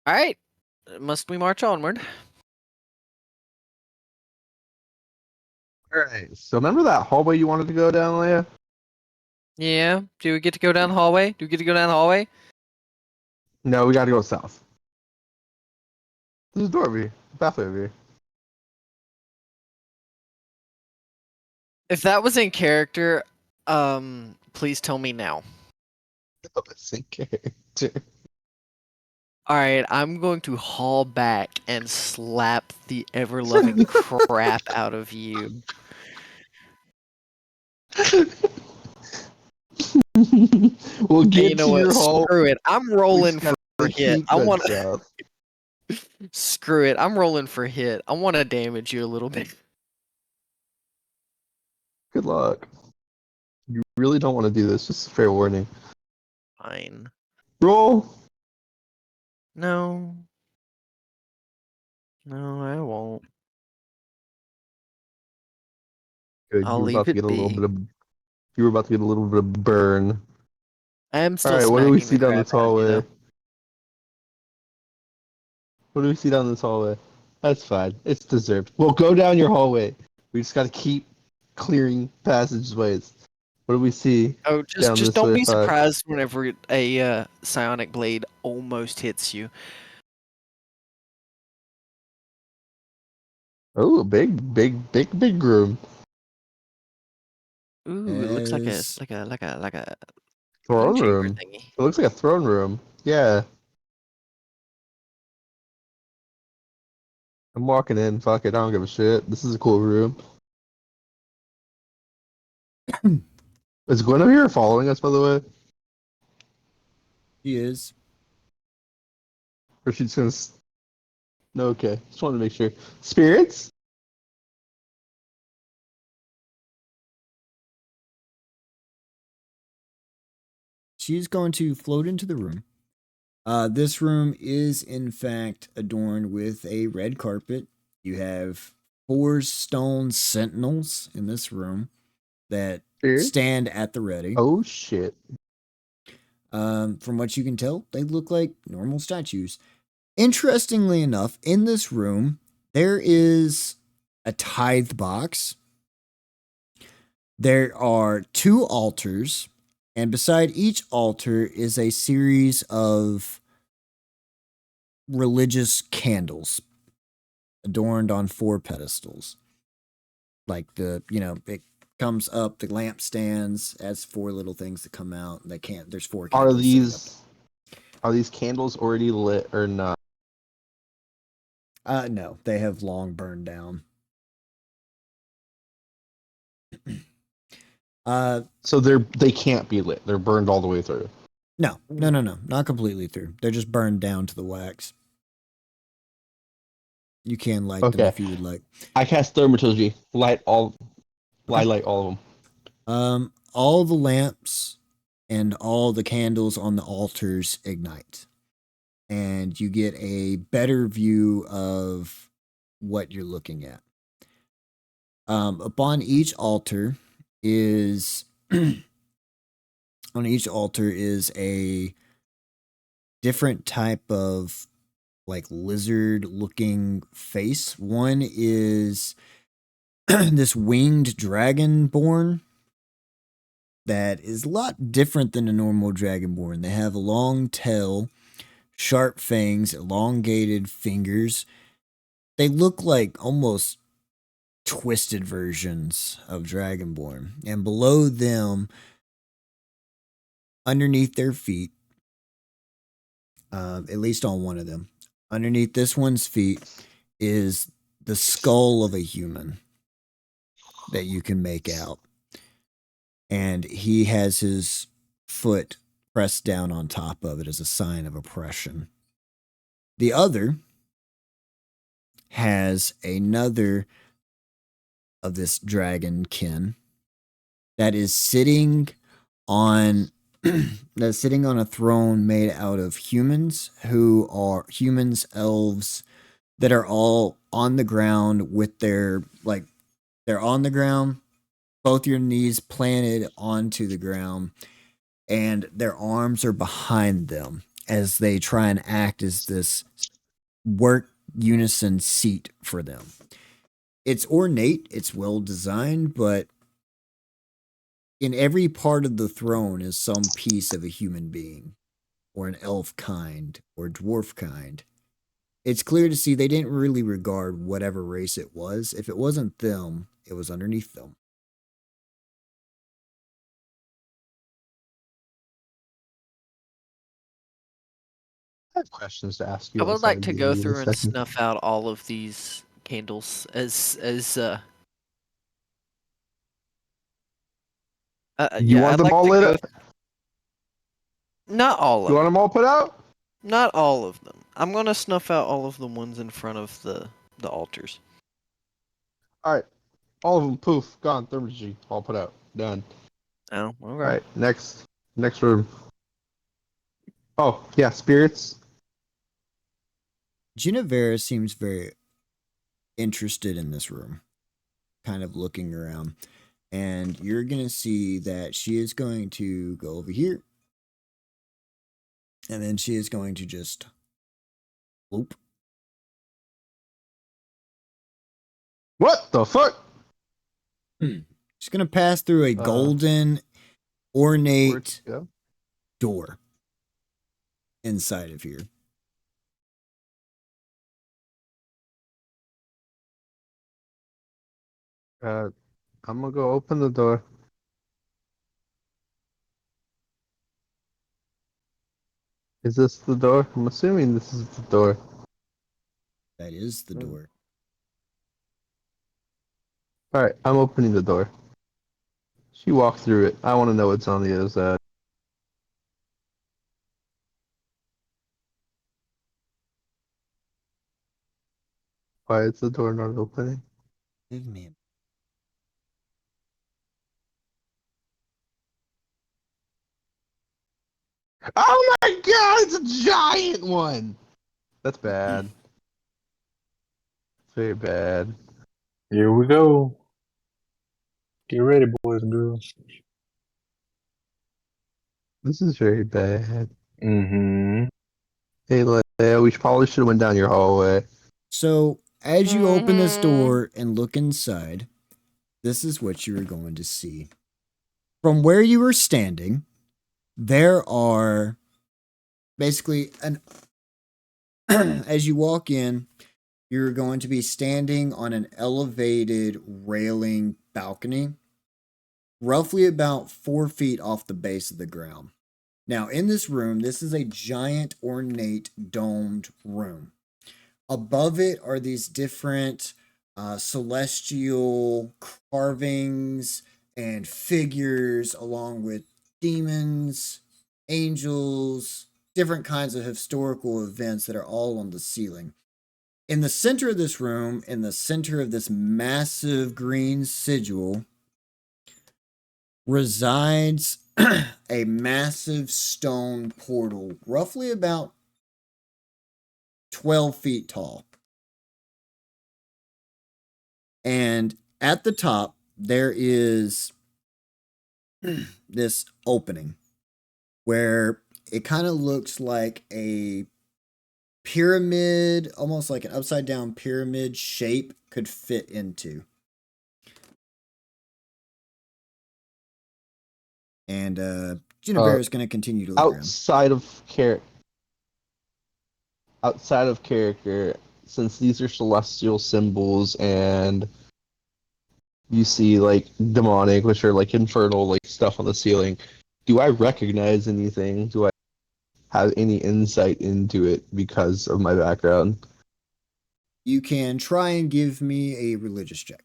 All right. Must we march onward? Alright, so remember that hallway you wanted to go down, Leia? Yeah. Do we get to go down the hallway? Do we get to go down the hallway? No, we gotta go south. There's a door over here. A pathway over here. If that was in character, please tell me now. It's in character. All right, I'm going to haul back and slap the ever loving crap out of you. We'll And get you know to what? your hole. Screw it. I'm rolling for hit. I want to. South. Screw it. I'm rolling for hit. I want to damage you a little bit. Good luck. You really don't want to do this. Just a fair warning. Fine. Roll. No. No, I won't. Good. I'll You were leave about to it get a little be. bit of. You were about to get a little bit of burn. I am All still right. What do we smacking see the down crap this out of you, hallway? though. What do we see down this hallway? That's fine. It's deserved. We'll go down your hallway. We just got to keep clearing passageways. What do we see Oh, down just this don't way? be surprised whenever a psionic blade almost hits you. Oh, big room. Ooh, it looks like a As- Throne game chamber room. thingy. It looks like a throne room. Yeah. I'm walking in. Fuck it. I don't give a shit. This is a cool room. Is Guinevere following us, by the way? He is. Or she's gonna. No, okay. Just wanted to make sure. Spirits? She's going to float into the room. This room is, in fact, adorned with a red carpet. You have 4 stone sentinels in this room that Spirits? stand at the ready. Oh, shit. From what you can tell, they look like normal statues. Interestingly enough, in this room, there is a tithe box. There are 2 altars, and beside each altar is a series of religious candles adorned on 4 pedestals. Like it comes up, the lamp stands as 4 little things that come out. They can't, there's 4 Are candles. are these candles already lit or not? No, they have long burned down. So they can't be lit. They're burned all the way through. No, not completely through. They're just burned down to the wax. You can light them Okay. if you would like. I cast thaumaturgy. Light all of them. All the lamps and all the candles on the altars ignite, and you get a better view of what you're looking at. Upon each altar is a different type of like lizard looking face. One is this winged dragonborn that is a lot different than a normal dragonborn. They have a long tail, sharp fangs, elongated fingers. They look like almost twisted versions of dragonborn. And below them, underneath their feet, at least on one of them, underneath this one's feet is the skull of a human that you can make out. And he has his foot pressed down on top of it as a sign of oppression. The other has another of this dragon kin that is sitting on a throne made out of humans who are humans, elves that are all on the ground with they're on the ground, both your knees planted onto the ground, and their arms are behind them as they try and act as this work unison seat for them. It's ornate, it's well designed, but in every part of the throne is some piece of a human being, or an elf kind, or dwarf kind. It's clear to see they didn't really regard whatever race it was. If it wasn't them, it was underneath them. I have questions to ask you. I would like outside to the go end of through the and session. snuff out all of these candles You want I'd them like all to lit go up? not all You of want them. them all put out? Not all of them. I'm gonna snuff out all of the ones in front of the altars. All right, all of them. Poof, gone. Thermagy, all put out. Done. Oh, okay. All right, next room. Oh yeah, spirits. Genevera seems very interested in this room, kind of looking around. And you're going to see that she is going to go over here. And then she is going to just whoop. What the fuck? She's going to pass through a golden, Where'd ornate it go? door inside of here. I'm gonna go open the door. Is this the door? I'm assuming this is the door. That is the door. All right, I'm opening the door. She walked through it. I want to know what's on the other side. Why is the door not opening? Give me Oh my god, it's a giant one! That's bad. It's very bad. Here we go. Get ready, boys and girls. This is very bad. Mm-hmm. Hey, Leia, we probably should have went down your hallway. So, as you open this door and look inside, this is what you're going to see. From where you were standing, there are basically as you walk in, you're going to be standing on an elevated railing balcony, roughly about 4 feet off the base of the ground. Now, in this room, this is a giant, ornate, domed room. Above it are these different celestial carvings and figures, along with demons, angels, different kinds of historical events that are all on the ceiling. In the center of this room, in the center of this massive green sigil, resides a massive stone portal, roughly about 12 feet tall. And at the top, there is this opening where it kind of looks like a pyramid, almost like an upside down pyramid shape could fit into. And Genevera is going to continue to look around. Outside of character, since these are celestial symbols and you see like demonic, which are like infernal like stuff on the ceiling, do I recognize anything? Do I have any insight into it because of my background? You can try and give me a religion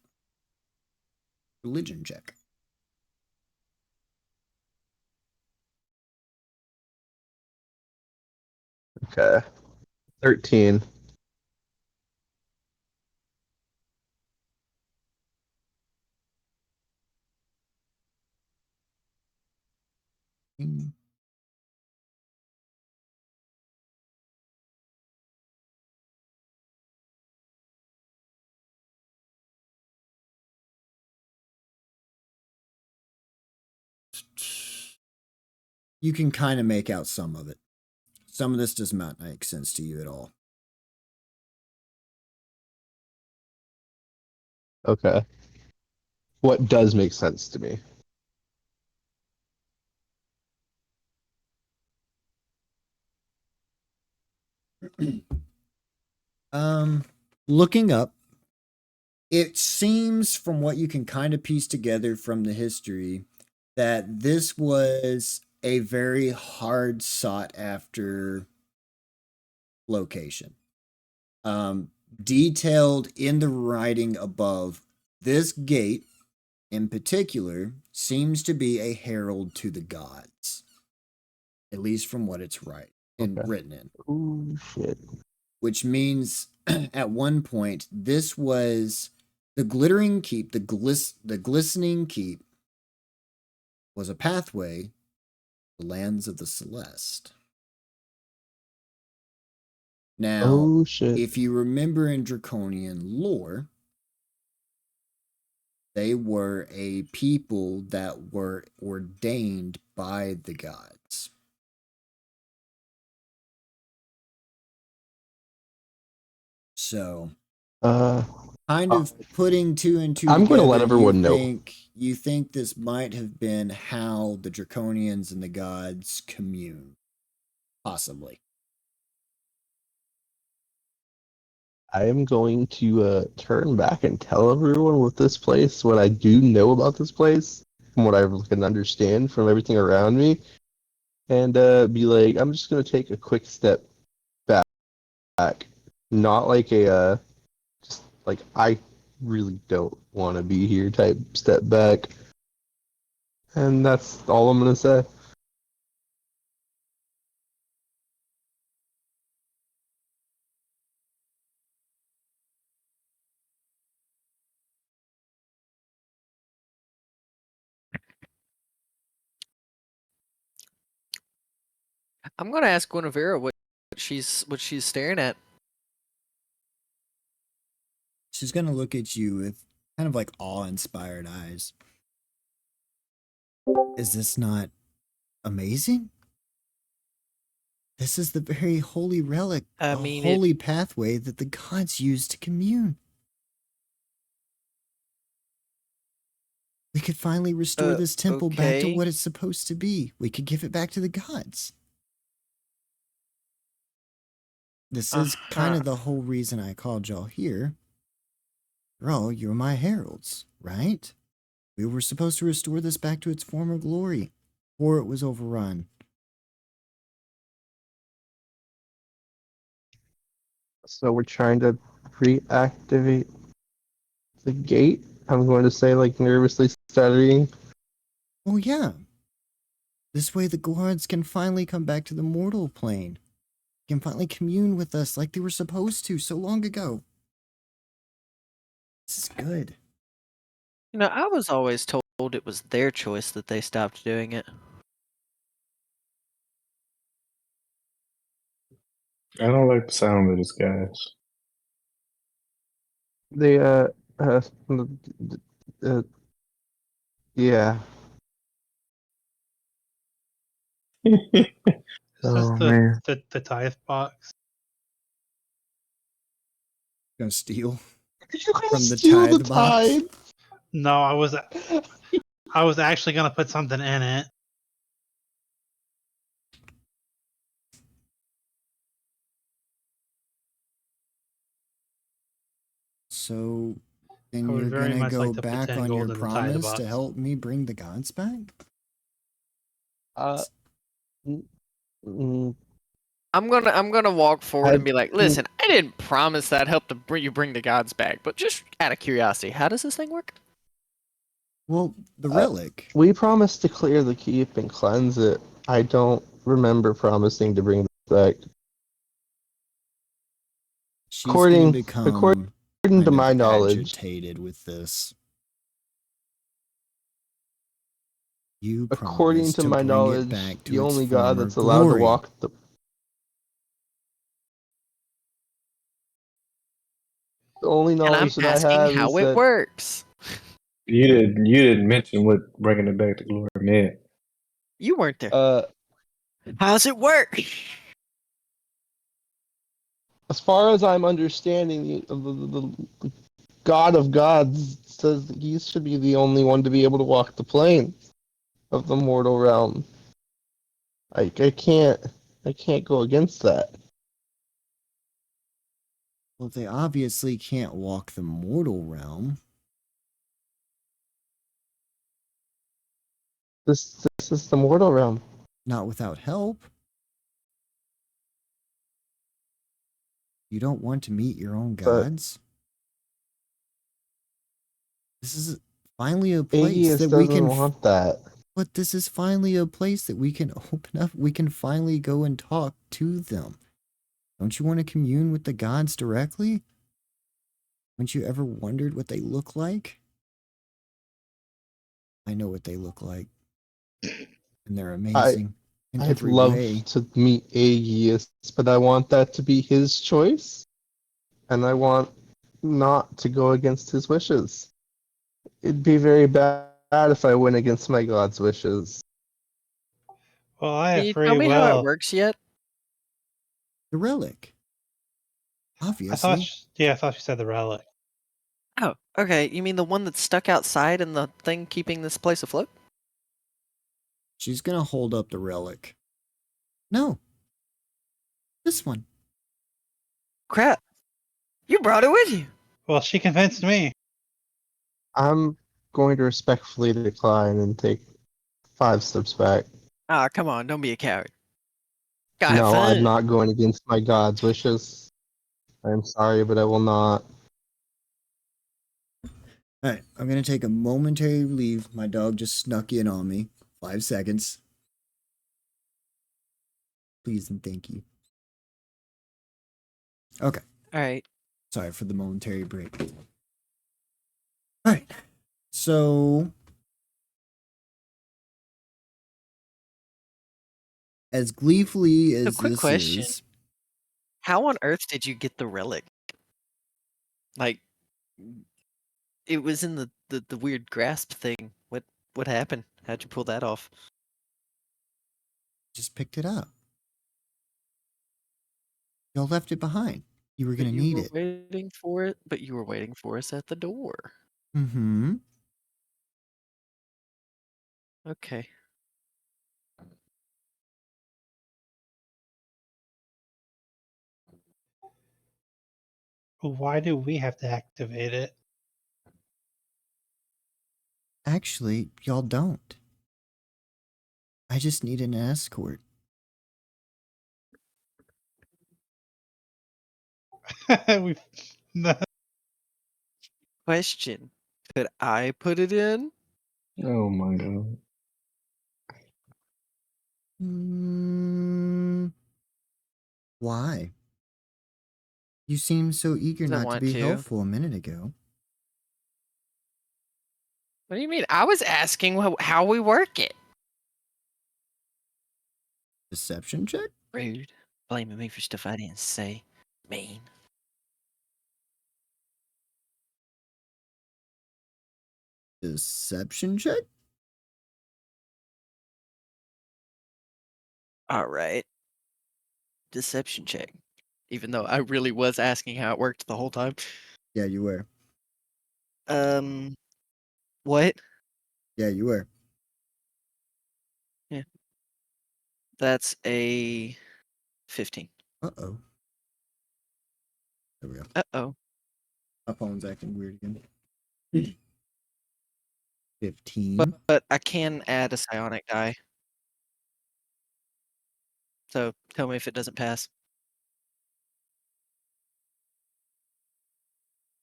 check. Okay. 13. You can kind of make out some of it. Some of this does not make sense to you at all. Okay. What does make sense to me? Looking up, it seems from what you can kind of piece together from the history that this was a very hard sought after location. Detailed in the writing above, this gate in particular seems to be a herald to the gods, at least from what it's written in. Oh shit. Which means at one point this was the glittering keep, the glistening keep was a pathway to the lands of the Celeste. Now, Oh shit. if you remember in Draconian lore, they were a people that were ordained by the gods. So, kind of putting two and two I'm together, gonna let everyone know. you think this might have been how the Draconians and the gods commune. Possibly. I am going to turn back and tell everyone with this place what I do know about this place, from what I can understand from everything around me, and be like, I'm just gonna take a quick step back, not like a just like I really don't want to be here type step back, and that's all I'm gonna say. I'm gonna ask Guinevere what she's staring at. She's going to look at you with kind of like awe-inspired eyes. Is this not amazing? This is the very holy relic, I the mean, holy pathway that the gods use to commune. We could finally restore this temple back to okay. what it's supposed to be. We could give it back to the gods. This is kind of the whole reason I called y'all here. Bro, you're my heralds, right? We were supposed to restore this back to its former glory before it was overrun. So we're trying to reactivate the gate. I'm going to say, like, nervously stuttering. Oh yeah. This way the gods can finally come back to the mortal plane. Can finally commune with us like they were supposed to so long ago. This is good. You know, I was always told it was their choice that they stopped doing it. I don't like the sound of this, guys. They yeah. Is this Oh man. the tithe box? Gonna steal. Did you From guys the steal the tithe box? tithe? No, I was actually gonna put something in it. So then I would you're very gonna much go like to put back 10 on your gold in the tithe promise box. to help me bring the gods back? I'm gonna walk forward and be like, I- listen, I didn't promise that help to bring the gods back, but just out of curiosity, how does this thing work? Well, the relic. We promised to clear the keep and cleanse it. I don't remember promising to bring it back. She's according- gonna become according kind to of my knowledge, agitated with this. You according promised to my bring knowledge, it back to the its only god former that's allowed glory. to walk the only And I'm knowledge that I asking have how is it that works. You didn't mention what bringing it back to glory meant. You weren't there. How's it work? as far as I'm understanding, the God of gods says that he should be the only one to be able to walk the plane of the mortal realm. I can't go against that. Well, they obviously can't walk the mortal realm. This is the mortal realm. Not without help. You don't want to meet your own But- gods? This is finally a place Aegis that we doesn't can. want that. But this is finally a place that we can open up. We can finally go and talk to them. Don't you want to commune with the gods directly? Haven't you ever wondered what they look like? I know what they look like. And they're amazing in I'd every love way. to meet Aegis, but I want that to be his choice. And I want not to go against his wishes. It'd be very bad if I went against my god's wishes. Well, I Can have you free tell me how it will. works yet? The relic. I Obviously. I thought you said the relic. Oh, okay. You mean the one that's stuck outside and the thing keeping this place afloat? She's going to hold up the relic. No. This one. Crap. You brought it with you. Well, she convinced me. I'm going to respectfully decline and take 5 steps back. Ah, come on. Don't be a coward. Got No, fun. I'm not going against my god's wishes. I'm sorry, but I will not. All right. I'm going to take a momentary leave. My dog just snuck in on me. 5 seconds. Please and thank you. Okay. All right. Sorry for the momentary break. All right. So, as gleefully as quick this question. is, How on earth did you get the relic? Like, it was in the weird grasp thing. What happened? How'd you pull that off? just picked it up. Y'all left it behind. You were But going to you need were it. waiting for it, but you were waiting for us at the door. Mm-hmm. Okay. Why do we have to activate it? Actually, y'all don't. I just need an escort. we Question. Could I put it in? Oh my god. Why? You seemed so eager 'Cause I not to want be to. helpful a minute ago. What do you mean? I was asking how we work it. Deception check? Rude. Blaming me for stuff I didn't say. Mean. Deception check? All right. Deception check. Even though I really was asking how it worked the whole time. Yeah, you were. What? Yeah, you were. That's a 15. Uh-oh. There we go. Uh-oh. My phone's acting weird again. 15. But I can add a psionic die. So tell me if it doesn't pass.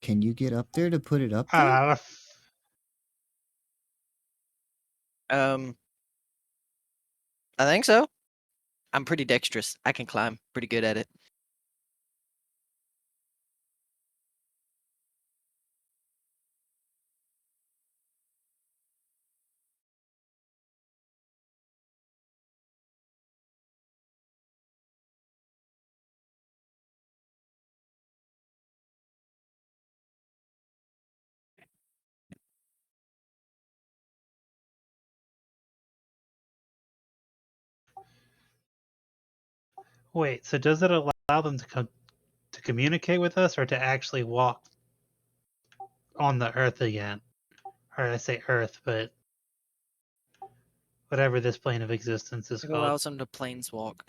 Can you get up there to put it up I there? don't know. I think so. I'm pretty dexterous. I can climb. Pretty good at it. Wait, so does it allow them to communicate with us or to actually walk on the earth again? Or I say earth, but whatever this plane of existence is It called. allows them to planeswalk.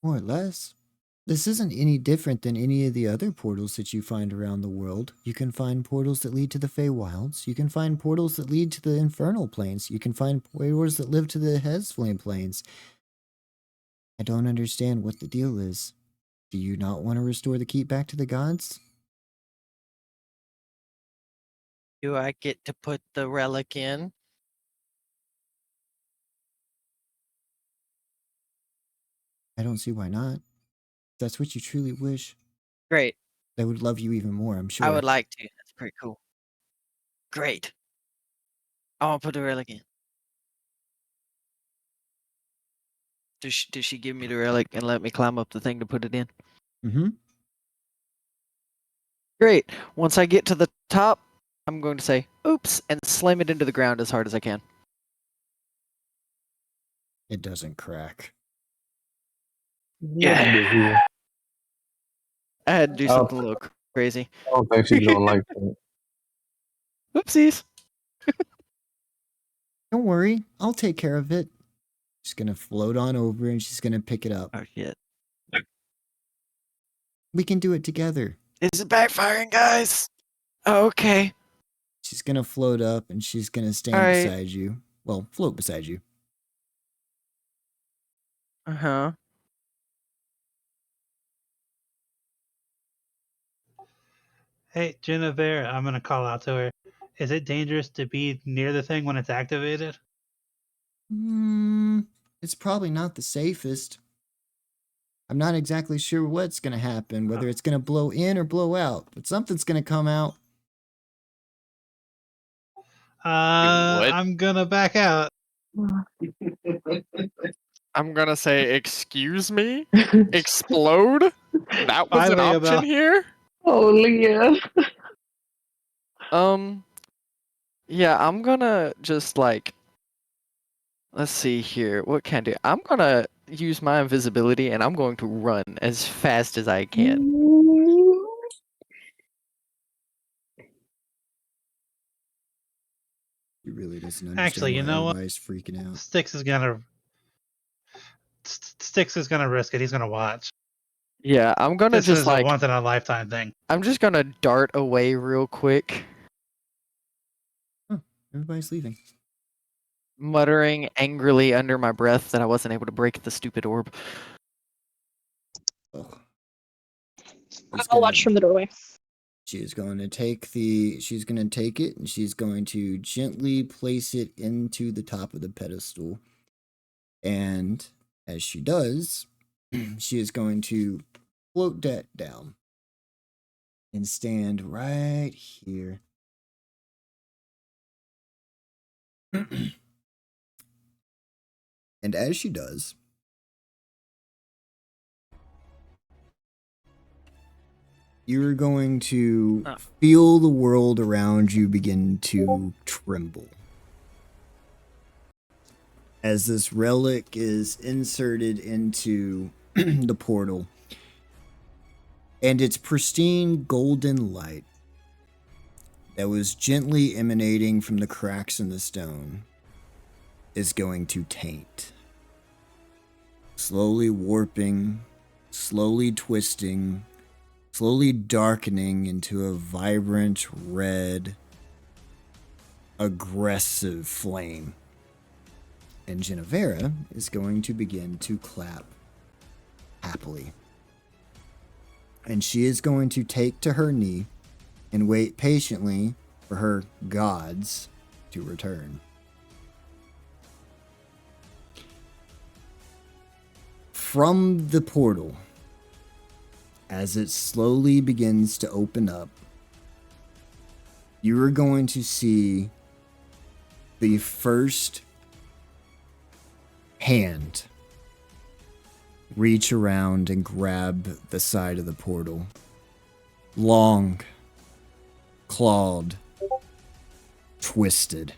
More or less. This isn't any different than any of the other portals that you find around the world. You can find portals that lead to the Feywilds. You can find portals that lead to the Infernal Planes. You can find portals that live to the Hezflame Planes. I don't understand what the deal is. Do you not want to restore the keep back to the gods? Do I get to put the relic in? I don't see why not. If that's what you truly wish, Great. they would love you even more, I'm sure. I would like to. That's pretty cool. Great. I'll put the relic in. Does she give me the relic and let me climb up the thing to put it in? Mm-hmm. Great. Once I get to the top, I'm going to say, oops, and slam it into the ground as hard as I can. It doesn't crack. Yeah. Good here. I had to do Oh. something a little crazy. I don't think she's gonna like that. Oopsies. Don't worry, I'll take care of it. She's gonna float on over and she's gonna pick it up. Oh, shit. We can do it together. Is it backfiring, guys? Oh, okay. She's gonna float up and she's gonna stand Alright. beside you. Well, float beside you. Uh-huh. Hey, Genevere, I'm gonna call out to her. Is it dangerous to be near the thing when it's activated? It's probably not the safest. I'm not exactly sure what's gonna happen, whether it's gonna blow in or blow out, but something's gonna come out. what? I'm gonna back out. I'm gonna say, excuse me? Explode? That was Bye, an Leah, option though. here? Oh, Leah. Yeah, I'm gonna just like, let's see here. What can I do? I'm gonna use my invisibility and I'm going to run as fast as I can. He really doesn't understand Actually, you why know what? everybody's freaking out. Sticks is gonna risk it. He's gonna watch. Yeah, I'm gonna This just is like, a once in a lifetime thing. I'm just gonna dart away real quick, Everybody's leaving. muttering angrily under my breath that I wasn't able to break the stupid orb. Ugh. I'll watch from the doorway. She's going to take it and she's going to gently place it into the top of the pedestal. And as she does, she is going to float that down and stand right here. And as she does, you're going to feel the world around you begin to tremble as this relic is inserted into the portal, and its pristine golden light that was gently emanating from the cracks in the stone is going to taint, slowly warping, slowly twisting, slowly darkening into a vibrant red, aggressive flame. And Genevera is going to begin to clap happily. And she is going to take to her knee and wait patiently for her gods to return. From the portal, as it slowly begins to open up, you are going to see the first hand reach around and grab the side of the portal. Long, clawed, twisted.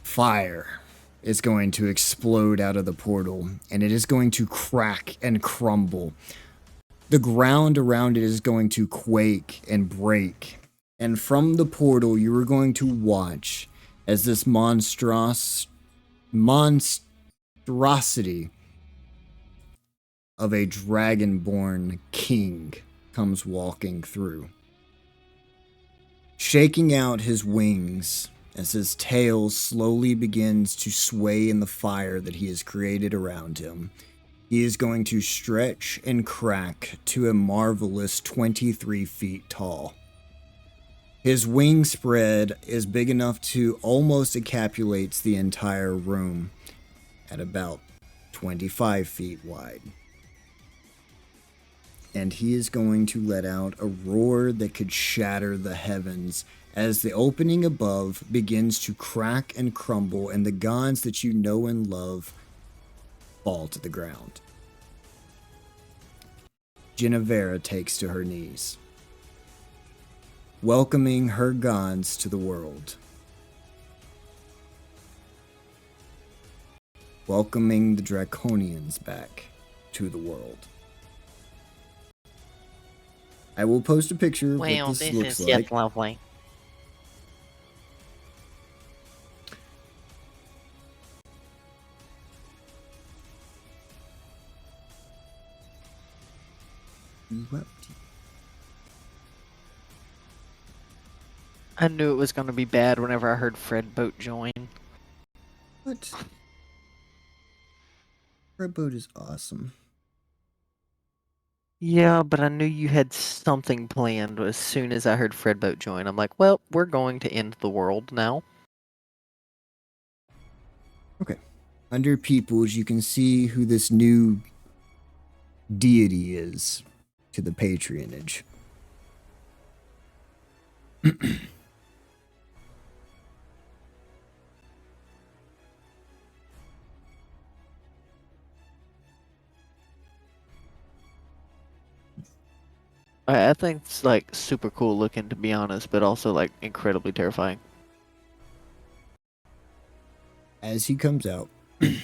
Fire is going to explode out of the portal, and it is going to crack and crumble. The ground around it is going to quake and break. And from the portal, you are going to watch as this monstrosity of a dragonborn king comes walking through. Shaking out his wings as his tail slowly begins to sway in the fire that he has created around him. He is going to stretch and crack to a marvelous 23 feet tall. His wing spread is big enough to almost encapsulates the entire room at about 25 feet wide. And he is going to let out a roar that could shatter the heavens as the opening above begins to crack and crumble and the gods that you know and love fall to the ground. Genevera takes to her knees, welcoming her gods to the world. Welcoming the Draconians back to the world. I will post a picture of Well, what this this looks is like. just lovely. I knew it was going to be bad whenever I heard Fred Boat join. What? Red Boat is awesome. Yeah, but I knew you had something planned as soon as I heard Fred Boat join. I'm like, well, we're going to end the world now. Okay. Under peoples, you can see who this new deity is to the patronage. I think it's like super cool looking, to be honest, but also like incredibly terrifying. As he comes out, he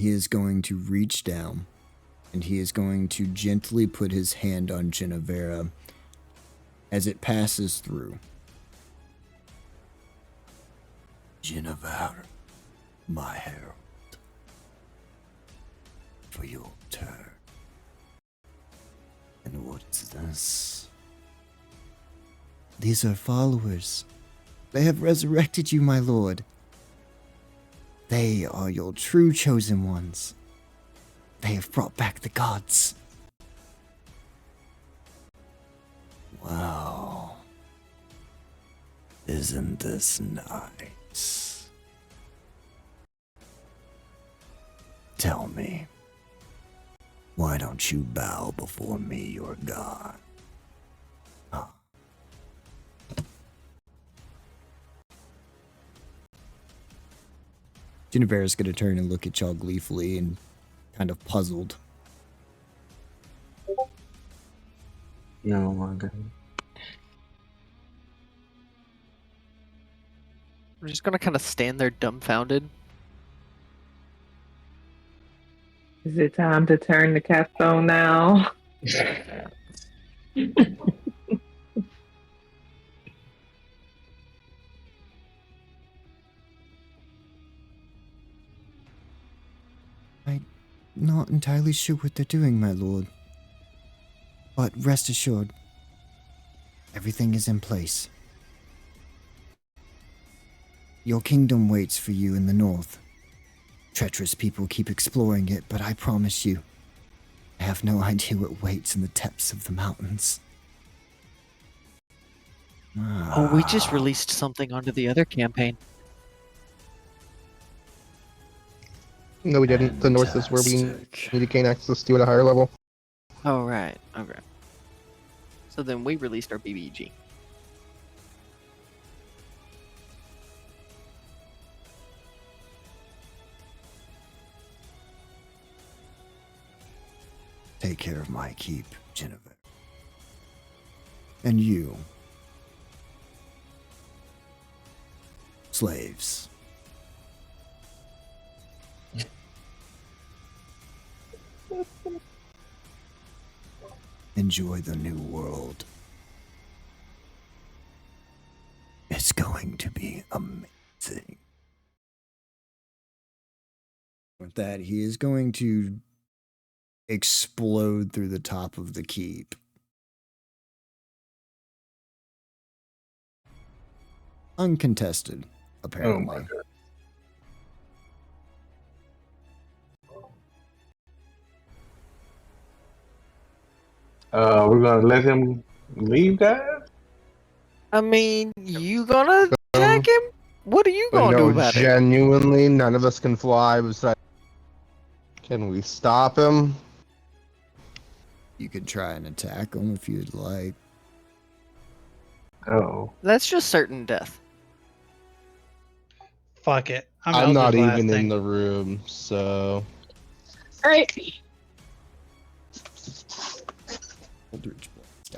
is going to reach down and he is going to gently put his hand on Genevera as it passes through. Genevera, my herald, for your turn. And what is this? These are followers. They have resurrected you, my lord. They are your true chosen ones. They have brought back the gods. Wow. Isn't this nice? Tell me, why don't you bow before me, your god? Ah. Genevera's gonna turn and look at y'all gleefully and kind of puzzled. No, my God. I'm just gonna kind of stand there dumbfounded. Is it time to turn the capstone now? Not entirely sure what they're doing, my lord. But rest assured, everything is in place. Your kingdom waits for you in the north. Treacherous people keep exploring it, but I promise you, I have no idea what waits in the depths of the mountains. Oh, we just released something onto the other campaign. No, we didn't. The north is where we Fantastic. need to gain access to at a higher level. Oh, right. Okay. So then we released our BBG. Take care of my keep, Genevera. And you, slaves. Enjoy the new world. It's going to be amazing. With that, he is going to explode through the top of the keep. uncontested, Oh apparently. my god. We're gonna let him leave, guys. I mean, you gonna attack him? What are you But gonna do no, about it? genuinely, none of us can fly. Besides, can we stop him? You could try and attack him if you'd like. Oh. That's just certain death. Fuck it. I'm I'm not Eldritch even in Blasting. the room, so Alright. Eldritch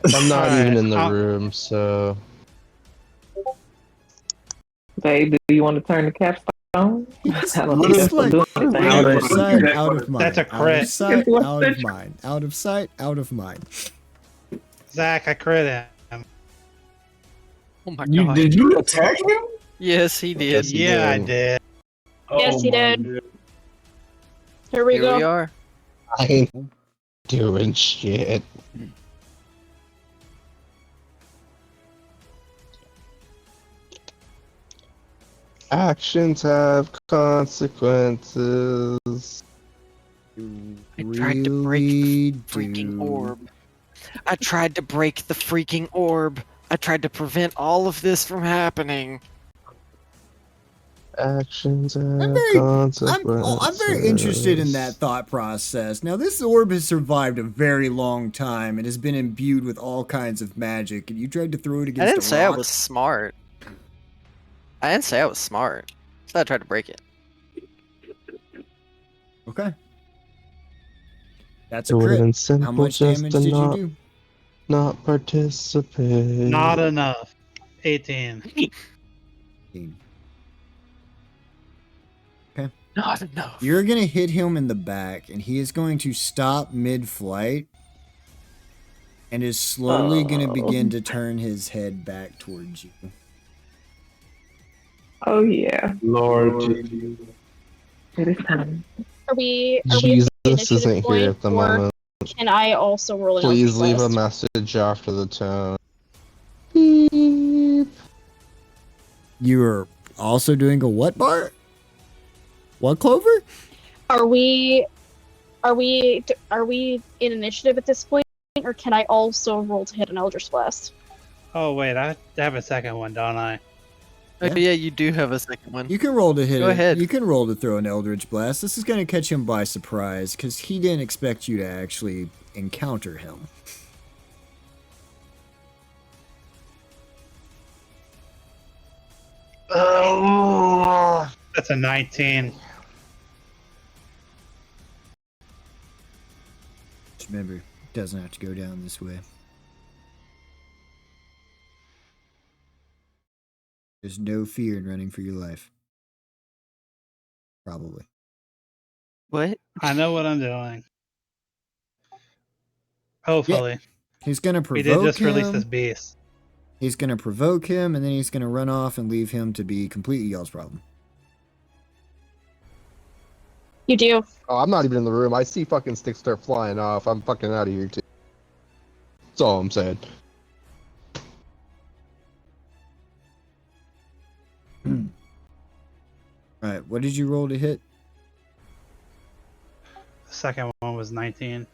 Blast. I'm not Alright, even in the I'll- room, so Babe, do you want to turn the capstone? I don't think It's that's gonna like do anything. out of That's sight, a out of mind. That's a Out of crit. sight, It's out of what- mind. Out of sight, out of mind. Zach, I crit him. Oh my You god. did you attack him? Yes, he did. Yes, he Yeah, I did. did. Yes, he my did. God. Here we Here go. we are. I ain't doing shit. Actions have consequences. I tried to break Really the freaking do. orb. I tried to break the freaking orb. I tried to prevent all of this from happening. Actions have very- consequences. I'm very interested in that thought process. Now, this orb has survived a very long time. It has been imbued with all kinds of magic, and you tried to throw it against I didn't a say I rock? was smart. I didn't say I was smart. So I tried to break it. Okay. That's a It would have crit. been How simple much just damage to did not, you do? not participate. Not enough. 18. 15. Not enough. You're going to hit him in the back, and he is going to stop mid-flight and is slowly going to Oh. begin to turn his head back towards you. Oh yeah, Lord Jesus. it is time. Are we Jesus at the initiative isn't point, here at the or moment. can I also roll an Please Eldritch leave a Blast? message after the tone. Beep. You're also doing a what bar? What, Clover? Are we in initiative at this point, or can I also roll to hit an Eldritch Blast? Oh, wait, I have a second one, don't I? Oh, Yeah. yeah, you do have a second one. You can roll to hit Go it. ahead. You can roll to throw an Eldritch Blast. This is going to catch him by surprise because he didn't expect you to actually encounter him. That's a 19. Just remember, it doesn't have to go down this way. There's no fear in running for your life. Probably. What? I know what I'm doing. Hopefully. He's going to We did provoke just release him. this beast. He's going to provoke him, and then he's going to run off and leave him to be completely y'all's problem. You do. Oh, I'm not even in the room. I see fucking sticks start flying off. I'm fucking out of here too. That's all I'm saying. Alright, what did you roll to hit? The second one was 19.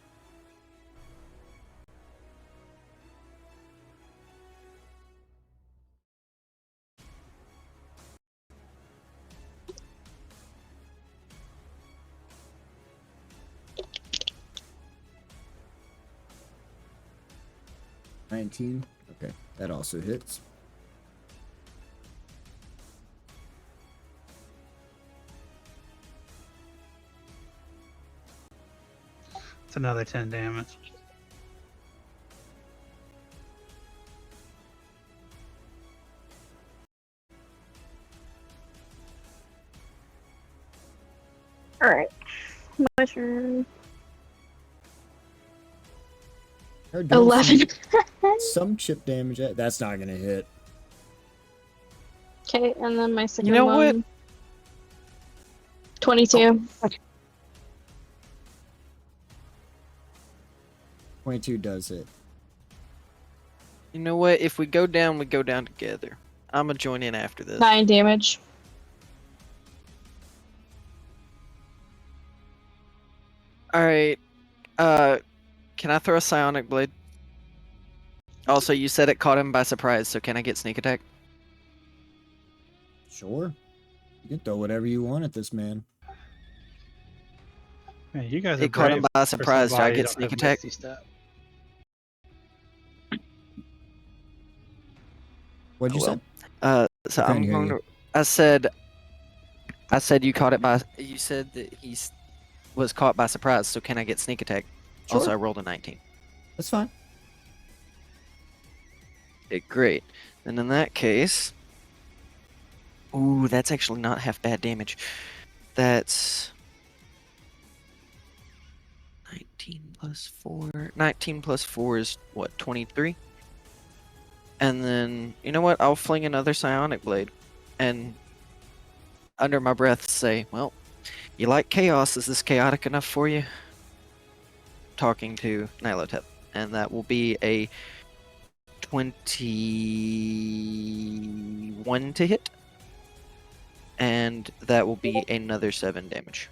$19. Okay, that also hits. It's another 10 damage. All right. My turn. Or do 11. Some chip damage. That's not going to hit. Okay, and then my second You know what? one. 22. 22 does hit. You know what? If we go down, we go down together. I'm gonna join in after this. 9 damage. All right. Can I throw a psionic blade? Also, you said it caught him by surprise, so can I get sneak attack? Sure. You can throw whatever you want at this man. Man, you guys are It caught him brave by for surprise. Do I somebody get who don't sneak have attack? Misty Step. What'd you Oh, say? well. So I couldn't I'm hear going you. to. I said you caught it by. You said that was caught by surprise. So can I get sneak attack? Sure. Also, I rolled a 19. That's fine. Okay, great. And in that case, ooh, that's actually not half bad damage. That's 19 plus 4. 19 plus 4 is what, 23? And then, you know what? I'll fling another psionic blade. And under my breath say, well, you like chaos. Is this chaotic enough for you? Talking to Nilotep. And that will be a 21 to hit. And that will be another 7 damage.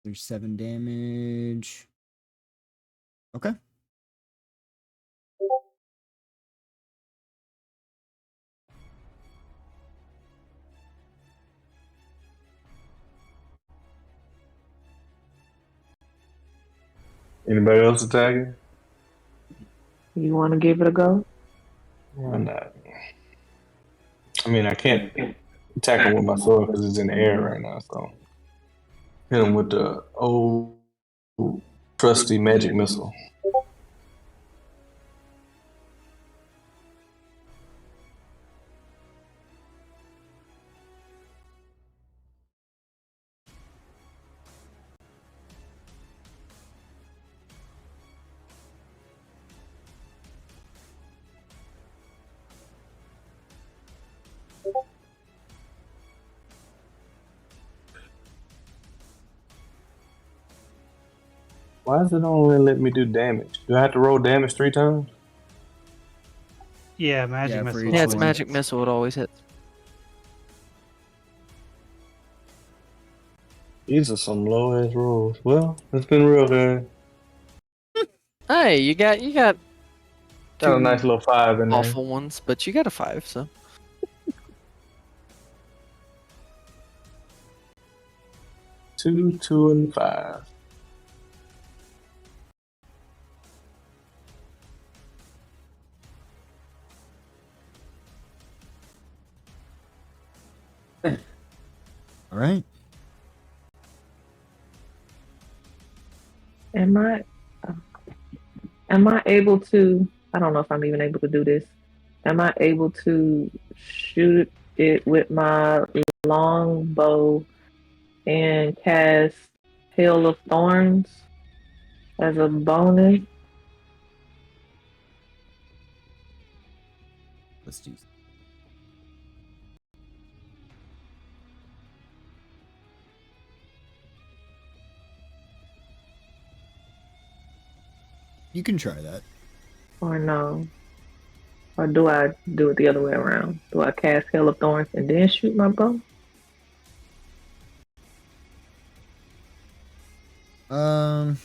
There's 7 damage. Okay. Anybody else attacking? You want to give it a go? Why not? I mean, I can't attack him with my sword because it's in the air right now. So hit him with the old trusty magic missile. Why does it only let me do damage? Do I have to roll damage 3 times? Yeah, magic Yeah, for missile. each Yeah, it's one. magic missile. It always hits. These are some low ass rolls. Well, it's been real good. Hey, you got Got a two nice little 5 in there. awful ones, but you got a 5, so. Two, 2, and 5. All right. Am I able to? I don't know if I'm even able to do this. Am I able to shoot it with my long bow and cast Hail of Thorns as a bonus? Let's do. You can try that. Or no? Or do I do it the other way around? Do I cast Hail of Thorns and then shoot my bow? I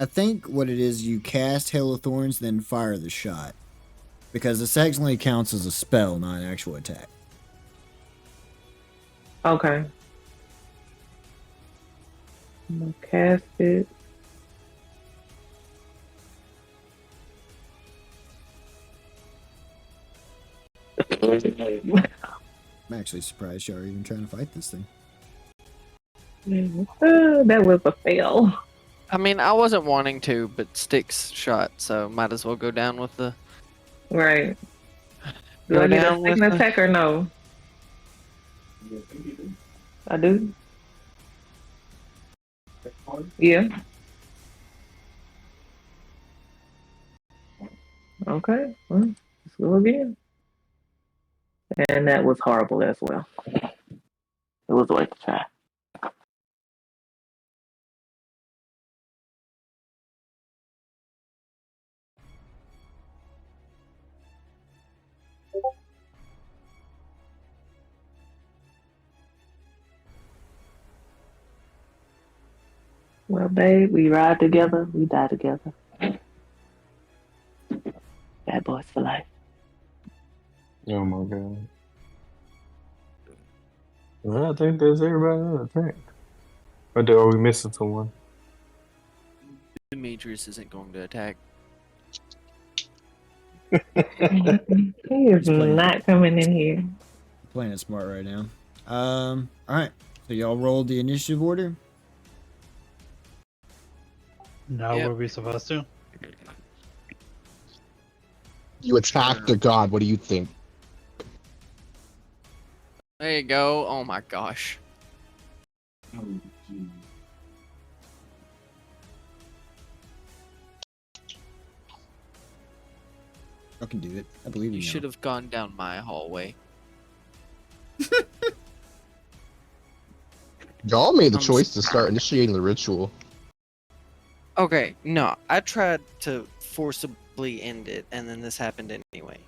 think what it is, you cast Hail of Thorns, then fire the shot. Because this actually counts as a spell, not an actual attack. Okay. I'm gonna cast it. I'm actually surprised y'all are even trying to fight this thing. That was a fail. I mean, I wasn't wanting to, but Sticks shot, so might as well go down with the. Right. Do Go I get a down with second the- attack or no? I do. Yeah. Okay. Well, let's go again. And that was horrible as well. It was worth a try. Well, babe, we ride together, we die together. Bad boys for life. Oh my god. Well, I think that's everybody on the tank. Or are we missing someone? Demetrius isn't going to attack. He is not coming in here. Playing it smart right now. All right. So y'all rolled the initiative order. No, Yep. were we supposed to? You attacked a god. What do you think? There you go. Oh my gosh. Y'all can do it. I believe You in should y'all. have gone down my hallway. Y'all made the I'm choice to start initiating the ritual. Okay, no, I tried to forcibly end it, and then this happened anyway.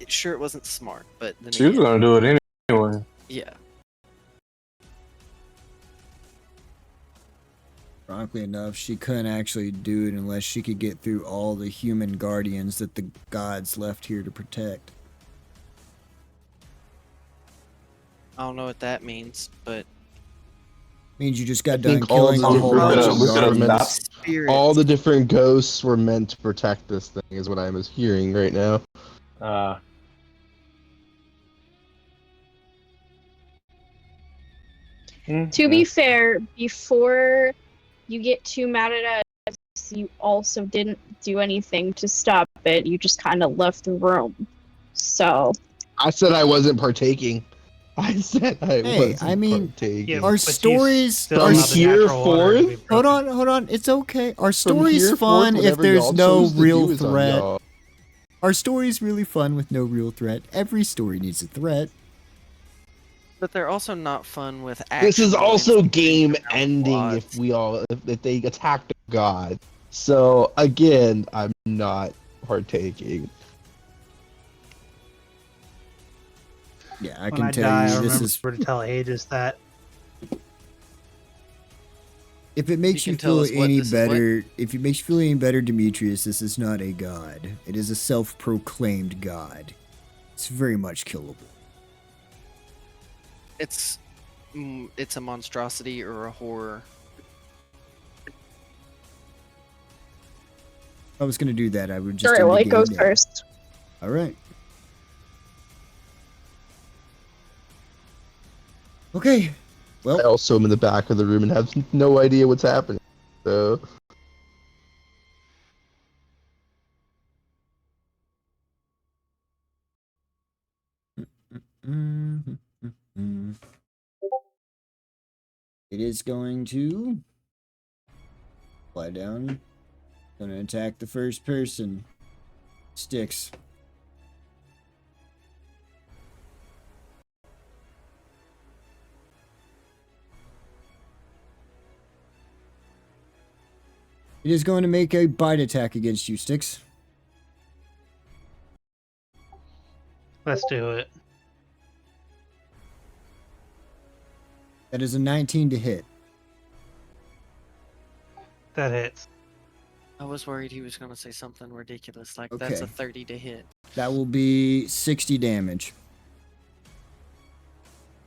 Sure, it wasn't smart, but then She was again, gonna do it anyway. yeah. Ironically enough, she couldn't actually do it unless she could get through all the human guardians that the gods left here to protect. I don't know what that means, but Means you just got I done think all killing the a whole different bunch of we could've guardians. stopped. spirits. All the different ghosts were meant to protect this thing, is what I'm hearing right now. To be fair, before you get too mad at us, you also didn't do anything to stop it. You just kind of left the room. So, I said I wasn't partaking. I said I Hey, wasn't I mean, partaking. Yeah, Our but you stories still are allow the here natural order to be for- broken. Hold on. It's okay. Our From story's here forth, fun if whatever there's y'all no choose to real do is on threat. y'all. Our story's really fun with no real threat. Every story needs a threat. But they're also not fun with This is actual also instances game around ending plots. if they attacked a god. So again, I'm not partaking. Yeah, I When can I tell die, I you this remember is. to tell Aegis that. If it makes You you can tell feel us what any this is what? better, if it makes you feel any better, Demetrius, this is not a god. It is a self-proclaimed god. It's very much killable. It's a monstrosity or a horror. If I was gonna do that, I would just. alright, well, end it the game goes now. first. All right. Okay. I Well, also am in the back of the room and have no idea what's happening. So it is going to fly down. Gonna attack the first person. Sticks. It is going to make a bite attack against you, Sticks. Let's do it. That is a 19 to hit. That hits. I was worried he was gonna say something ridiculous like that's a Okay. 30 to hit. That will be 60 damage.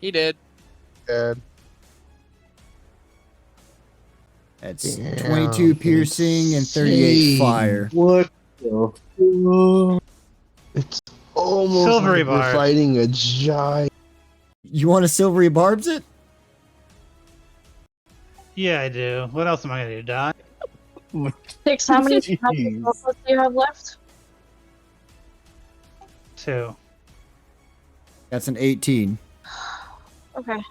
He did. and That's Damn, 22 piercing and 38 insane. fire. What the fuck? it's almost Silvery like we're bar. fighting a giant. You want to silvery barbs it? Yeah, I do. What else am I gonna do? Die? Six, how many Jeez. spells do you have left? 2. That's an 18. Okay.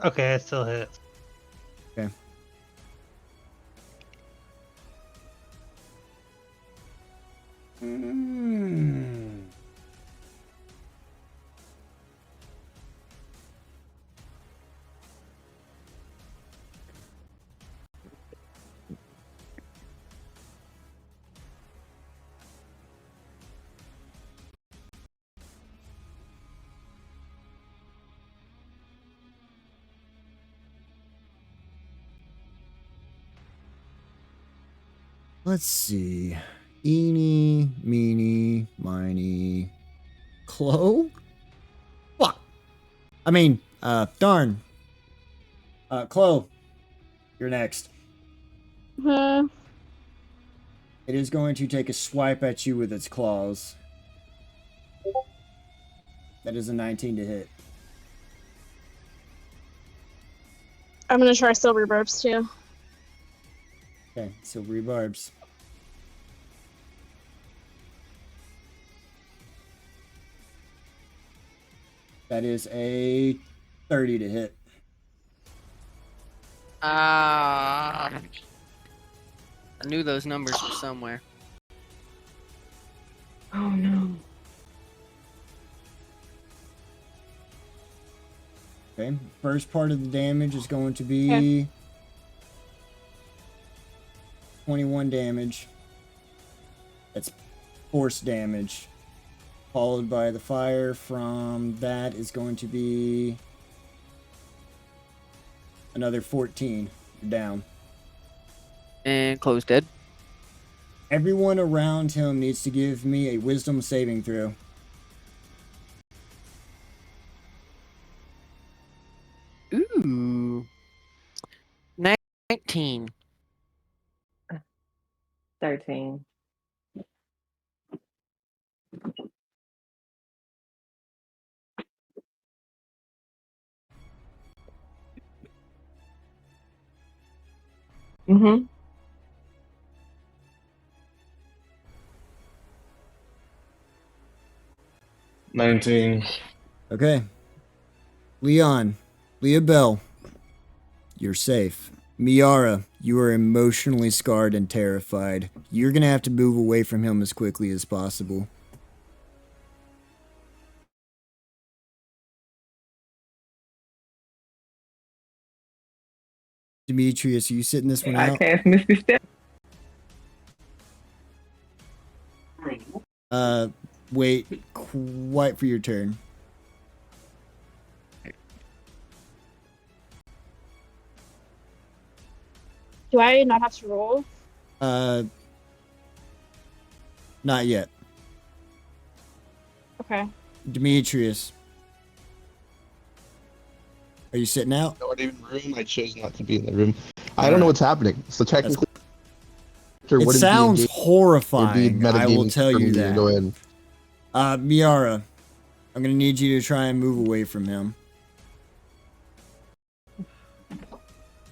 Okay, it still hits. Let's see. Eeny, meeny, miny, Chloe? Fuck. I mean, darn. Chloe, you're next. Hmm. It is going to take a swipe at you with its claws. That is a 19 to hit. I'm gonna try silver barbs too. Okay, silvery barbs. That is a 30 to hit. I knew those numbers were somewhere. Oh no. Okay, first part of the damage is going to be 21 damage. That's force damage. Followed by the fire from that is going to be another 14. You're down. And Chloe's dead. Everyone around him needs to give me a wisdom saving throw. Ooh. 19. 13. Mm-hmm. $19. Okay. Leon, Leah Bell, you're safe. Miara, you are emotionally scarred and terrified. You're gonna have to move away from him as quickly as possible. Demetrius, are you sitting this one I out? cast Misty Step. Wait quite for your turn. Do I not have to roll? Not yet. Okay. Demetrius, are you sitting out? Not even room. I chose not to be in the room. I don't know what's happening. So technically, It sounds horrifying. I will tell you To go that. in. Miara, I'm gonna need you to try and move away from him.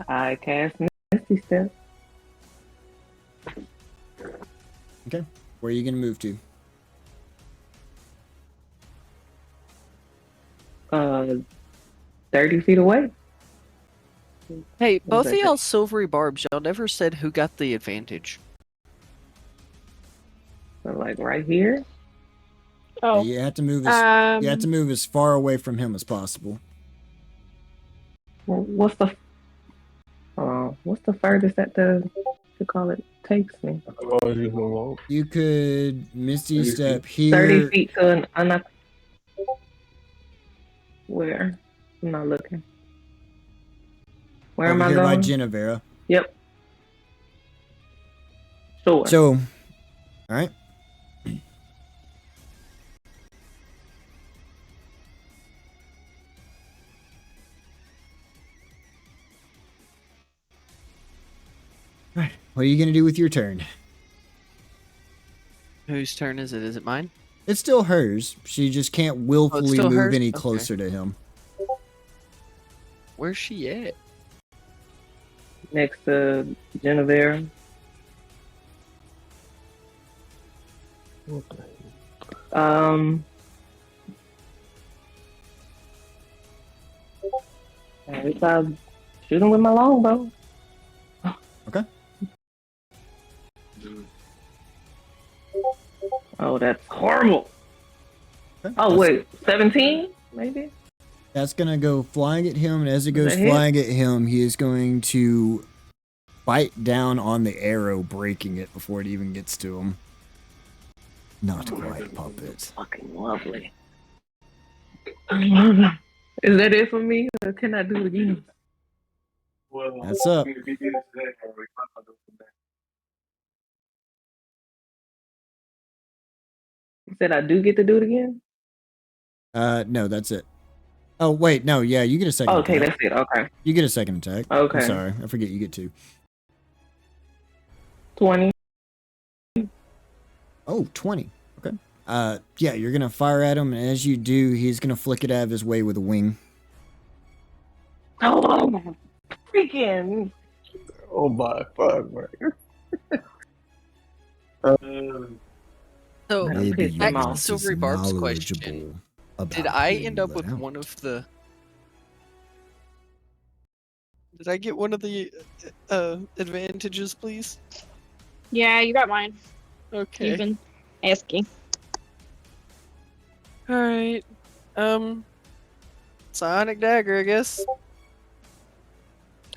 I cast Misty Step. Okay. Where are you gonna move to? 30 feet away. Hey, What both was of that? y'all silvery barbs, y'all never said who got the advantage. So like right here. Oh. You have to move as far away from him as possible. Well, what's the furthest that the to call it takes me? Oh, you can walk. You could Misty 30 step feet. 30 here. feet to an where? I'm not looking. Where am Over I here by going? Genevera. Yep. Sure. So, all right. Right. What are you gonna do with your turn? Whose turn is it? Is it mine? It's still hers. She just can't willfully still move hers? any Okay. closer to him. Where's she at? Next to Genevera. I guess I'll shoot him with my longbow. Okay. Oh, that's horrible. Okay, Oh, that's- wait. 17? Maybe? That's gonna go flying at him, and as it Does goes that hit? flying at him, he is going to bite down on the arrow, breaking it before it even gets to him. Not quite, puppet. Fucking lovely. Is that it for me? Or can I do it again? That's up. You said I do get to do it again? No, that's it. Oh wait, no, yeah, you get a second. Okay, attack. that's it. Okay. You get a second attack. Okay. I'm sorry, I forget you get two. 20. Oh, 20. Okay. Yeah, you're gonna fire at him, and as you do, he's gonna flick it out of his way with a wing. Oh, my freaking. Oh my fuck, man. So, That'll Maybe piss you back him to the off. Silvery Barb's question. knowledgeable Did about I being end up let with out. one of the? Did I get one of the advantages, please? Yeah, you got mine. Okay. You've been asking. All right. Psionic dagger, I guess.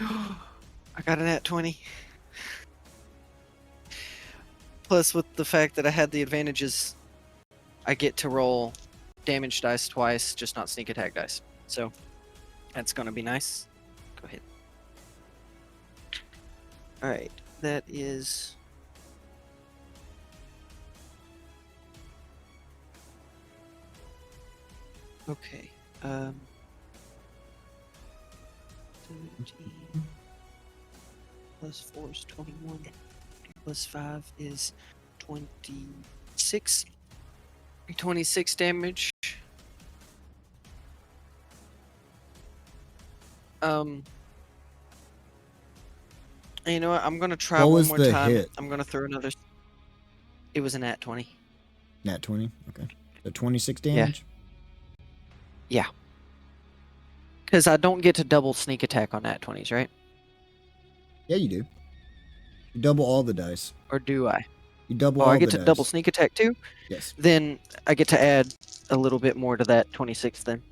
I got an at 20. Plus, with the fact that I had the advantages, I get to roll damage dice twice, just not sneak attack dice. So, that's gonna be nice. Go ahead. All right, that is. Okay. 17 plus 4 is 21. Plus 5 is 26. 26 damage. You know what? I'm gonna try What one was more the time. hit? I'm gonna throw another. It was an at 20. Nat 20. Okay. The 26 damage. Because I don't get to double sneak attack on at 20s, right? Yeah, you do. You double all the dice. Or do I? You double Oh, all I get the to double dice. sneak attack too? Yes. Then I get to add a little bit more to that 26 then.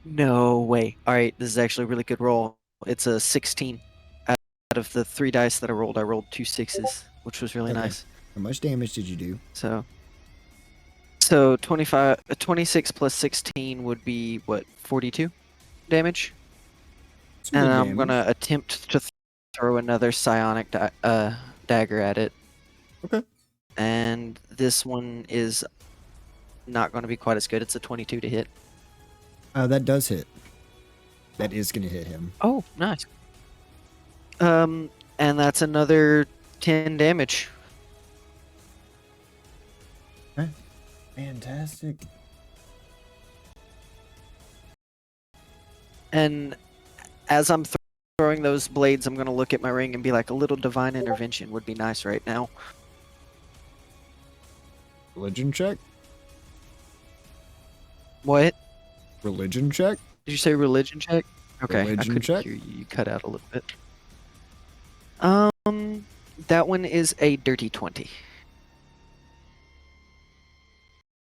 No way. All right, this is actually a really good roll. It's a 16. Out of the 3 dice that I rolled 2 6s, which was really Okay. nice. How much damage did you do? So 26 plus 16 would be what, 42 damage? It's good And I'm damage. gonna attempt to throw another psionic dagger at it. Okay. And this one is not going to be quite as good. It's a 22 to hit. That does hit. That is gonna hit him. Oh, nice. And that's another 10 damage. Fantastic. And as I'm throwing those blades, I'm going to look at my ring and be like, a little divine intervention would be nice right now. Religion check. What? Religion check. Did you say religion check? Okay, I Religion couldn't check? hear you. You cut out a little bit. That one is a dirty 20.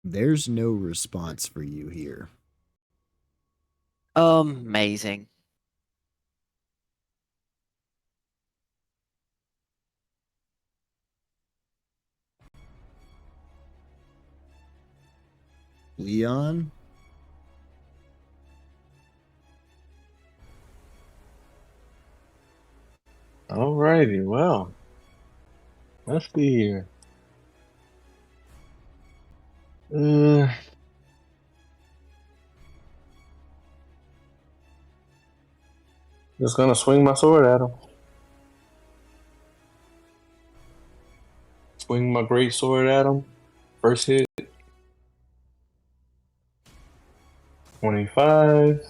There's no response for you here. Amazing. Leon. Alrighty, well. Let's see here. Just gonna swing my sword at him. Swing my great sword at him. First hit. 25.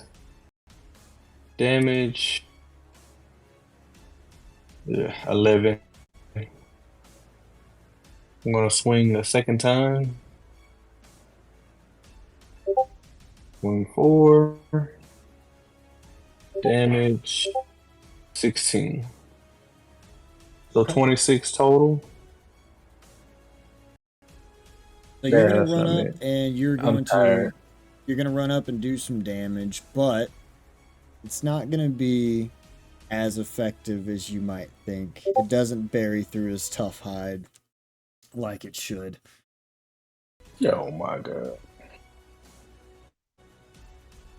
Damage. 11. I'm gonna swing a second time. Swing 4. Damage 16. So 26 total. So you're gonna that's run not up it. and you're I'm going to tired. you're gonna run up and do some damage, but it's not gonna be as effective as you might think. It doesn't bury through his tough hide like it should. Oh my god.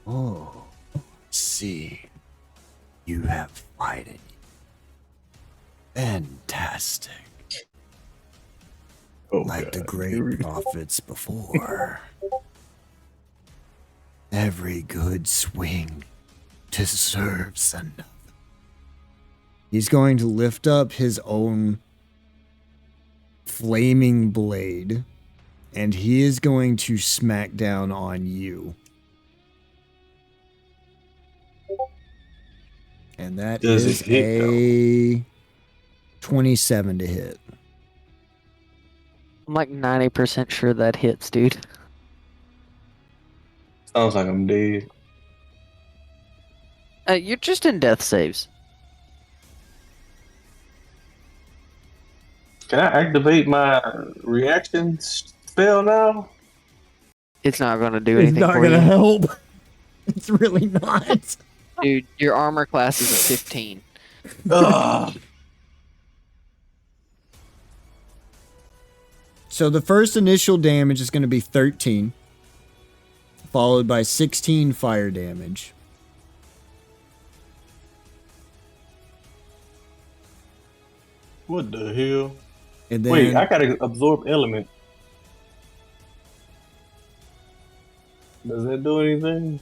Oh, see, you have fighting. Fantastic. Oh, Like the God. great prophets before. Every good swing deserves another. He's going to lift up his own flaming blade, and he is going to smack down on you. And that Does is it hit, a 27 to hit. I'm like 90% sure that hits, dude. Sounds like I'm dead. You're just in death saves. Can I activate my reaction spell now? It's not going to do It's anything not for going to you. help. It's really not. Dude, your armor class is a 15. Ugh. So the first initial damage is going to be 13, followed by 16 fire damage. What the hell? And then Wait, I gotta absorb element. Does that do anything?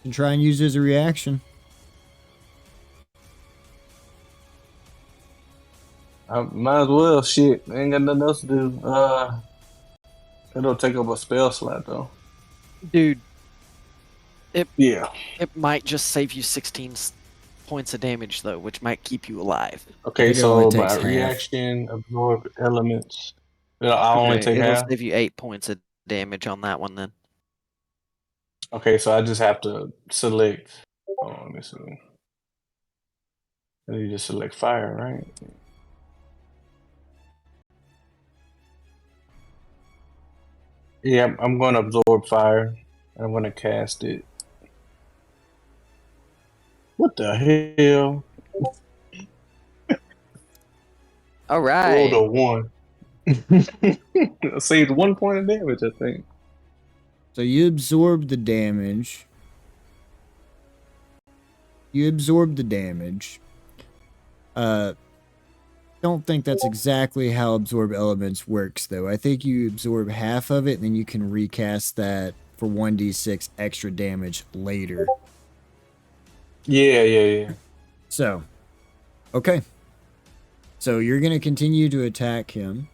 you try and use it as a reaction. I might as well. Shit, I ain't got nothing else to do. It'll take up a spell slot though. Dude, Yeah. it might just save you 16 points of damage, though, which might keep you alive. Okay, think it so only my takes half. reaction, absorb elements. I only take It'll half. save you 8 points of damage on that one, then. Okay, so I just have to select. Oh, let me see. I need to select fire, right? Yeah, I'm going to absorb fire. I'm going to cast it. What the hell? All Rolled right. a 1. I saved 1 point of damage, I think. So you absorb the damage. Don't think that's exactly how absorb elements works though. I think you absorb half of it and then you can recast that for 1d6 extra damage later. Yeah. So, okay. So you're going to continue to attack him.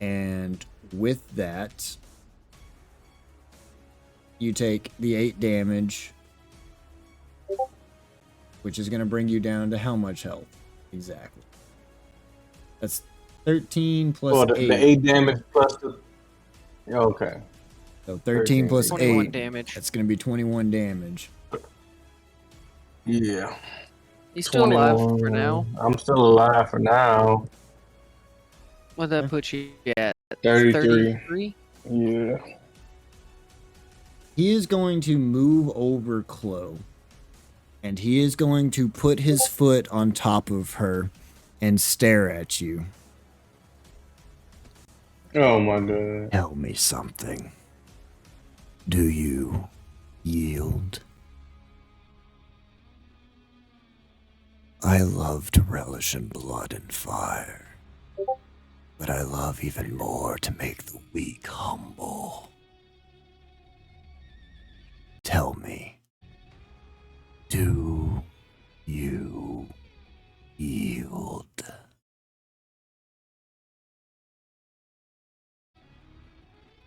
And with that, you take the 8 damage, which is going to bring you down to how much health? Exactly. That's 13 plus Oh, the 8. 8 damage plus the. Okay. So 13 plus 21 8. damage. That's going to be 21 damage. Yeah. He's still alive for 21. now. I'm still alive for now. What that put you at? 33. 33? Yeah. He is going to move over Chloe. And he is going to put his foot on top of her and stare at you. Oh my god. Tell me something. Do you yield? I love to relish in blood and fire, but I love even more to make the weak humble. Tell me, do you yield?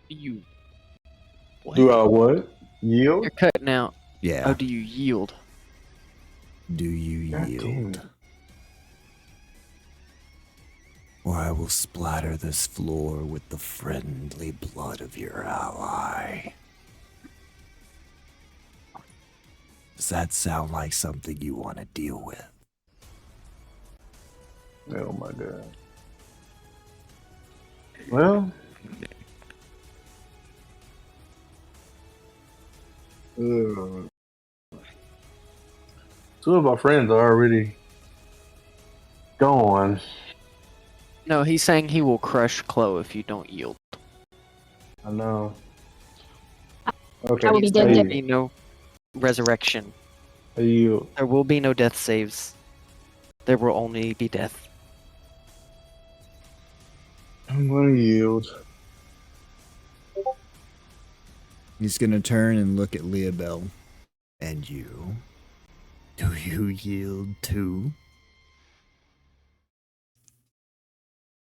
You. Do I what? Yield? You're cutting out. Yeah. Oh, do you yield? Do you God damn yield? it. Or I will splatter this floor with the friendly blood of your ally. Does that sound like something you want to deal with? Oh my god. Well, Ugh. Two of our friends are already gone. No, he's saying he will crush Chloe if you don't yield. I know. Okay. I will be There dead will there. be no resurrection. You. There will be no death saves. There will only be death. I'm gonna yield. He's gonna turn and look at Leobel. And you? Do you yield too?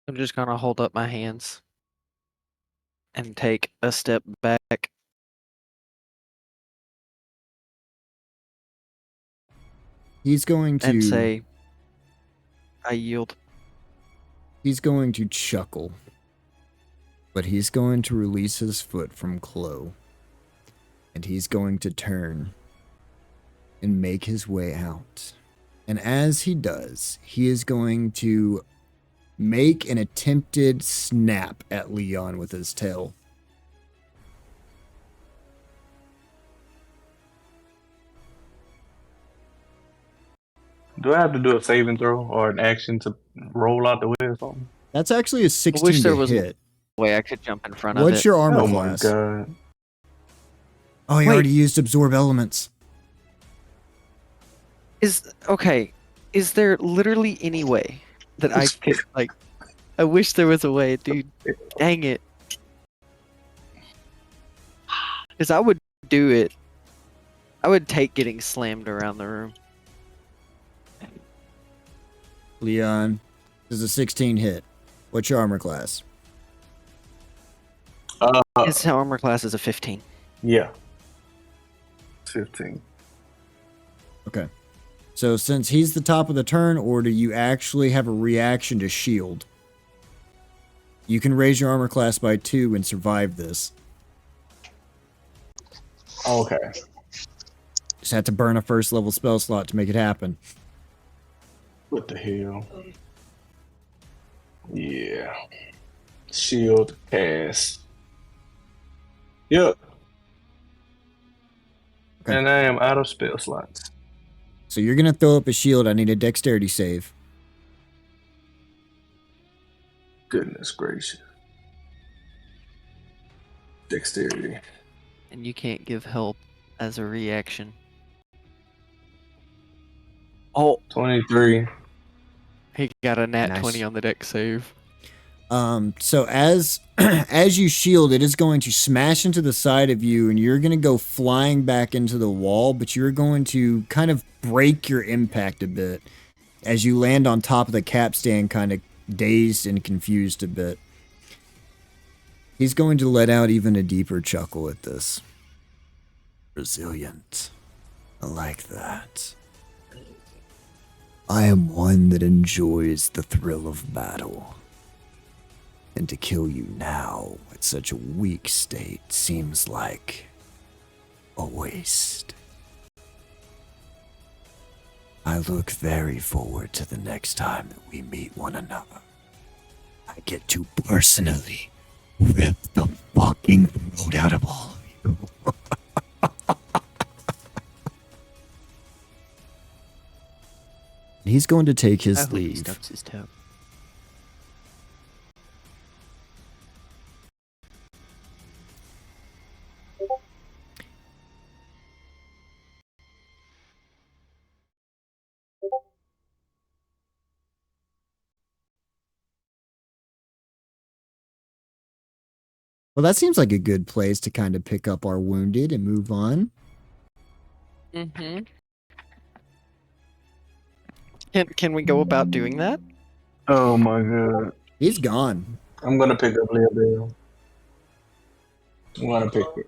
I'm just gonna hold up my hands and take a step back. He's going to And say, I yield. He's going to chuckle. But he's going to release his foot from Chloe. And he's going to turn and make his way out. And as he does, he is going to make an attempted snap at Leon with his tail. Do I have to do a saving throw or an action to roll out the way or something? That's actually a 16 wish there to was hit. Way I could jump in front of What's it. your armor Oh my class? god. Oh, you Wait. already used absorb elements. Is there literally any way that I could like? I wish there was a way, dude. Dang it. Because I would do it. I would take getting slammed around the room. Leon, this is a 16 hit. What's your armor class? His armor class is a 15. Yeah. 15. Okay. So since he's the top of the turn order, you actually have a reaction to shield. You can raise your armor class by 2 and survive this. Okay. Just had to burn a first level spell slot to make it happen. What the hell? Yeah. Shield cast. Yep. Okay. And I am out of spell slots. So you're going to throw up a shield. I need a dexterity save. Goodness gracious. Dexterity. And you can't give help as a reaction. Oh, 23. he got a nat Nice. 20 on the deck save. So as as you shield, it is going to smash into the side of you, and you're going to go flying back into the wall, but you're going to kind of break your impact a bit as you land on top of the capstan, kind of dazed and confused a bit. He's going to let out even a deeper chuckle at this. Resilient. I like that. I am one that enjoys the thrill of battle. And to kill you now at such a weak state seems like a waste. I look very forward to the next time that we meet one another. I get to personally rip the fucking throat out of all of you. He's going to take I his hope he leave. stubs his toe. Well, that seems like a good place to kind of pick up our wounded and move on. Mm-hmm. Can we go about doing that? Oh my god. He's gone. I'm gonna pick up Leo Bell. I'm gonna pick her.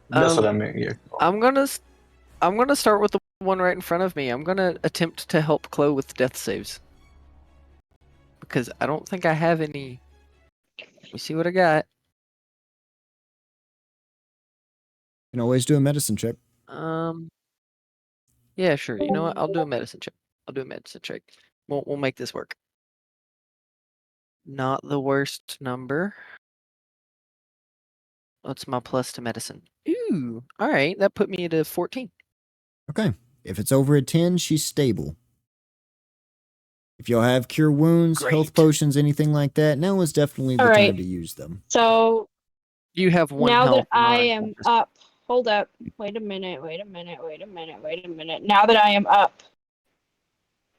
That's what I meant, yeah. I'm gonna start with the one right in front of me. I'm gonna attempt to help Chloe with death saves. Because I don't think I have any. Let me see what I got. You can always do a medicine check. Yeah, sure. You know what? I'll do a medicine check. We'll make this work. Not the worst number. What's my plus to medicine? Ooh, Ooh. All right. That put me at a 14. Okay. If it's over a 10, she's stable. If y'all have cure wounds, health Great. potions, anything like that, now is definitely the All right. time to use them. So You have one now health. that I not am unconscious. up, hold up. Wait a minute. Now that I am up,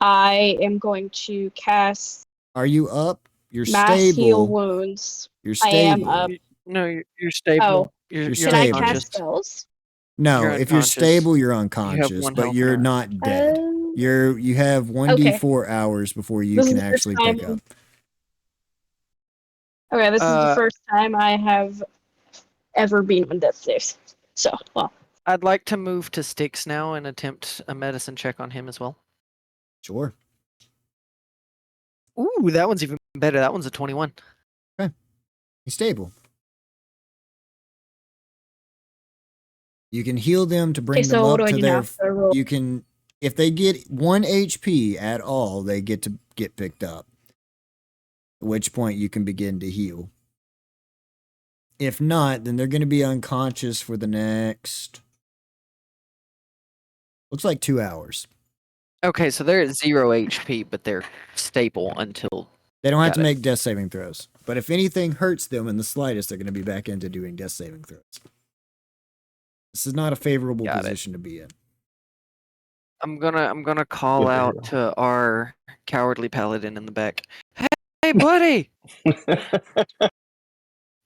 I am going to cast Are you up? You're Mass Heal stable. Wounds. You're I am stable. up. No, you're stable. Oh, You're Can I stable. cast unconscious. spells? No, You're if you're unconscious. stable, you're You have unconscious, one but health you're now. not dead. You have 1d4 hours before you This can is the first actually pick time- up. Okay, this is the Uh, first time I have ever been on death saves. So, well, I'd like to move to Styx now and attempt a medicine check on him as well. Sure. Ooh, that one's even better. That one's a 21. He's stable. You can heal them to bring okay, them so what up do I to do their. now? So I roll. You can, if they get 1 HP at all, they get to get picked up. At which point you can begin to heal. If not, then they're going to be unconscious for the next. Looks like 2 hours. Okay, so they're at 0 HP, but they're stable until. They don't have Got to it. make death saving throws. But if anything hurts them in the slightest, they're going to be back into doing death saving throws. This is not a favorable Got it. position to be in. I'm gonna call Good to out hear. to our cowardly paladin in the back. Hey, buddy,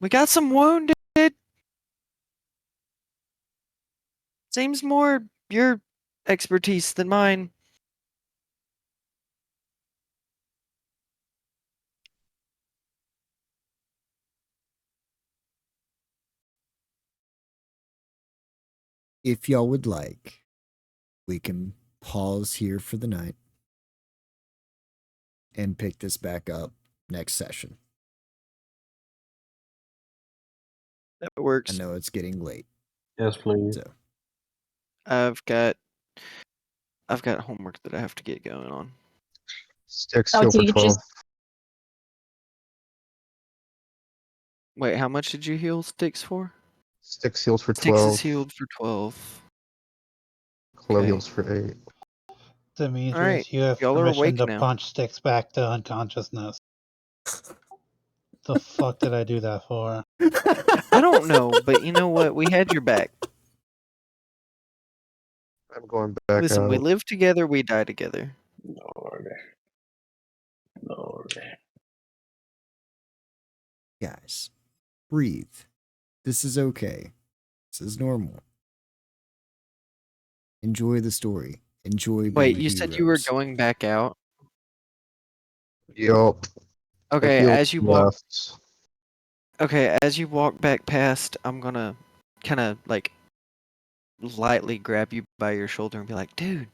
we got some wounded. Seems more your expertise than mine. If y'all would like, we can pause here for the night and pick this back up next session. That I works. know it's getting late. Yes, please. So I've got homework that I have to get going on. Sticks Oh, heal so for you 12. just- Wait, how much did you heal Styx for? Sticks heals for Styx 12. is healed for 12. Chloe Okay. heals for 8. Demetrius, Alright, you have y'all are permission awake to now. punch Sticks back to unconsciousness. The fuck did I do that for? I don't know, but you know what? We had your back. I'm going back Listen, we out. live together, we die together. Lord. Lord. guys, breathe. This is okay. This is normal. Enjoy the story. Enjoy being Wait, you said you were heroes. going back out? Yup. I Okay, healed as you walk left. Okay, as you walk back past, I'm gonna kinda like lightly grab you by your shoulder and be like, dude,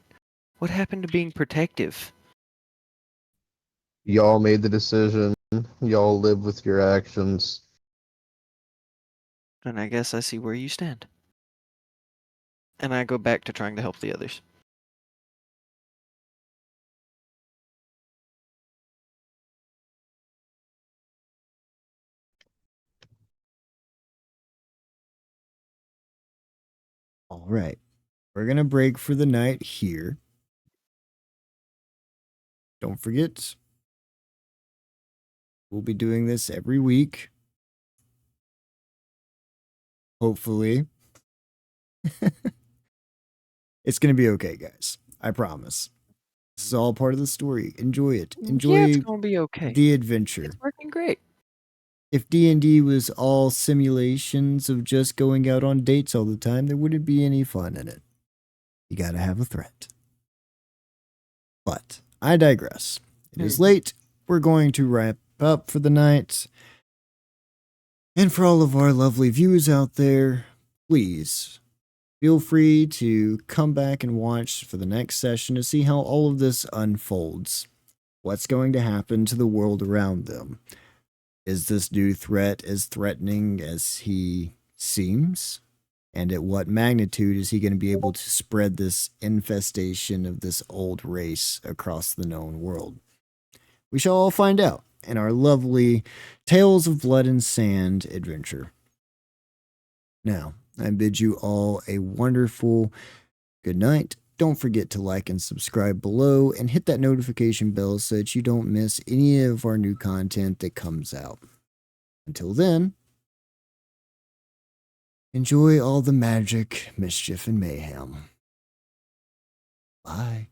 what happened to being protective? Y'all made the decision. Y'all live with your actions. And I guess I see where you stand. And I go back to trying to help the others. All right. We're going to break for the night here. Don't forget, we'll be doing this every week. Hopefully. It's going to be okay, guys. I promise. This is all part of the story. Enjoy it. Enjoy Yeah, it's gonna be okay. the adventure. It's working great. If D&D was all simulations of just going out on dates all the time, there wouldn't be any fun in it. You gotta have a threat. But I digress. It is late. We're going to wrap up for the night. And for all of our lovely viewers out there, please feel free to come back and watch for the next session to see how all of this unfolds. What's going to happen to the world around them? Is this new threat as threatening as he seems? And at what magnitude is he going to be able to spread this infestation of this old race across the known world? We shall all find out in our lovely Tales of Blood and Sand adventure. Now, I bid you all a wonderful good night. Don't forget to like and subscribe below and hit that notification bell so that you don't miss any of our new content that comes out. Until then, enjoy all the magic, mischief, and mayhem. Bye.